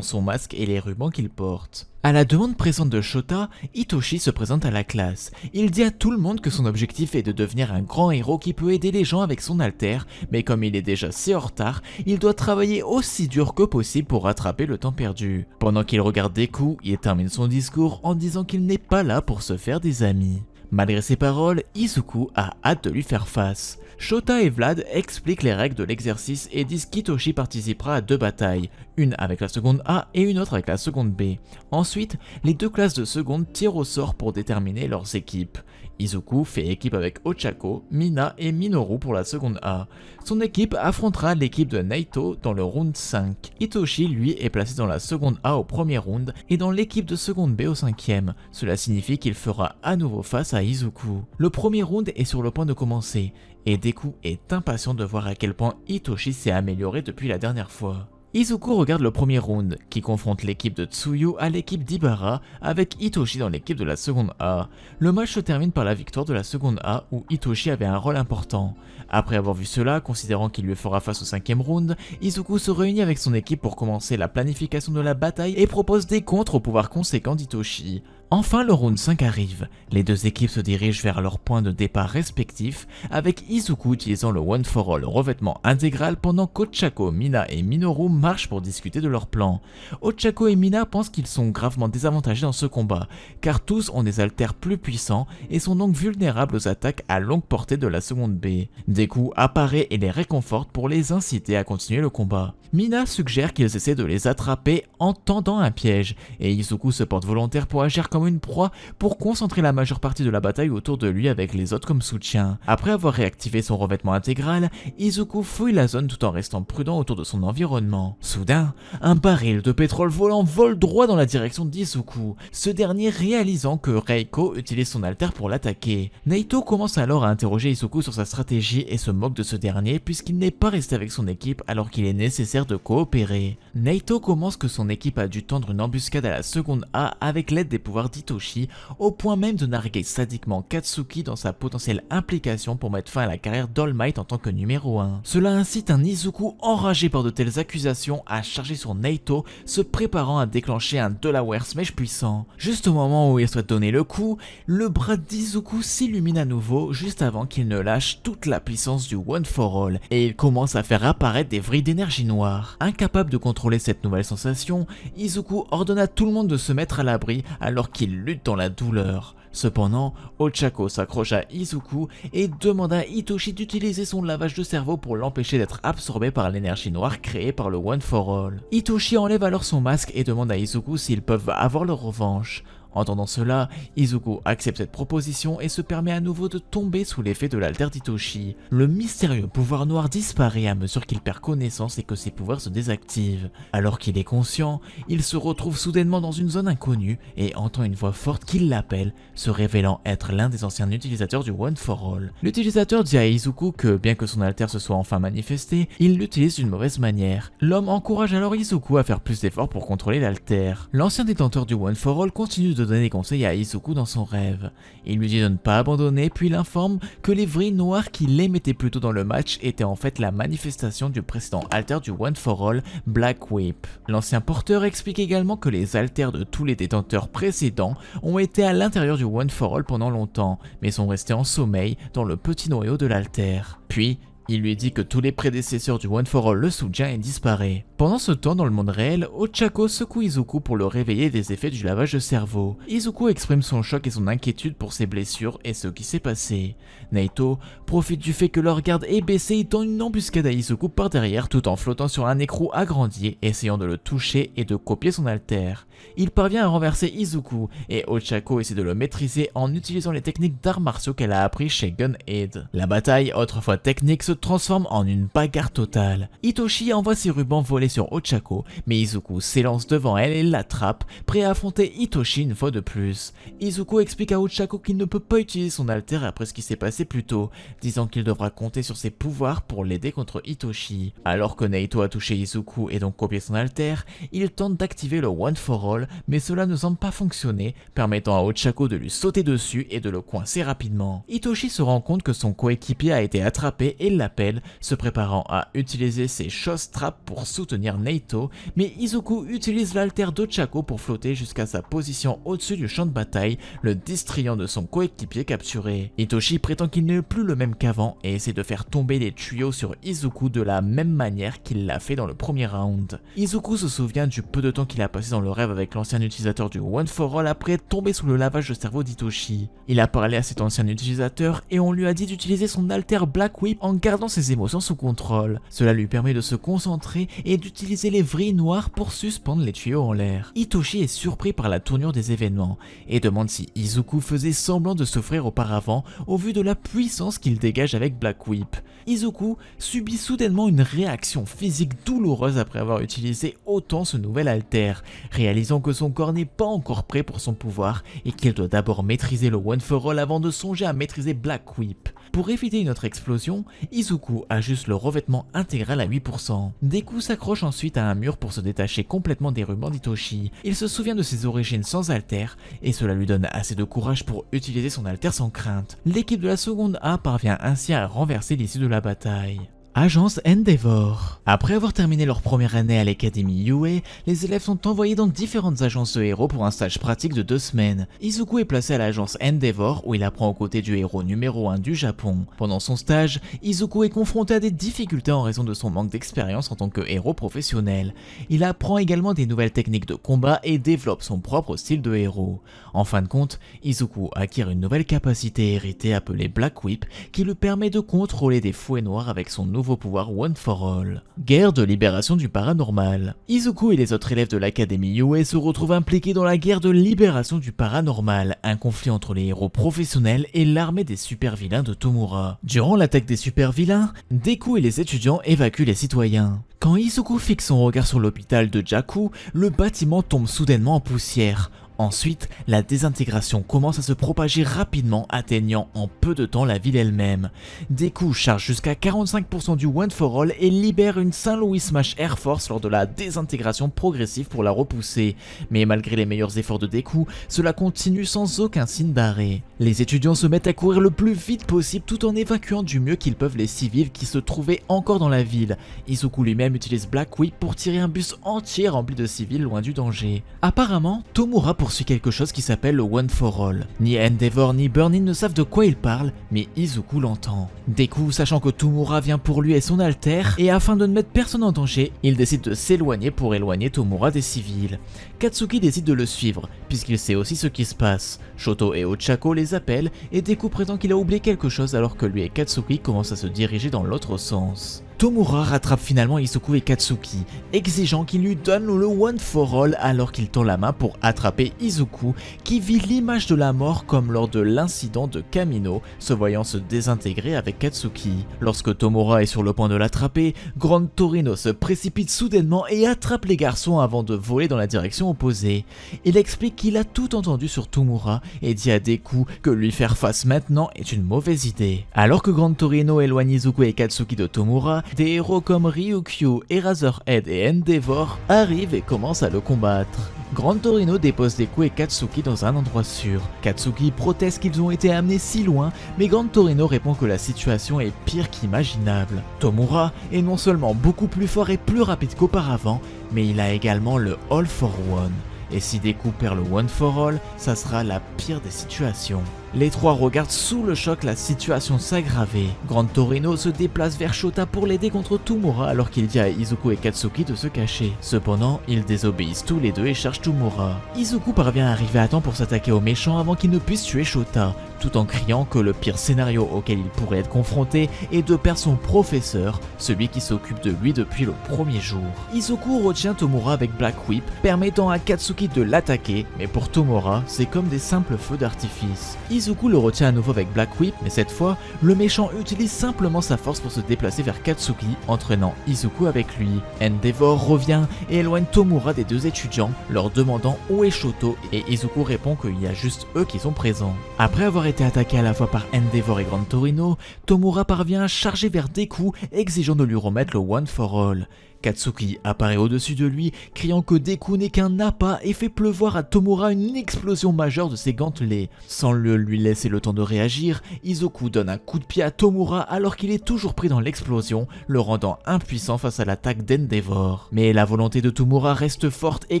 [SPEAKER 1] son masque et les rubans qu'il porte. À la demande pressante de Shota, Hitoshi se présente à la classe. Il dit à tout le monde que son objectif est de devenir un grand héros qui peut aider les gens avec son alter, mais comme il est déjà si en retard, il doit travailler aussi dur que possible pour rattraper le temps perdu. Pendant qu'il regarde Deku, il termine son discours en disant qu'il n'est pas là pour se faire des amis. Malgré ses paroles, Izuku a hâte de lui faire face. Shota et Vlad expliquent les règles de l'exercice et disent qu'Hitoshi participera à 2 batailles, une avec la seconde A et une autre avec la seconde B. Ensuite, les 2 classes de seconde tirent au sort pour déterminer leurs équipes. Izuku fait équipe avec Ochako, Mina et Minoru pour la seconde A. Son équipe affrontera l'équipe de Naito dans le round 5. Hitoshi, lui, est placé dans la seconde A au premier round et dans l'équipe de seconde B au 5e. Cela signifie qu'il fera à nouveau face à Izuku. Le premier round est sur le point de commencer et Deku est impatient de voir à quel point Hitoshi s'est amélioré depuis la dernière fois. Izuku regarde le premier round, qui confronte l'équipe de Tsuyu à l'équipe d'Ibara, avec Hitoshi dans l'équipe de la seconde A. Le match se termine par la victoire de la seconde A, où Hitoshi avait un rôle important. Après avoir vu cela, considérant qu'il lui fera face au 5e round, Izuku se réunit avec son équipe pour commencer la planification de la bataille et propose des contres au pouvoir conséquent d'Hitoshi. Enfin, le round 5 arrive. Les 2 équipes se dirigent vers leurs points de départ respectifs, avec Izuku utilisant le One for All revêtement intégral pendant qu'Ochako, Mina et Minoru marchent pour discuter de leur plan. Ochako et Mina pensent qu'ils sont gravement désavantagés dans ce combat, car tous ont des haltères plus puissants et sont donc vulnérables aux attaques à longue portée de la seconde B. Deku apparaît et les réconforte pour les inciter à continuer le combat. Mina suggère qu'ils essaient de les attraper en tendant un piège, et Izuku se porte volontaire pour agir comme une proie pour concentrer la majeure partie de la bataille autour de lui avec les autres comme soutien. Après avoir réactivé son revêtement intégral, Izuku fouille la zone tout en restant prudent autour de son environnement. Soudain, un baril de pétrole volant vole droit dans la direction d'Izuku, ce dernier réalisant que Reiko utilise son alter pour l'attaquer. Naito commence alors à interroger Izuku sur sa stratégie et se moque de ce dernier puisqu'il n'est pas resté avec son équipe alors qu'il est nécessaire de coopérer. Naito commence que son équipe a dû tendre une embuscade à la seconde A avec l'aide des pouvoirs d'Hitoshi, au point même de narguer sadiquement Katsuki dans sa potentielle implication pour mettre fin à la carrière d'All Might en tant que numéro 1. Cela incite un Izuku enragé par de telles accusations à charger sur Naito, se préparant à déclencher un Delaware Smash puissant. Juste au moment où il souhaite donner le coup, le bras d'Izuku s'illumine à nouveau juste avant qu'il ne lâche toute la puissance du One for All et il commence à faire apparaître des vrilles d'énergie noire. Incapable de contrôler cette nouvelle sensation, Izuku ordonne à tout le monde de se mettre à l'abri alors qu'il lutte dans la douleur. Cependant, Ochako s'accroche à Izuku et demande à Hitoshi d'utiliser son lavage de cerveau pour l'empêcher d'être absorbé par l'énergie noire créée par le One for All. Hitoshi enlève alors son masque et demande à Izuku s'ils peuvent avoir leur revanche. Entendant cela, Izuku accepte cette proposition et se permet à nouveau de tomber sous l'effet de l'alter d'Hitoshi. Le mystérieux pouvoir noir disparaît à mesure qu'il perd connaissance et que ses pouvoirs se désactivent. Alors qu'il est conscient, il se retrouve soudainement dans une zone inconnue et entend une voix forte qui l'appelle, se révélant être l'un des anciens utilisateurs du One for All. L'utilisateur dit à Izuku que bien que son alter se soit enfin manifesté, il l'utilise d'une mauvaise manière. L'homme encourage alors Izuku à faire plus d'efforts pour contrôler l'alter. L'ancien détenteur du One for All continue de donner des conseils à Izuku dans son rêve. Il lui dit de ne pas abandonner puis l'informe que les vrilles noires qu'il émettait plus tôt dans le match étaient en fait la manifestation du précédent alter du One for All, Black Whip. L'ancien porteur explique également que les alters de tous les détenteurs précédents ont été à l'intérieur du One for All pendant longtemps, mais sont restés en sommeil dans le petit noyau de l'alter. Puis, il lui dit que tous les prédécesseurs du One for All le soutiennent et disparaît. Pendant ce temps, dans le monde réel, Ochako secoue Izuku pour le réveiller des effets du lavage de cerveau. Izuku exprime son choc et son inquiétude pour ses blessures et ce qui s'est passé. Naito profite du fait que leur garde est baissé et tend une embuscade à Izuku par derrière tout en flottant sur un écrou agrandi, essayant de le toucher et de copier son alter. Il parvient à renverser Izuku et Ochako essaie de le maîtriser en utilisant les techniques d'arts martiaux qu'elle a appris chez Gunhead. La bataille, autrefois technique, se transforme en une bagarre totale. Hitoshi envoie ses rubans voler sur Ochako, mais Izuku s'élance devant elle et l'attrape, prêt à affronter Hitoshi une fois de plus. Izuku explique à Ochako qu'il ne peut pas utiliser son alter après ce qui s'est passé plus tôt, disant qu'il devra compter sur ses pouvoirs pour l'aider contre Hitoshi. Alors que Naito a touché Izuku et donc copié son alter, il tente d'activer le One for All, mais cela ne semble pas fonctionner, permettant à Ochako de lui sauter dessus et de le coincer rapidement. Hitoshi se rend compte que son coéquipier a été attrapé et l'appelle, se préparant à utiliser ses Shoss Trap pour soutenir Naito, mais Izuku utilise l'alter d'Ochako pour flotter jusqu'à sa position au-dessus du champ de bataille, le distrayant de son coéquipier capturé. Itoshi prétend qu'il n'est plus le même qu'avant et essaie de faire tomber les tuyaux sur Izuku de la même manière qu'il l'a fait dans le premier round. Izuku se souvient du peu de temps qu'il a passé dans le rêve avec l'ancien utilisateur du One for All après être tombé sous le lavage de cerveau d'Itoshi. Il a parlé à cet ancien utilisateur et on lui a dit d'utiliser son alter Black Whip en gardant ses émotions sous contrôle. Cela lui permet de se concentrer et d'utiliser les vrilles noires pour suspendre les tuyaux en l'air. Itoshi est surpris par la tournure des événements et demande si Izuku faisait semblant de souffrir auparavant au vu de la puissance qu'il dégage avec Black Whip. Izuku subit soudainement une réaction physique douloureuse après avoir utilisé autant ce nouvel alter, réalisant que son corps n'est pas encore prêt pour son pouvoir et qu'il doit d'abord maîtriser le One for All avant de songer à maîtriser Black Whip. Pour éviter une autre explosion, Izuku ajuste le revêtement intégral à 8%. Deku s'accroche ensuite à un mur pour se détacher complètement des rubans d'Itoshi. Il se souvient de ses origines sans alter et cela lui donne assez de courage pour utiliser son alter sans crainte. L'équipe de la seconde A parvient ainsi à renverser l'issue de la bataille. Agence Endeavor. Après avoir terminé leur première année à l'Académie UA, les élèves sont envoyés dans différentes agences de héros pour un stage pratique de 2 semaines. Izuku est placé à l'agence Endeavor où il apprend aux côtés du héros numéro 1 du Japon. Pendant son stage, Izuku est confronté à des difficultés en raison de son manque d'expérience en tant que héros professionnel. Il apprend également des nouvelles techniques de combat et développe son propre style de héros. En fin de compte, Izuku acquiert une nouvelle capacité héritée appelée Black Whip qui lui permet de contrôler des fouets noirs avec son nouveau pouvoir One for All. Guerre de libération du paranormal. Izuku et les autres élèves de l'Académie UA se retrouvent impliqués dans la guerre de libération du paranormal, un conflit entre les héros professionnels et l'armée des super-vilains de Tomura. Durant l'attaque des super-vilains, Deku et les étudiants évacuent les citoyens. Quand Izuku fixe son regard sur l'hôpital de Jaku, le bâtiment tombe soudainement en poussière. Ensuite, la désintégration commence à se propager rapidement, atteignant en peu de temps la ville elle-même. Deku charge jusqu'à 45% du One for All et libère une Saint Louis Smash Air Force lors de la désintégration progressive pour la repousser. Mais malgré les meilleurs efforts de Deku, cela continue sans aucun signe d'arrêt. Les étudiants se mettent à courir le plus vite possible tout en évacuant du mieux qu'ils peuvent les civils qui se trouvaient encore dans la ville. Izuku lui-même utilise Black Whip pour tirer un bus entier rempli de civils loin du danger. Apparemment, Tomura poursuit quelque chose qui s'appelle le One for All. Ni Endeavor ni Burnin ne savent de quoi il parle, mais Izuku l'entend. Deku, sachant que Tomura vient pour lui et son alter, et afin de ne mettre personne en danger, il décide de s'éloigner pour éloigner Tomura des civils. Katsuki décide de le suivre, puisqu'il sait aussi ce qui se passe. Shoto et Ochako les appellent, et Deku prétend qu'il a oublié quelque chose alors que lui et Katsuki commencent à se diriger dans l'autre sens. Tomura rattrape finalement Izuku et Katsuki, exigeant qu'il lui donne le One for All alors qu'il tend la main pour attraper Izuku, qui vit l'image de la mort comme lors de l'incident de Kamino, se voyant se désintégrer avec Katsuki. Lorsque Tomura est sur le point de l'attraper, Grand Torino se précipite soudainement et attrape les garçons avant de voler dans la direction opposée. Il explique qu'il a tout entendu sur Tomura et dit à Deku que lui faire face maintenant est une mauvaise idée. Alors que Grand Torino éloigne Izuku et Katsuki de Tomura, des héros comme Ryukyu, Eraserhead et Endeavor arrivent et commencent à le combattre. Grand Torino dépose Deku et Katsuki dans un endroit sûr. Katsuki proteste qu'ils ont été amenés si loin, mais Grand Torino répond que la situation est pire qu'imaginable. Tomura est non seulement beaucoup plus fort et plus rapide qu'auparavant, mais il a également le All for One. Et si Deku perd le One for All, ça sera la pire des situations. Les trois regardent sous le choc la situation s'aggraver. Grand Torino se déplace vers Shota pour l'aider contre Tomura alors qu'il dit à Izuku et Katsuki de se cacher. Cependant, ils désobéissent tous les deux et cherchent Tomura. Izuku parvient à arriver à temps pour s'attaquer aux méchants avant qu'ils ne puissent tuer Shota, tout en criant que le pire scénario auquel il pourrait être confronté est de perdre son professeur, celui qui s'occupe de lui depuis le premier jour. Izuku retient Tomura avec Black Whip, permettant à Katsuki de l'attaquer, mais pour Tomura, c'est comme des simples feux d'artifice. Izuku le retient à nouveau avec Black Whip, mais cette fois, le méchant utilise simplement sa force pour se déplacer vers Katsuki, entraînant Izuku avec lui. Endeavor revient et éloigne Tomura des deux étudiants, leur demandant où est Shoto, et Izuku répond qu'il y a juste eux qui sont présents. Après avoir été attaqué à la fois par Endeavor et Grand Torino, Tomura parvient à charger vers Deku, exigeant de lui remettre le One for All. Katsuki apparaît au-dessus de lui, criant que Deku n'est qu'un appât et fait pleuvoir à Tomura une explosion majeure de ses gantelets. Sans lui laisser le temps de réagir, Izuku donne un coup de pied à Tomura alors qu'il est toujours pris dans l'explosion, le rendant impuissant face à l'attaque d'Endeavor. Mais la volonté de Tomura reste forte et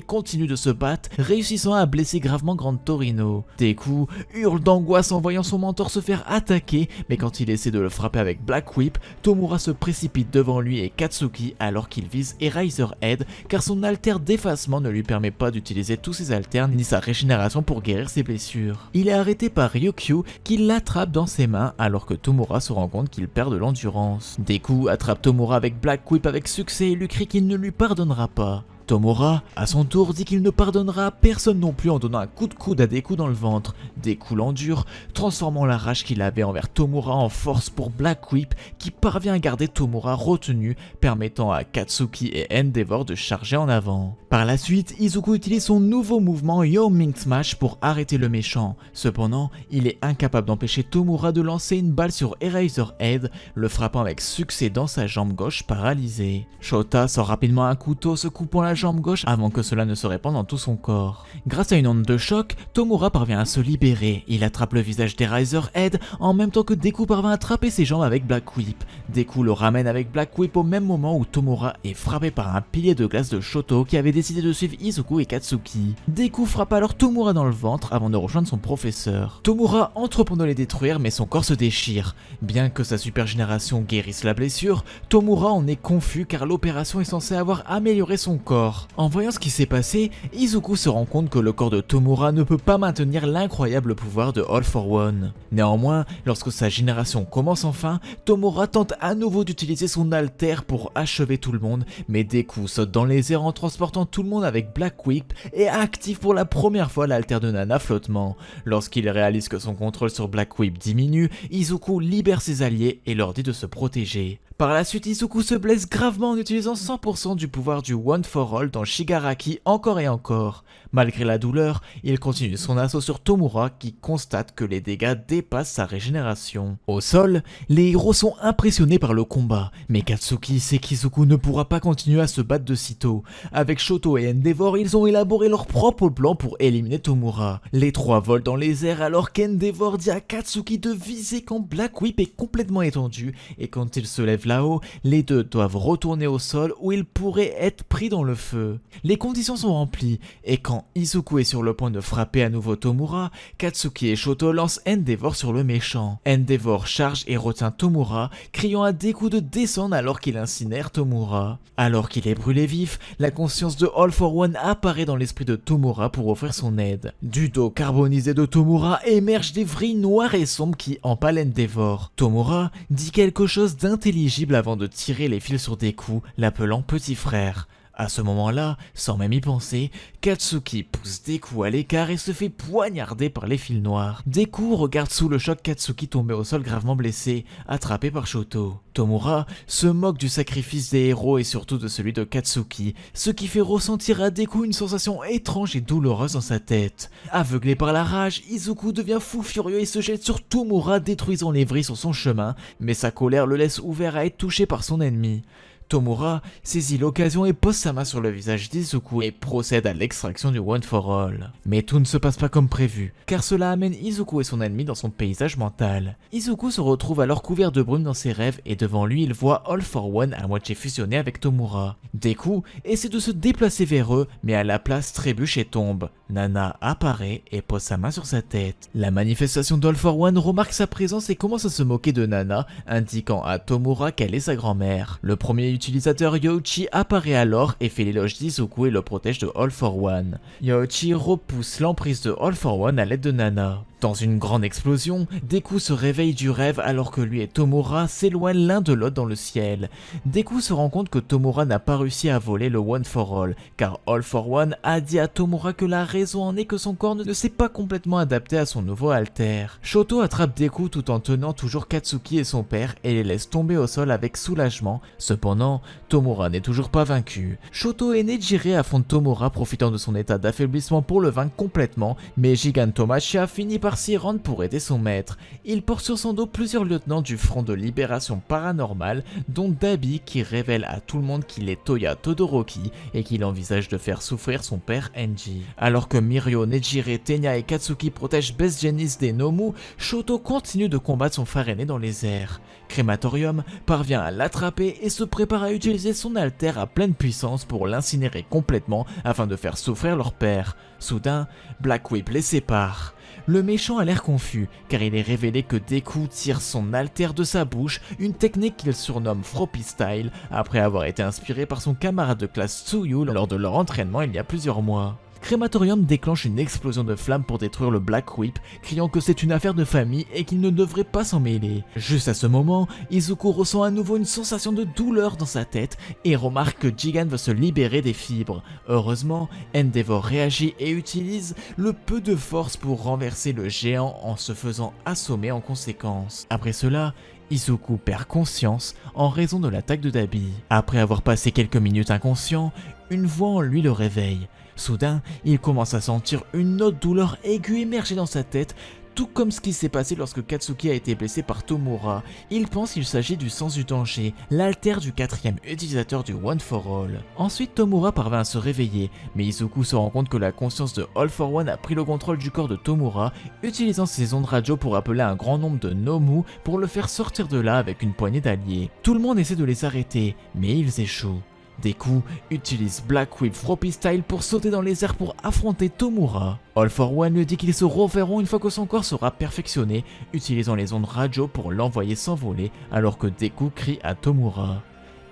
[SPEAKER 1] continue de se battre, réussissant à blesser gravement Grand Torino. Deku hurle d'angoisse en voyant son mentor se faire attaquer, mais quand il essaie de le frapper avec Black Whip, Tomura se précipite devant lui et Katsuki alors qu'il vise Eraserhead car son alter d'effacement ne lui permet pas d'utiliser tous ses alters ni sa régénération pour guérir ses blessures. Il est arrêté par Ryukyu qui l'attrape dans ses mains alors que Tomura se rend compte qu'il perd de l'endurance. Deku attrape Tomura avec Black Whip avec succès et lui crie qu'il ne lui pardonnera pas. Tomura, à son tour, dit qu'il ne pardonnera à personne non plus en donnant un coup de coude à Deku dans le ventre. Deku l'endure, transformant la rage qu'il avait envers Tomura en force pour Black Whip qui parvient à garder Tomura retenu, permettant à Katsuki et Endeavor de charger en avant. Par la suite, Izuku utilise son nouveau mouvement Yo-Ming Smash pour arrêter le méchant. Cependant, il est incapable d'empêcher Tomura de lancer une balle sur Eraserhead, le frappant avec succès dans sa jambe gauche paralysée. Shota sort rapidement un couteau se coupant la jambe gauche avant que cela ne se répande dans tout son corps. Grâce à une onde de choc, Tomura parvient à se libérer. Il attrape le visage d'Eraserhead en même temps que Deku parvient à attraper ses jambes avec Black Whip. Deku le ramène avec Black Whip au même moment où Tomura est frappé par un pilier de glace de Shoto qui avait décidé de suivre Izuku et Katsuki. Deku frappe alors Tomura dans le ventre avant de rejoindre son professeur. Tomura entreprend de les détruire mais son corps se déchire. Bien que sa super génération guérisse la blessure, Tomura en est confus car l'opération est censée avoir amélioré son corps. En voyant ce qui s'est passé, Izuku se rend compte que le corps de Tomura ne peut pas maintenir l'incroyable pouvoir de All for One. Néanmoins, lorsque sa génération commence enfin, Tomura tente à nouveau d'utiliser son alter pour achever tout le monde, mais Deku saute dans les airs en transportant tout le monde avec Black Whip et active pour la première fois l'alter de Nana flottement. Lorsqu'il réalise que son contrôle sur Black Whip diminue, Izuku libère ses alliés et leur dit de se protéger. Par la suite, Izuku se blesse gravement en utilisant 100% du pouvoir du One for All dans Shigaraki encore et encore. Malgré la douleur, il continue son assaut sur Tomura qui constate que les dégâts dépassent sa régénération. Au sol, les héros sont impressionnés par le combat, mais Katsuki sait qu'Izuku ne pourra pas continuer à se battre de sitôt. Avec Shoto et Endeavor, ils ont élaboré leur propre plan pour éliminer Tomura. Les trois volent dans les airs alors qu'Endeavor dit à Katsuki de viser quand Black Whip est complètement étendu et quand il se lève là-haut, les deux doivent retourner au sol où ils pourraient être pris dans le feu. Les conditions sont remplies et quand Izuku est sur le point de frapper à nouveau Tomura, Katsuki et Shoto lancent Endeavor sur le méchant. Endeavor charge et retient Tomura, criant à Deku de descendre alors qu'il incinère Tomura. Alors qu'il est brûlé vif, la conscience de All for One apparaît dans l'esprit de Tomura pour offrir son aide. Du dos carbonisé de Tomura émergent des vrilles noires et sombres qui empalent Endeavor. Tomura dit quelque chose d'intelligible avant de tirer les fils sur Deku, l'appelant petit frère. À ce moment-là, sans même y penser, Katsuki pousse Deku à l'écart et se fait poignarder par les fils noirs. Deku regarde sous le choc Katsuki tomber au sol gravement blessé, attrapé par Shoto. Tomura se moque du sacrifice des héros et surtout de celui de Katsuki, ce qui fait ressentir à Deku une sensation étrange et douloureuse dans sa tête. Aveuglé par la rage, Izuku devient fou furieux et se jette sur Tomura, détruisant les vrilles sur son chemin, mais sa colère le laisse ouvert à être touché par son ennemi. Tomura saisit l'occasion et pose sa main sur le visage d'Izuku et procède à l'extraction du One for All. Mais tout ne se passe pas comme prévu, car cela amène Izuku et son ennemi dans son paysage mental. Izuku se retrouve alors couvert de brume dans ses rêves et devant lui il voit All for One à moitié fusionné avec Tomura. Deku essaie de se déplacer vers eux, mais à la place trébuche et tombe. Nana apparaît et pose sa main sur sa tête. La manifestation d'All for One remarque sa présence et commence à se moquer de Nana, indiquant à Tomura qu'elle est sa grand-mère. Le premier utilisateur Yoichi apparaît alors et fait l'éloge d'Izuku et le protège de All for One. Yoichi repousse l'emprise de All for One à l'aide de Nana. Dans une grande explosion, Deku se réveille du rêve alors que lui et Tomura s'éloignent l'un de l'autre dans le ciel. Deku se rend compte que Tomura n'a pas réussi à voler le One for All, car All for One a dit à Tomura que la raison en est que son corps ne s'est pas complètement adapté à son nouveau alter. Shoto attrape Deku tout en tenant toujours Katsuki et son père et les laisse tomber au sol avec soulagement. Cependant, Tomura n'est toujours pas vaincu. Shoto et Nejire affrontent Tomura profitant de son état d'affaiblissement pour le vaincre complètement, mais Gigantomachia finit par par-ci rentre pour aider son maître. Il porte sur son dos plusieurs lieutenants du Front de Libération Paranormale, dont Dabi qui révèle à tout le monde qu'il est Toya Todoroki et qu'il envisage de faire souffrir son père Enji. Alors que Mirio, Nejire, Tenya et Katsuki protègent Best Genis des Nomu, Shoto continue de combattre son frère aîné dans les airs. Crématorium parvient à l'attraper et se prépare à utiliser son alter à pleine puissance pour l'incinérer complètement afin de faire souffrir leur père. Soudain, Black Whip les sépare. Le méchant a l'air confus, car il est révélé que Deku tire son alter de sa bouche, une technique qu'il surnomme Froppy Style, après avoir été inspiré par son camarade de classe Tsuyu lors de leur entraînement il y a plusieurs mois. Crématorium déclenche une explosion de flammes pour détruire le Black Whip, criant que c'est une affaire de famille et qu'il ne devrait pas s'en mêler. Juste à ce moment, Izuku ressent à nouveau une sensation de douleur dans sa tête et remarque que Jigen veut se libérer des fibres. Heureusement, Endeavor réagit et utilise le peu de force pour renverser le géant en se faisant assommer en conséquence. Après cela, Izuku perd conscience en raison de l'attaque de Dabi. Après avoir passé quelques minutes inconscient, une voix en lui le réveille. Soudain, il commence à sentir une autre douleur aiguë émerger dans sa tête, tout comme ce qui s'est passé lorsque Katsuki a été blessé par Tomura. Il pense qu'il s'agit du sens du danger, l'alter du 4e utilisateur du One for All. Ensuite, Tomura parvint à se réveiller, mais Izuku se rend compte que la conscience de All for One a pris le contrôle du corps de Tomura, utilisant ses ondes radio pour appeler un grand nombre de Nomu pour le faire sortir de là avec une poignée d'alliés. Tout le monde essaie de les arrêter, mais ils échouent. Deku utilise Black Whip Froppy Style pour sauter dans les airs pour affronter Tomura. All for One lui dit qu'ils se reverront une fois que son corps sera perfectionné, utilisant les ondes radio pour l'envoyer s'envoler alors que Deku crie à Tomura.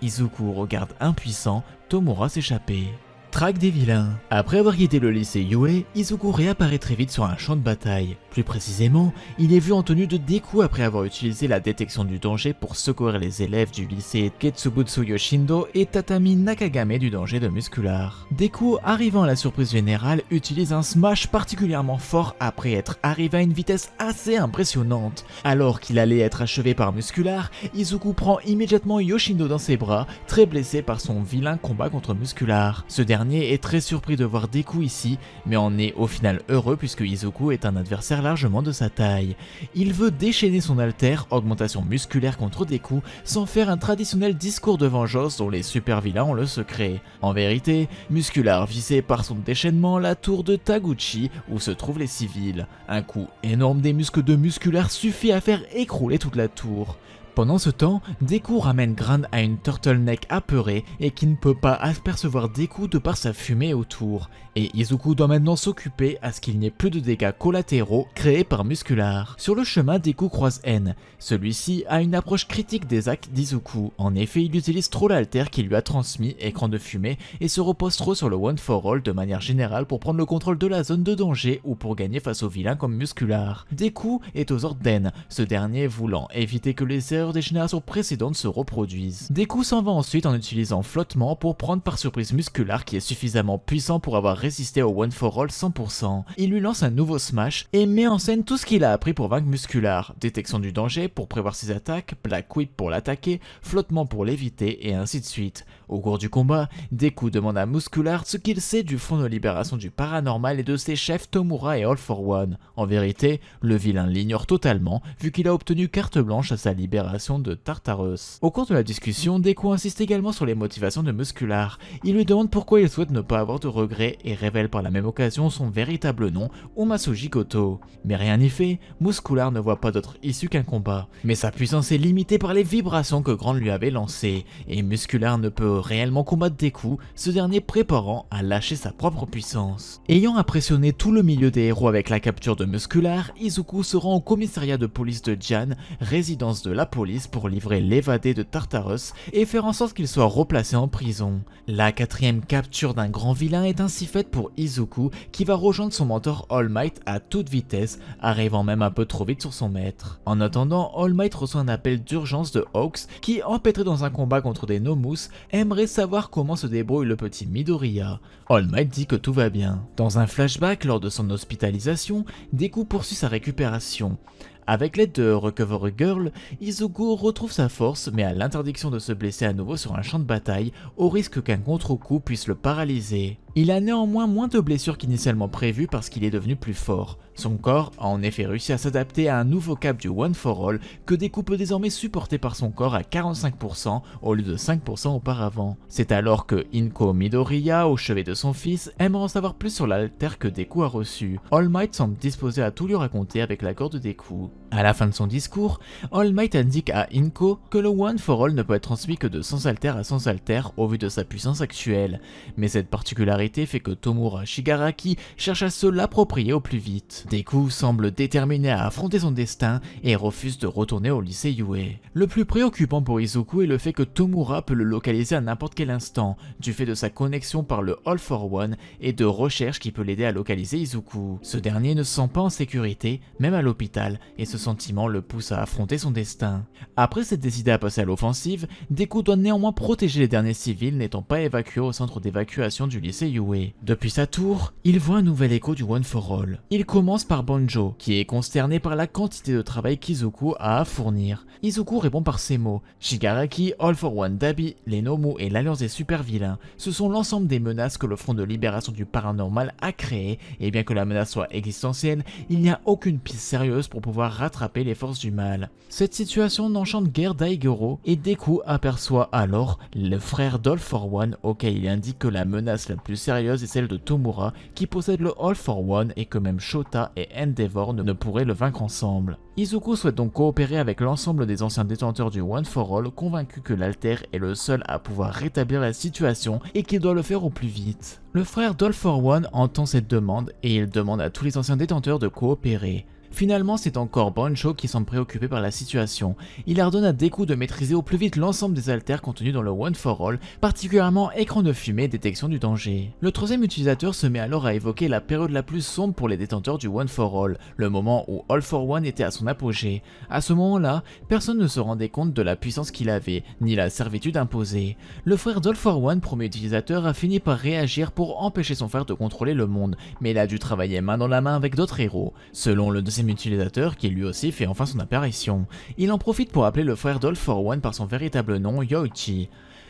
[SPEAKER 1] Izuku regarde impuissant Tomura s'échapper. Traque des vilains. Après avoir quitté le lycée Yue, Izuku réapparaît très vite sur un champ de bataille. Plus précisément, il est vu en tenue de Deku après avoir utilisé la détection du danger pour secourir les élèves du lycée Ketsubutsu Yoshindo et Tatami Nakagame du danger de Muscular. Deku, arrivant à la surprise générale, utilise un smash particulièrement fort après être arrivé à une vitesse assez impressionnante. Alors qu'il allait être achevé par Muscular, Izuku prend immédiatement Yoshindo dans ses bras, très blessé par son vilain combat contre Muscular. Ce dernier est très surpris de voir Deku ici, mais en est au final heureux puisque Izuku est un adversaire largement de sa taille. Il veut déchaîner son alter, augmentation musculaire contre Deku, sans faire un traditionnel discours de vengeance dont les super vilains ont le secret. En vérité, Muscular visait par son déchaînement la tour de Taguchi où se trouvent les civils. Un coup énorme des muscles de Muscular suffit à faire écrouler toute la tour. Pendant ce temps, Deku ramène Grand à une turtleneck apeurée et qui ne peut pas apercevoir Deku de par sa fumée autour, et Izuku doit maintenant s'occuper à ce qu'il n'y ait plus de dégâts collatéraux créés par Muscular. Sur le chemin, Deku croise N. Celui-ci a une approche critique des actes d'Izuku. En effet, il utilise trop l'alter qu'il lui a transmis, écran de fumée, et se repose trop sur le One for All de manière générale pour prendre le contrôle de la zone de danger ou pour gagner face aux vilains comme Muscular. Deku est aux ordres d'N, ce dernier voulant éviter que les erreurs des générations précédentes se reproduisent. Deku s'en va ensuite en utilisant flottement pour prendre par surprise Muscular qui est suffisamment puissant pour avoir résisté au One for All 100%. Il lui lance un nouveau smash et met en scène tout ce qu'il a appris pour vaincre Muscular. Détection du danger pour prévoir ses attaques, Black Whip pour l'attaquer, flottement pour l'éviter et ainsi de suite. Au cours du combat, Deku demande à Muscular ce qu'il sait du Front de Libération du Paranormal et de ses chefs Tomura et All for One. En vérité, le vilain l'ignore totalement vu qu'il a obtenu carte blanche à sa libération de Tartarus. Au cours de la discussion, Deku insiste également sur les motivations de Muscular. Il lui demande pourquoi il souhaite ne pas avoir de regrets et révèle par la même occasion son véritable nom, Omasuji Goto. Mais rien n'y fait, Muscular ne voit pas d'autre issue qu'un combat. Mais sa puissance est limitée par les vibrations que Grand lui avait lancées, et Muscular ne peut réellement combattre Deku, ce dernier préparant à lâcher sa propre puissance. Ayant impressionné tout le milieu des héros avec la capture de Muscular, Izuku se rend au commissariat de police de Jan, résidence de la police, pour livrer l'évadé de Tartarus et faire en sorte qu'il soit replacé en prison. La 4e capture d'un grand vilain est ainsi faite pour Izuku qui va rejoindre son mentor All Might à toute vitesse, arrivant même un peu trop vite sur son maître. En attendant, All Might reçoit un appel d'urgence de Hawks qui, empêtré dans un combat contre des Nomus, aimerait savoir comment se débrouille le petit Midoriya. All Might dit que tout va bien. Dans un flashback lors de son hospitalisation, Deku poursuit sa récupération. Avec l'aide de Recovery Girl, Izuku retrouve sa force mais a l'interdiction de se blesser à nouveau sur un champ de bataille au risque qu'un contre-coup puisse le paralyser. Il a néanmoins moins de blessures qu'initialement prévu parce qu'il est devenu plus fort. Son corps a en effet réussi à s'adapter à un nouveau cap du One for All que Deku peut désormais supporter par son corps à 45% au lieu de 5% auparavant. C'est alors que Inko Midoriya, au chevet de son fils, aimerait en savoir plus sur l'alter que Deku a reçu. All Might semble disposé à tout lui raconter avec l'accord de Deku. À la fin de son discours, All Might indique à Inko que le One for All ne peut être transmis que de sans alter à sans alter au vu de sa puissance actuelle, mais cette particularité fait que Tomura Shigaraki cherche à se l'approprier au plus vite. Deku semble déterminé à affronter son destin et refuse de retourner au lycée Yue. Le plus préoccupant pour Izuku est le fait que Tomura peut le localiser à n'importe quel instant, du fait de sa connexion par le All for One et de recherches qui peut l'aider à localiser Izuku. Ce dernier ne se sent pas en sécurité, même à l'hôpital, et ce sentiment le pousse à affronter son destin. Après s'être décidé à passer à l'offensive, Deku doit néanmoins protéger les derniers civils n'étant pas évacués au centre d'évacuation du lycée Yue. Depuis sa tour, il voit un nouvel écho du One for All. Il commence par Banjo, qui est consterné par la quantité de travail qu'Izuku a à fournir. Izuku répond par ces mots. Shigaraki, All for One Dabi, les Nomu et l'Alliance des super vilains, ce sont l'ensemble des menaces que le Front de libération du paranormal a créées, et bien que la menace soit existentielle, il n'y a aucune piste sérieuse pour pouvoir rattraper les forces du mal. Cette situation n'enchante guère Daigoro, et Deku aperçoit alors le frère d'All for One auquel il indique que la menace la plus sérieuse est celle de Tomura, qui possède le All for One et que même Shota et Endeavor ne pourraient le vaincre ensemble. Izuku souhaite donc coopérer avec l'ensemble des anciens détenteurs du One for All, convaincu que l'Alter est le seul à pouvoir rétablir la situation et qu'il doit le faire au plus vite. Le frère d'All for One entend cette demande et il demande à tous les anciens détenteurs de coopérer. Finalement, c'est encore Banjo qui semble préoccupé par la situation. Il ordonne à Deku de maîtriser au plus vite l'ensemble des alters contenus dans le One for All, particulièrement écran de fumée et détection du danger. Le troisième utilisateur se met alors à évoquer la période la plus sombre pour les détenteurs du One for All, le moment où All for One était à son apogée. À ce moment-là, personne ne se rendait compte de la puissance qu'il avait, ni la servitude imposée. Le frère d'All for One, premier utilisateur, a fini par réagir pour empêcher son frère de contrôler le monde, mais il a dû travailler main dans la main avec d'autres héros. Selon le deuxième utilisateur, qui lui aussi fait enfin son apparition. Il en profite pour appeler le frère d'All for One par son véritable nom, Yoichi.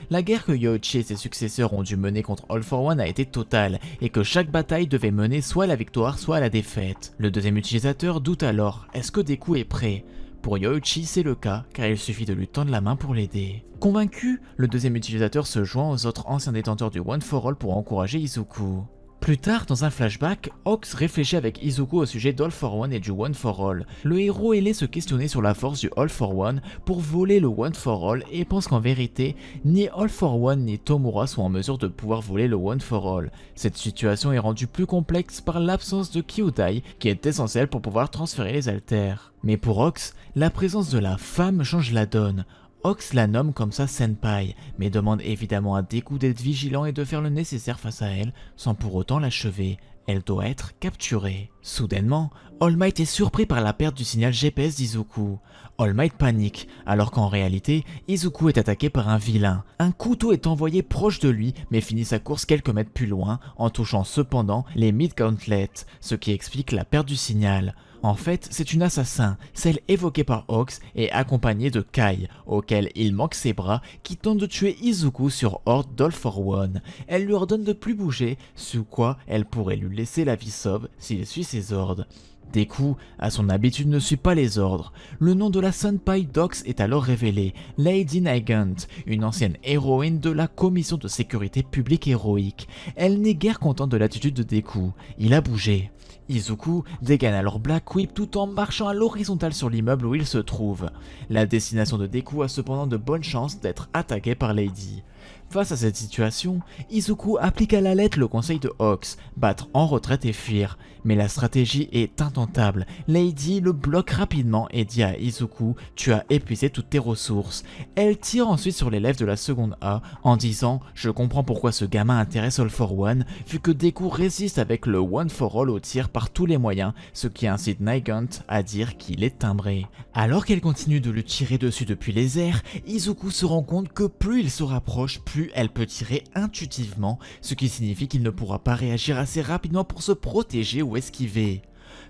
[SPEAKER 1] La guerre que Yoichi et ses successeurs ont dû mener contre All for One a été totale, et que chaque bataille devait mener soit à la victoire, soit à la défaite. Le deuxième utilisateur doute alors, est-ce que Deku est prêt ? Pour Yoichi, c'est le cas, car il suffit de lui tendre la main pour l'aider. Convaincu, le deuxième utilisateur se joint aux autres anciens détenteurs du One for All pour encourager Izuku. Plus tard, dans un flashback, Ox réfléchit avec Izuku au sujet d'All for One et du One for All. Le héros ailé se questionnait sur la force du All for One pour voler le One for All et pense qu'en vérité, ni All for One ni Tomura sont en mesure de pouvoir voler le One for All. Cette situation est rendue plus complexe par l'absence de Kyūdai qui est essentielle pour pouvoir transférer les alters. Mais pour Ox, la présence de la femme change la donne. Ox la nomme comme ça Senpai, mais demande évidemment à Deku d'être vigilant et de faire le nécessaire face à elle, sans pour autant l'achever. Elle doit être capturée. Soudainement, All Might est surpris par la perte du signal GPS d'Izuku. All Might panique, alors qu'en réalité, Izuku est attaqué par un vilain. Un couteau est envoyé proche de lui, mais finit sa course quelques mètres plus loin, en touchant cependant les mid-gauntlets, ce qui explique la perte du signal. En fait, c'est une assassin, celle évoquée par Ox et accompagnée de Kai, auquel il manque ses bras, qui tente de tuer Izuku sur ordre d'All for One. Elle lui ordonne de plus bouger, sous quoi elle pourrait lui laisser la vie sauve s'il suit ses ordres. Deku, à son habitude, ne suit pas les ordres. Le nom de la Senpai d'Ox est alors révélé, Lady Nigant, une ancienne héroïne de la Commission de sécurité publique héroïque. Elle n'est guère contente de l'attitude de Deku. Il a bougé. Izuku dégaine alors Black Whip tout en marchant à l'horizontale sur l'immeuble où il se trouve. La destination de Deku a cependant de bonnes chances d'être attaquée par Lady. Face à cette situation, Izuku applique à la lettre le conseil de Ox, battre en retraite et fuir. Mais la stratégie est intentable. Lady le bloque rapidement et dit à Izuku « Tu as épuisé toutes tes ressources ». Elle tire ensuite sur l'élève de la seconde A en disant « Je comprends pourquoi ce gamin intéresse All for One, vu que Deku résiste avec le One for All au tir par tous les moyens, ce qui incite Nigant à dire qu'il est timbré ». Alors qu'elle continue de le tirer dessus depuis les airs, Izuku se rend compte que plus il se rapproche, plus elle peut tirer intuitivement, ce qui signifie qu'il ne pourra pas réagir assez rapidement pour se protéger ou esquiver.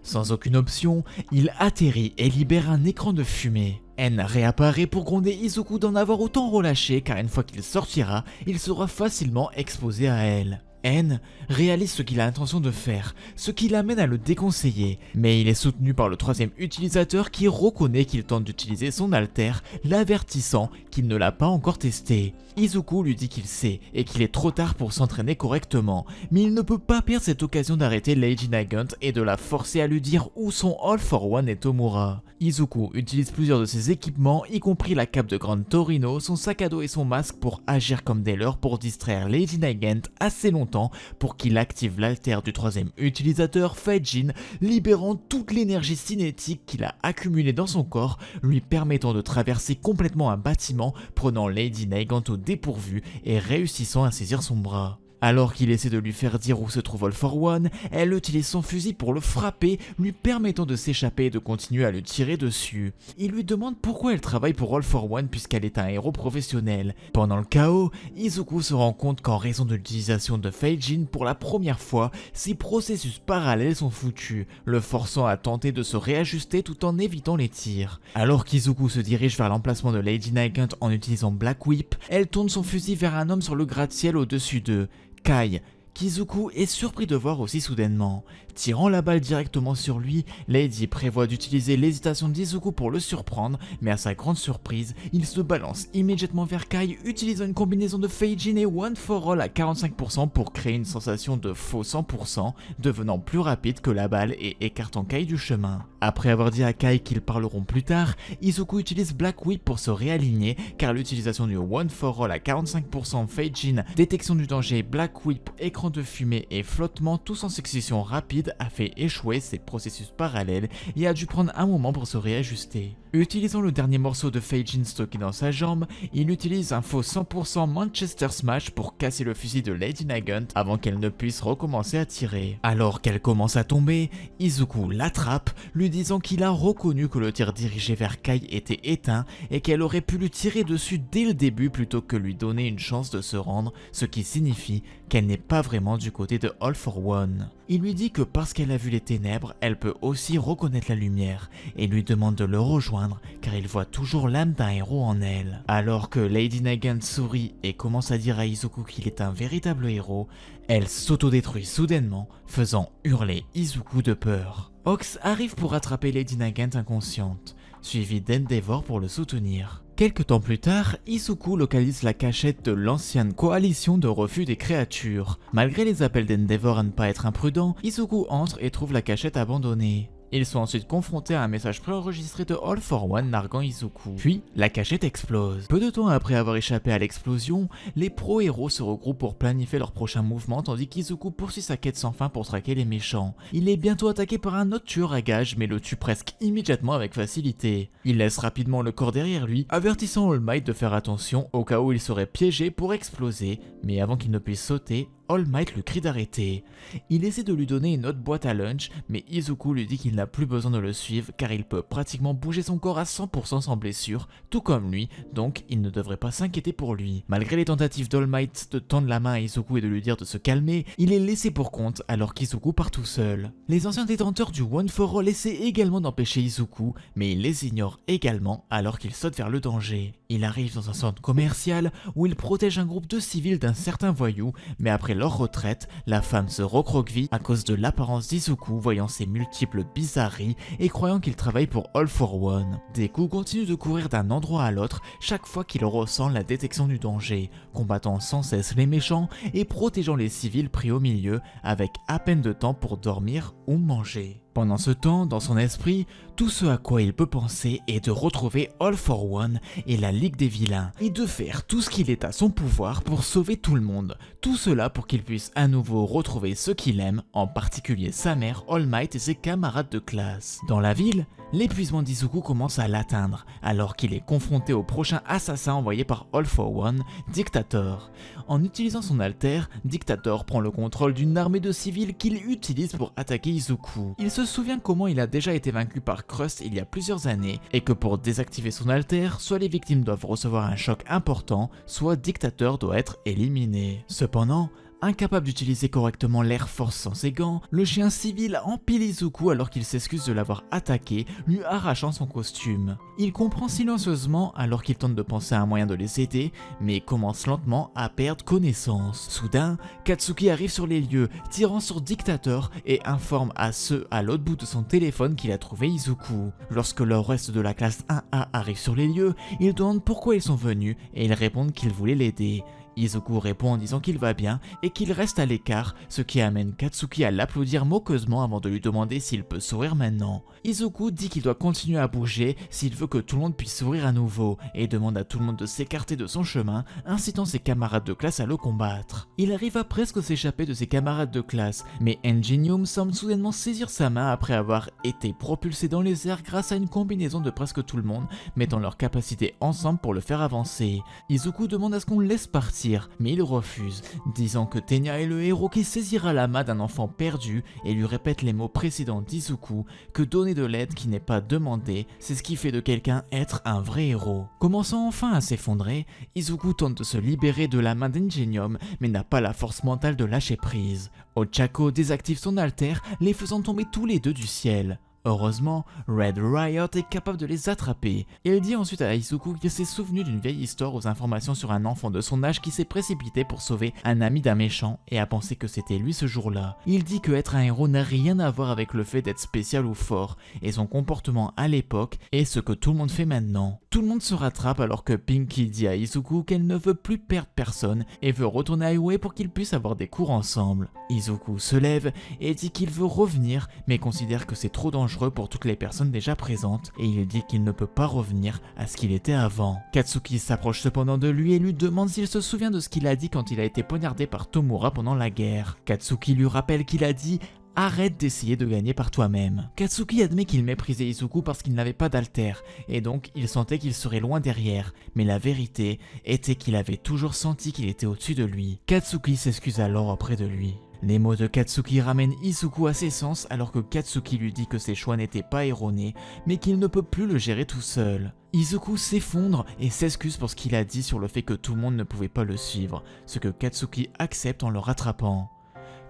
[SPEAKER 1] Sans aucune option, il atterrit et libère un écran de fumée. N réapparaît pour gronder Izuku d'en avoir autant relâché car une fois qu'il sortira, il sera facilement exposé à elle. N réalise ce qu'il a l'intention de faire, ce qui l'amène à le déconseiller. Mais il est soutenu par le troisième utilisateur qui reconnaît qu'il tente d'utiliser son alter, l'avertissant qu'il ne l'a pas encore testé. Izuku lui dit qu'il sait et qu'il est trop tard pour s'entraîner correctement, mais il ne peut pas perdre cette occasion d'arrêter Lady Nagant et de la forcer à lui dire où sont All for One et Tomura. Izuku utilise plusieurs de ses équipements, y compris la cape de Grande Torino, son sac à dos et son masque pour agir comme des leurs pour distraire Lady Nagant assez longtemps pour qu'il active l'alter du troisième utilisateur, Feijin, libérant toute l'énergie cinétique qu'il a accumulée dans son corps, lui permettant de traverser complètement un bâtiment, prenant Lady Nagant au dépourvu et réussissant à saisir son bras. Alors qu'il essaie de lui faire dire où se trouve All for One, elle utilise son fusil pour le frapper, lui permettant de s'échapper et de continuer à le tirer dessus. Il lui demande pourquoi elle travaille pour All for One puisqu'elle est un héros professionnel. Pendant le chaos, Izuku se rend compte qu'en raison de l'utilisation de Feijin pour la première fois, ses processus parallèles sont foutus, le forçant à tenter de se réajuster tout en évitant les tirs. Alors qu'Izuku se dirige vers l'emplacement de Lady Nagant en utilisant Black Whip, elle tourne son fusil vers un homme sur le gratte-ciel au-dessus d'eux. Kai, qu'Izuku est surpris de voir aussi soudainement. Tirant la balle directement sur lui, Lady prévoit d'utiliser l'hésitation d'Izuku pour le surprendre, mais à sa grande surprise, il se balance immédiatement vers Kai, utilisant une combinaison de Feijin et One for All à 45% pour créer une sensation de faux 100%, devenant plus rapide que la balle et écartant Kai du chemin. Après avoir dit à Kai qu'ils parleront plus tard, Izuku utilise Black Whip pour se réaligner, car l'utilisation du One for All à 45% Feijin, détection du danger, Black Whip, écran de fumée et flottement, tous en succession rapide, a fait échouer ses processus parallèles et a dû prendre un moment pour se réajuster. Utilisant le dernier morceau de Feijin stocké dans sa jambe, il utilise un faux 100% Manchester Smash pour casser le fusil de Lady Nagant avant qu'elle ne puisse recommencer à tirer. Alors qu'elle commence à tomber, Izuku l'attrape, lui disant qu'il a reconnu que le tir dirigé vers Kai était éteint et qu'elle aurait pu lui tirer dessus dès le début plutôt que lui donner une chance de se rendre, ce qui signifie qu'elle n'est pas vraiment du côté de All for One. Il lui dit que parce qu'elle a vu les ténèbres, elle peut aussi reconnaître la lumière et lui demande de le rejoindre car il voit toujours l'âme d'un héros en elle. Alors que Lady Nagant sourit et commence à dire à Izuku qu'il est un véritable héros, elle s'autodétruit soudainement, faisant hurler Izuku de peur. Ox arrive pour attraper Lady Nagant inconsciente, suivi d'Endeavor pour le soutenir. Quelque temps plus tard, Izuku localise la cachette de l'ancienne coalition de refus des créatures. Malgré les appels d'Endeavor à ne pas être imprudent, Izuku entre et trouve la cachette abandonnée. Ils sont ensuite confrontés à un message préenregistré de All for One narguant Izuku. Puis, la cachette explose. Peu de temps après avoir échappé à l'explosion, les pro-héros se regroupent pour planifier leur prochain mouvement tandis qu'Izuku poursuit sa quête sans fin pour traquer les méchants. Il est bientôt attaqué par un autre tueur à gages mais le tue presque immédiatement avec facilité. Il laisse rapidement le corps derrière lui, avertissant All Might de faire attention au cas où il serait piégé pour exploser, mais avant qu'il ne puisse sauter, All Might lui crie d'arrêter. Il essaie de lui donner une autre boîte à lunch, mais Izuku lui dit qu'il n'a plus besoin de le suivre car il peut pratiquement bouger son corps à 100% sans blessure, tout comme lui, donc il ne devrait pas s'inquiéter pour lui. Malgré les tentatives d'All Might de tendre la main à Izuku et de lui dire de se calmer, il est laissé pour compte alors qu'Izuku part tout seul. Les anciens détenteurs du One for All essaient également d'empêcher Izuku, mais il les ignore également alors qu'il saute vers le danger. Il arrive dans un centre commercial où il protège un groupe de civils d'un certain voyou, mais après leur retraite, la femme se recroqueville à cause de l'apparence d'Izuku voyant ses multiples bizarreries et croyant qu'il travaille pour All for One. Deku continue de courir d'un endroit à l'autre chaque fois qu'il ressent la détection du danger, combattant sans cesse les méchants et protégeant les civils pris au milieu avec à peine de temps pour dormir ou manger. Pendant ce temps, dans son esprit, tout ce à quoi il peut penser est de retrouver All for One et la Ligue des Vilains, et de faire tout ce qu'il est à son pouvoir pour sauver tout le monde. Tout cela pour qu'il puisse à nouveau retrouver ceux qu'il aime, en particulier sa mère, All Might et ses camarades de classe. Dans la ville, l'épuisement d'Izuku commence à l'atteindre, alors qu'il est confronté au prochain assassin envoyé par All for One, Dictator. En utilisant son alter, Dictator prend le contrôle d'une armée de civils qu'il utilise pour attaquer Izuku. Il se souvient comment il a déjà été vaincu par Crust il y a plusieurs années, et que pour désactiver son alter, soit les victimes doivent recevoir un choc important, soit Dictator doit être éliminé. Cependant, incapable d'utiliser correctement l'Air Force sans ses gants, le chien civil empile Izuku alors qu'il s'excuse de l'avoir attaqué, lui arrachant son costume. Il comprend silencieusement alors qu'il tente de penser à un moyen de les aider, mais commence lentement à perdre connaissance. Soudain, Katsuki arrive sur les lieux, tirant sur Dictator et informe à ceux à l'autre bout de son téléphone qu'il a trouvé Izuku. Lorsque le reste de la classe 1A arrive sur les lieux, ils demandent pourquoi ils sont venus et ils répondent qu'ils voulaient l'aider. Izuku répond en disant qu'il va bien et qu'il reste à l'écart, ce qui amène Katsuki à l'applaudir moqueusement avant de lui demander s'il peut sourire maintenant. Izuku dit qu'il doit continuer à bouger s'il veut que tout le monde puisse sourire à nouveau et demande à tout le monde de s'écarter de son chemin, incitant ses camarades de classe à le combattre. Il arrive à presque s'échapper de ses camarades de classe, mais Enginium semble soudainement saisir sa main après avoir été propulsé dans les airs grâce à une combinaison de presque tout le monde, mettant leurs capacités ensemble pour le faire avancer. Izuku demande à ce qu'on le laisse partir, mais il refuse, disant que Tenya est le héros qui saisira la main d'un enfant perdu et lui répète les mots précédents d'Izuku, que donner de l'aide qui n'est pas demandée, c'est ce qui fait de quelqu'un être un vrai héros. Commençant enfin à s'effondrer, Izuku tente de se libérer de la main d'Ingenium, mais n'a pas la force mentale de lâcher prise. Ochako désactive son alter, les faisant tomber tous les deux du ciel. Heureusement, Red Riot est capable de les attraper. Il dit ensuite à Izuku qu'il s'est souvenu d'une vieille histoire aux informations sur un enfant de son âge qui s'est précipité pour sauver un ami d'un méchant et a pensé que c'était lui ce jour-là. Il dit que être un héros n'a rien à voir avec le fait d'être spécial ou fort, et son comportement à l'époque est ce que tout le monde fait maintenant. Tout le monde se rattrape alors que Pinky dit à Izuku qu'elle ne veut plus perdre personne et veut retourner à Ue pour qu'ils puissent avoir des cours ensemble. Izuku se lève et dit qu'il veut revenir, mais considère que c'est trop dangereux pour toutes les personnes déjà présentes, et il dit qu'il ne peut pas revenir à ce qu'il était avant. Katsuki s'approche cependant de lui et lui demande s'il se souvient de ce qu'il a dit quand il a été poignardé par Tomura pendant la guerre. Katsuki lui rappelle qu'il a dit « Arrête d'essayer de gagner par toi-même ». Katsuki admet qu'il méprisait Izuku parce qu'il n'avait pas d'alter, et donc il sentait qu'il serait loin derrière, mais la vérité était qu'il avait toujours senti qu'il était au-dessus de lui. Katsuki s'excuse alors auprès de lui. Les mots de Katsuki ramènent Izuku à ses sens alors que Katsuki lui dit que ses choix n'étaient pas erronés, mais qu'il ne peut plus le gérer tout seul. Izuku s'effondre et s'excuse pour ce qu'il a dit sur le fait que tout le monde ne pouvait pas le suivre, ce que Katsuki accepte en le rattrapant.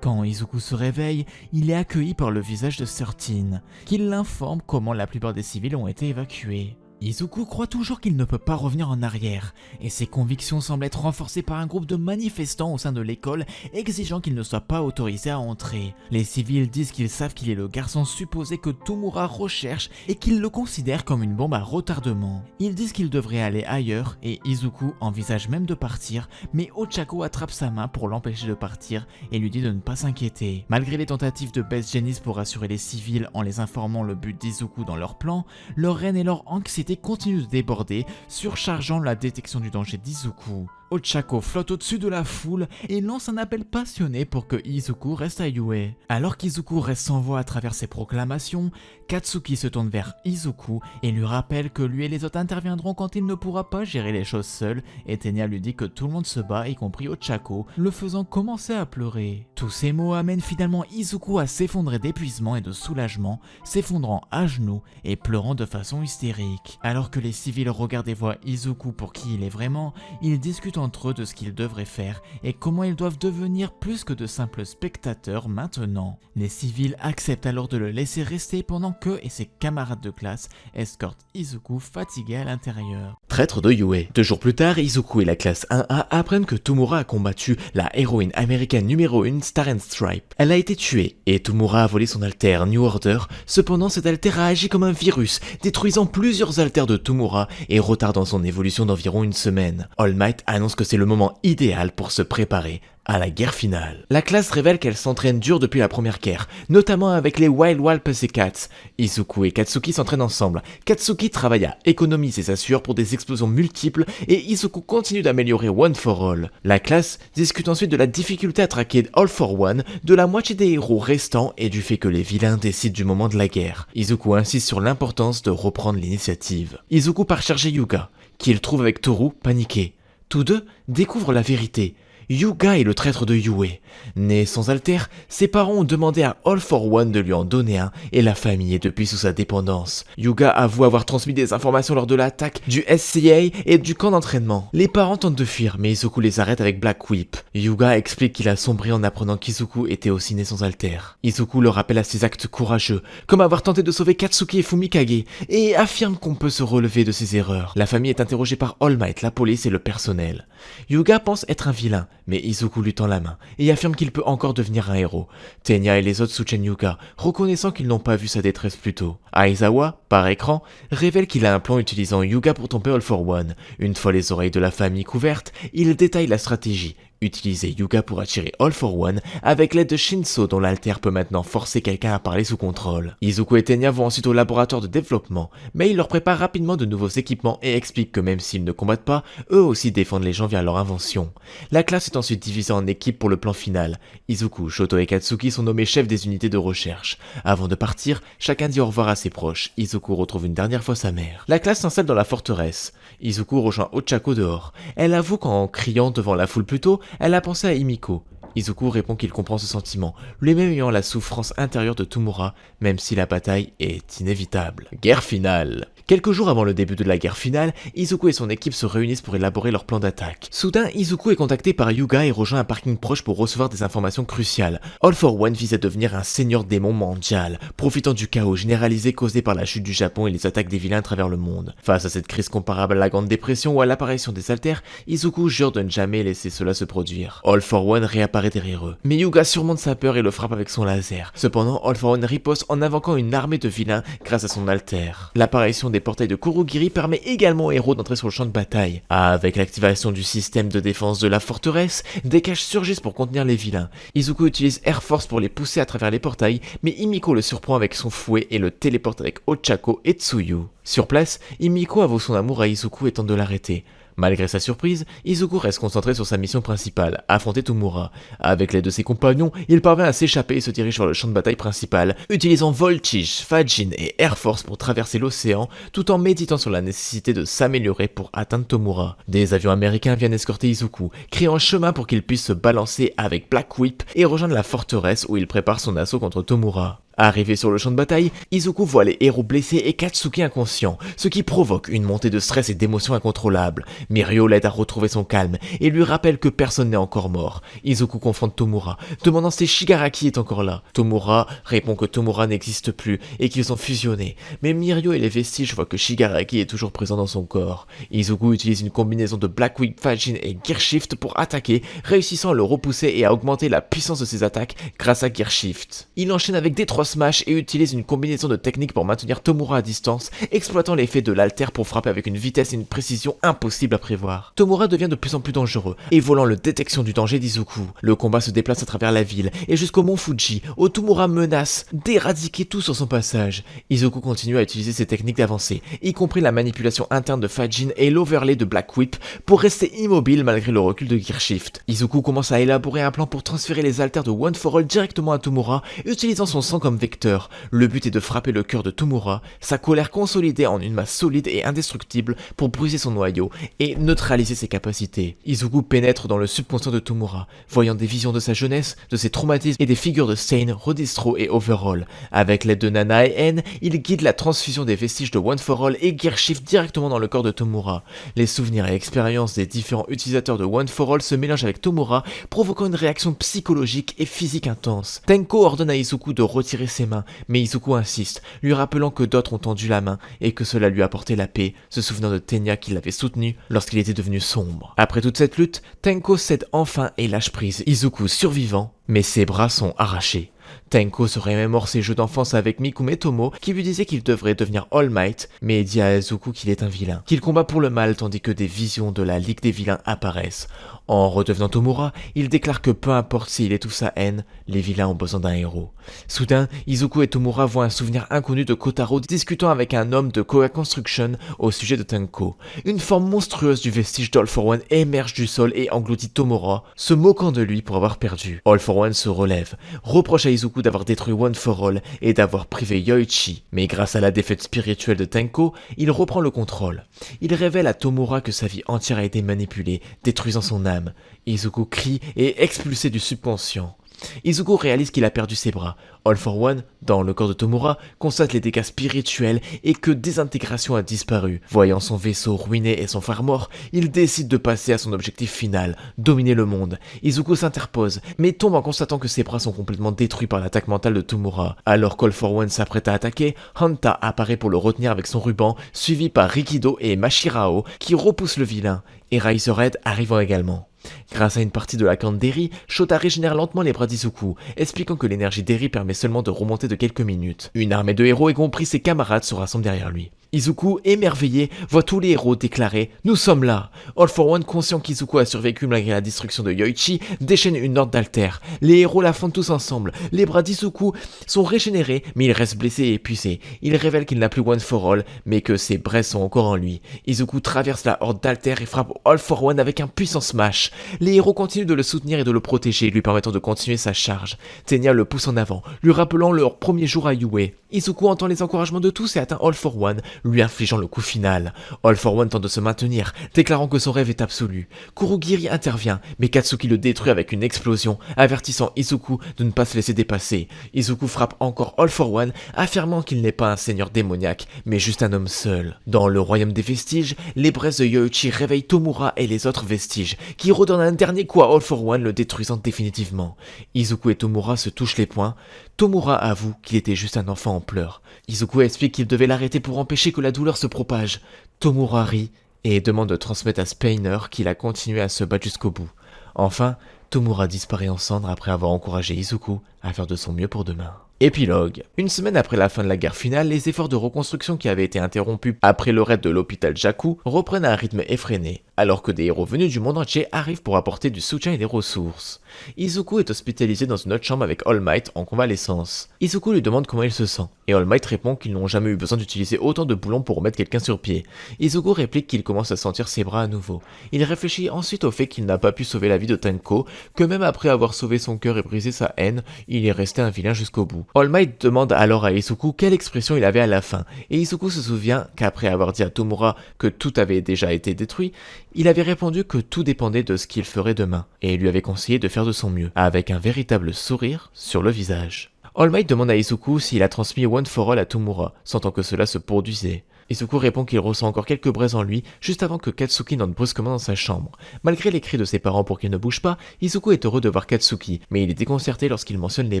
[SPEAKER 1] Quand Izuku se réveille, il est accueilli par le visage de 13, qui l'informe comment la plupart des civils ont été évacués. Izuku croit toujours qu'il ne peut pas revenir en arrière, et ses convictions semblent être renforcées par un groupe de manifestants au sein de l'école exigeant qu'il ne soit pas autorisé à entrer. Les civils disent qu'ils savent qu'il est le garçon supposé que Tomura recherche et qu'ils le considèrent comme une bombe à retardement. Ils disent qu'il devrait aller ailleurs et Izuku envisage même de partir, mais Ochako attrape sa main pour l'empêcher de partir et lui dit de ne pas s'inquiéter. Malgré les tentatives de Best Genis pour rassurer les civils en les informant le but d'Izuku dans leur plan, leur haine et leur anxiété continue de déborder, surchargeant la détection du danger d'Izuku. Ochako flotte au-dessus de la foule et lance un appel passionné pour que Izuku reste à Ue. Alors qu'Izuku reste sans voix à travers ses proclamations, Katsuki se tourne vers Izuku et lui rappelle que lui et les autres interviendront quand il ne pourra pas gérer les choses seul, et Tenya lui dit que tout le monde se bat, y compris Ochako, le faisant commencer à pleurer. Tous ces mots amènent finalement Izuku à s'effondrer d'épuisement et de soulagement, s'effondrant à genoux et pleurant de façon hystérique. Alors que les civils regardent et voient Izuku pour qui il est vraiment, ils discutent entre eux de ce qu'ils devraient faire et comment ils doivent devenir plus que de simples spectateurs maintenant. Les civils acceptent alors de le laisser rester pendant que et ses camarades de classe escortent Izuku fatigué à l'intérieur.
[SPEAKER 2] Traître de Ue. 2 jours plus tard, Izuku et la classe 1A apprennent que Tomura a combattu la héroïne américaine numéro 1 Star and Stripe. Elle a été tuée et Tomura a volé son alter New Order. Cependant, cet alter a agi comme un virus, détruisant plusieurs alters de Tomura et retardant son évolution d'environ une semaine. All Might annonce que c'est le moment idéal pour se préparer à la guerre finale. La classe révèle qu'elle s'entraîne dur depuis la première guerre, notamment avec les Wild Wild Pussycats. Izuku et Katsuki s'entraînent ensemble. Katsuki travaille à économiser sa sueur pour des explosions multiples et Izuku continue d'améliorer One for All. La classe discute ensuite de la difficulté à traquer All for One, de la moitié des héros restants et du fait que les vilains décident du moment de la guerre. Izuku insiste sur l'importance de reprendre l'initiative. Izuku part chercher Yuga, qu'il trouve avec Toru paniqué. Tous deux découvrent la vérité. Hyuga est le traître de Yue. Né sans alter, ses parents ont demandé à All for One de lui en donner un et la famille est depuis sous sa dépendance. Hyuga avoue avoir transmis des informations lors de l'attaque du SCA et du camp d'entraînement. Les parents tentent de fuir mais Izuku les arrête avec Black Whip. Hyuga explique qu'il a sombré en apprenant qu'Izuku était aussi né sans alter. Izuku le rappelle à ses actes courageux, comme avoir tenté de sauver Katsuki et Fumikage, et affirme qu'on peut se relever de ses erreurs. La famille est interrogée par All Might, la police et le personnel. Hyuga pense être un vilain, mais Izuku lui tend la main et affirme qu'il peut encore devenir un héros. Tenya et les autres soutiennent Hyuga, reconnaissant qu'ils n'ont pas vu sa détresse plus tôt. Aizawa, par écran, révèle qu'il a un plan utilisant Hyuga pour tomber All for One. Une fois les oreilles de la famille couvertes, il détaille la stratégie. Utiliser Hyuga pour attirer All for One avec l'aide de Shinso dont l'alter peut maintenant forcer quelqu'un à parler sous contrôle. Izuku et Tenya vont ensuite au laboratoire de développement, mais il leur prépare rapidement de nouveaux équipements et explique que même s'ils ne combattent pas, eux aussi défendent les gens via leur invention. La classe est ensuite divisée en équipes pour le plan final. Izuku, Shoto et Katsuki sont nommés chefs des unités de recherche. Avant de partir, chacun dit au revoir à ses proches. Izuku retrouve une dernière fois sa mère. La classe s'installe dans la forteresse. Izuku rejoint Ochako dehors. Elle avoue qu'en criant devant la foule plus tôt, elle a pensé à Himiko. Izuku répond qu'il comprend ce sentiment, lui-même ayant la souffrance intérieure de Tomura, même si la bataille est inévitable. Guerre finale. Quelques jours avant le début de la guerre finale, Izuku et son équipe se réunissent pour élaborer leur plan d'attaque. Soudain, Izuku est contacté par Hyuga et rejoint un parking proche pour recevoir des informations cruciales. All for One vise à devenir un seigneur démon mondial, profitant du chaos généralisé causé par la chute du Japon et les attaques des vilains à travers le monde. Face à cette crise comparable à la Grande Dépression ou à l'apparition des alters, Izuku jure de ne jamais laisser cela se produire. All for One réapparaît derrière eux, mais Hyuga surmonte sa peur et le frappe avec son laser. Cependant, All for One riposte en invoquant une armée de vilains grâce à son alter. L'apparition des portails de Kurogiri permet également aux héros d'entrer sur le champ de bataille. Avec l'activation du système de défense de la forteresse, des caches surgissent pour contenir les vilains. Izuku utilise Air Force pour les pousser à travers les portails, mais Himiko le surprend avec son fouet et le téléporte avec Ochako et Tsuyu. Sur place, Himiko avoue son amour à Izuku et tente de l'arrêter. Malgré sa surprise, Izuku reste concentré sur sa mission principale, affronter Tomura. Avec l'aide de ses compagnons, il parvient à s'échapper et se dirige vers le champ de bataille principal, utilisant Voltige, Fajin et Air Force pour traverser l'océan, tout en méditant sur la nécessité de s'améliorer pour atteindre Tomura. Des avions américains viennent escorter Izuku, créant un chemin pour qu'il puisse se balancer avec Black Whip et rejoindre la forteresse où il prépare son assaut contre Tomura. Arrivé sur le champ de bataille, Izuku voit les héros blessés et Katsuki inconscient, ce qui provoque une montée de stress et d'émotions incontrôlables. Mirio l'aide à retrouver son calme et lui rappelle que personne n'est encore mort. Izuku confronte Tomura, demandant si Shigaraki est encore là. Tomura répond que Tomura n'existe plus et qu'ils ont fusionné, mais Mirio et les vestiges voient que Shigaraki est toujours présent dans son corps. Izuku utilise une combinaison de Black Whip, Fajin et Gear Shift pour attaquer, réussissant à le repousser et à augmenter la puissance de ses attaques grâce à Gear Shift. Il enchaîne avec D3 Smash et utilise une combinaison de techniques pour maintenir Tomura à distance, exploitant l'effet de l'alter pour frapper avec une vitesse et une précision impossible à prévoir. Tomura devient de plus en plus dangereux, évolant le détection du danger d'Izuku. Le combat se déplace à travers la ville et jusqu'au mont Fuji, où Tomura menace d'éradiquer tout sur son passage. Izuku continue à utiliser ses techniques d'avancée, y compris la manipulation interne de Fajin et l'overlay de Black Whip, pour rester immobile malgré le recul de Gear Shift. Izuku commence à élaborer un plan pour transférer les alters de One for All directement à Tomura, utilisant son sang comme vecteur. Le but est de frapper le cœur de Tomura, sa colère consolidée en une masse solide et indestructible pour briser son noyau et neutraliser ses capacités. Izuku pénètre dans le subconscient de Tomura, voyant des visions de sa jeunesse, de ses traumatismes et des figures de Stain, Rodistro et Overall. Avec l'aide de Nana et N, il guide la transfusion des vestiges de One for All et Gear Shift directement dans le corps de Tomura. Les souvenirs et expériences des différents utilisateurs de One for All se mélangent avec Tomura, provoquant une réaction psychologique et physique intense. Tenko ordonne à Izuku de retirer ses mains, mais Izuku insiste, lui rappelant que d'autres ont tendu la main et que cela lui apportait la paix, se souvenant de Tenya qui l'avait soutenu lorsqu'il était devenu sombre. Après toute cette lutte, Tenko cède enfin et lâche prise. Izuku survivant, mais ses bras sont arrachés. Tenko se remémore ses jeux d'enfance avec Mikume Tomo qui lui disait qu'il devrait devenir All Might, mais dit à Izuku qu'il est un vilain, qu'il combat pour le mal tandis que des visions de la Ligue des vilains apparaissent. En redevenant Tomura, il déclare que peu importe s'il étouffe sa haine, les vilains ont besoin d'un héros. Soudain, Izuku et Tomura voient un souvenir inconnu de Kotaro discutant avec un homme de Koga Construction au sujet de Tenko. Une forme monstrueuse du vestige d'All for One émerge du sol et engloutit Tomura, se moquant de lui pour avoir perdu. All for One se relève, reproche à Izuku Izuku d'avoir détruit One for All et d'avoir privé Yoichi. Mais grâce à la défaite spirituelle de Tenko, il reprend le contrôle. Il révèle à Tomura que sa vie entière a été manipulée, détruisant son âme. Izuku crie et est expulsé du subconscient. Izuku réalise qu'il a perdu ses bras. All for One, dans le corps de Tomura, constate les dégâts spirituels et que Désintégration a disparu. Voyant son vaisseau ruiné et son phare mort, il décide de passer à son objectif final, dominer le monde. Izuku s'interpose, mais tombe en constatant que ses bras sont complètement détruits par l'attaque mentale de Tomura. Alors qu'All for One s'apprête à attaquer, Hanta apparaît pour le retenir avec son ruban, suivi par Rikido et Mashirao, qui repoussent le vilain, et Razorhead arrivant également. Grâce à une partie de la corne d'Eri, Shota régénère lentement les bras d'Izuku, expliquant que l'énergie d'Eri permet seulement de remonter de quelques minutes. Une armée de héros, y compris ses camarades, se rassemble derrière lui. Izuku, émerveillé, voit tous les héros déclarer « Nous sommes là !» All for One, conscient qu'Izuku a survécu malgré la destruction de Yoichi, déchaîne une horde d'altères. Les héros l'affrontent tous ensemble. Les bras d'Izuku sont régénérés, mais il reste blessé et épuisé. Il révèle qu'il n'a plus One for All, mais que ses braises sont encore en lui. Izuku traverse la horde d'altères et frappe All for One avec un puissant smash. Les héros continuent de le soutenir et de le protéger, lui permettant de continuer sa charge. Tenya le pousse en avant, lui rappelant leur premier jour à Yue. Izuku entend les encouragements de tous et atteint All for One, lui infligeant le coup final. All for One tente de se maintenir, déclarant que son rêve est absolu. Kurogiri intervient, mais Katsuki le détruit avec une explosion, avertissant Izuku de ne pas se laisser dépasser. Izuku frappe encore All for One, affirmant qu'il n'est pas un seigneur démoniaque, mais juste un homme seul. Dans le royaume des vestiges, les braises de Yoichi réveillent Tomura et les autres vestiges, qui redonnent un dernier coup à All for One, le détruisant définitivement. Izuku et Tomura se touchent les poings. Tomura avoue qu'il était juste un enfant en pleurs. Izuku explique qu'il devait l'arrêter pour empêcher que la douleur se propage. Tomura rit et demande de transmettre à Speiner qu'il a continué à se battre jusqu'au bout. Enfin, Tomura disparaît en cendres après avoir encouragé Izuku à faire de son mieux pour demain. Épilogue. Une semaine après la fin de la guerre finale, les efforts de reconstruction qui avaient été interrompus après le raid de l'hôpital Jaku reprennent à un rythme effréné, alors que des héros venus du monde entier arrivent pour apporter du soutien et des ressources. Izuku est hospitalisé dans une autre chambre avec All Might en convalescence. Izuku lui demande comment il se sent, et All Might répond qu'ils n'ont jamais eu besoin d'utiliser autant de boulons pour remettre quelqu'un sur pied. Izuku réplique qu'il commence à sentir ses bras à nouveau. Il réfléchit ensuite au fait qu'il n'a pas pu sauver la vie de Tenko, que même après avoir sauvé son cœur et brisé sa haine, il est resté un vilain jusqu'au bout. All Might demande alors à Izuku quelle expression il avait à la fin, et Izuku se souvient qu'après avoir dit à Tomura que tout avait déjà été détruit, il avait répondu que tout dépendait de ce qu'il ferait demain, et lui avait conseillé de faire de son mieux, avec un véritable sourire sur le visage. All Might demande à Izuku s'il a transmis One for All à Tomura, sentant que cela se produisait. Izuku répond qu'il ressent encore quelques braises en lui, juste avant que Katsuki n'entre brusquement dans sa chambre. Malgré les cris de ses parents pour qu'il ne bouge pas, Izuku est heureux de voir Katsuki, mais il est déconcerté lorsqu'il mentionne les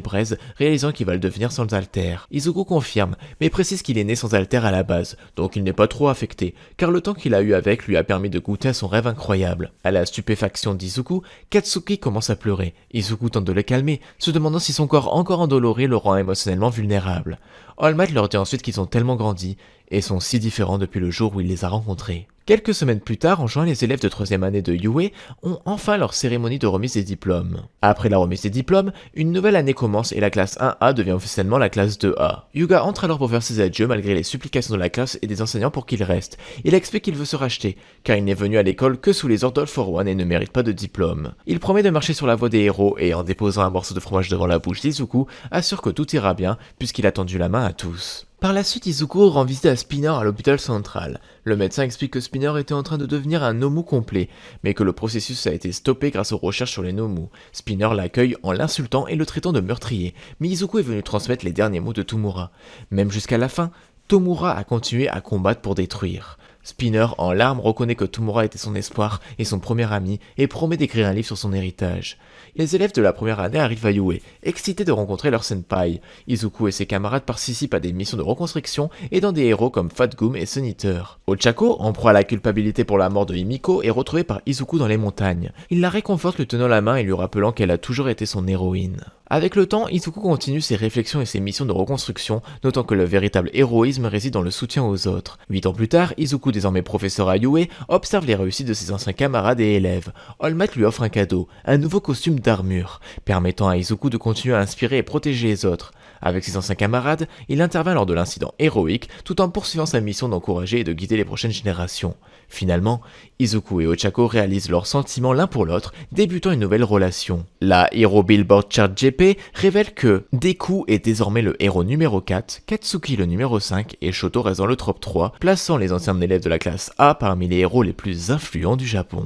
[SPEAKER 2] braises, réalisant qu'il va le devenir sans haltères. Izuku confirme, mais précise qu'il est né sans haltères à la base, donc il n'est pas trop affecté, car le temps qu'il a eu avec lui a permis de goûter à son rêve incroyable. À la stupéfaction d'Izuku, Katsuki commence à pleurer. Izuku tente de le calmer, se demandant si son corps encore endolori le rend émotionnellement vulnérable. All Might leur dit ensuite qu'ils ont tellement grandi, et sont si différents depuis le jour où il les a rencontrés. Quelques semaines plus tard, en juin, les élèves de 3e année de Yue ont enfin leur cérémonie de remise des diplômes. Après la remise des diplômes, une nouvelle année commence et la classe 1A devient officiellement la classe 2A. Yuga entre alors pour faire ses adieux malgré les supplications de la classe et des enseignants pour qu'il reste. Il explique qu'il veut se racheter, car il n'est venu à l'école que sous les ordres d'All for One et ne mérite pas de diplôme. Il promet de marcher sur la voie des héros et en déposant un morceau de fromage devant la bouche d'Izuku, assure que tout ira bien puisqu'il a tendu la main à tous. Par la suite, Izuku rend visite à Spinner à l'hôpital central. Le médecin explique que Spinner était en train de devenir un Nomu complet, mais que le processus a été stoppé grâce aux recherches sur les Nomu. Spinner l'accueille en l'insultant et le traitant de meurtrier, mais Izuku est venu transmettre les derniers mots de Tomura. Même jusqu'à la fin, Tomura a continué à combattre pour détruire. Spinner, en larmes, reconnaît que Tomura était son espoir et son premier ami et promet d'écrire un livre sur son héritage. Les élèves de la première année arrivent à Yue, excités de rencontrer leur senpai. Izuku et ses camarades participent à des missions de reconstruction, aidant des héros comme Fat Goom et Sun Eater. Ochako, en proie à la culpabilité pour la mort de Himiko, est retrouvée par Izuku dans les montagnes. Il la réconforte lui tenant la main et lui rappelant qu'elle a toujours été son héroïne. Avec le temps, Izuku continue ses réflexions et ses missions de reconstruction, notant que le véritable héroïsme réside dans le soutien aux autres. 8 ans plus tard, Izuku, désormais professeur à Yue, observe les réussites de ses anciens camarades et élèves. All Might lui offre un cadeau, un nouveau costume d'armure, permettant à Izuku de continuer à inspirer et protéger les autres. Avec ses anciens camarades, il intervient lors de l'incident héroïque, tout en poursuivant sa mission d'encourager et de guider les prochaines générations. Finalement, Izuku et Ochako réalisent leurs sentiments l'un pour l'autre, débutant une nouvelle relation. La Hero Billboard Chart J épée révèle que Deku est désormais le héros numéro 4, Katsuki le numéro 5 et Shoto reste dans le top 3, plaçant les anciens élèves de la classe A parmi les héros les plus influents du Japon.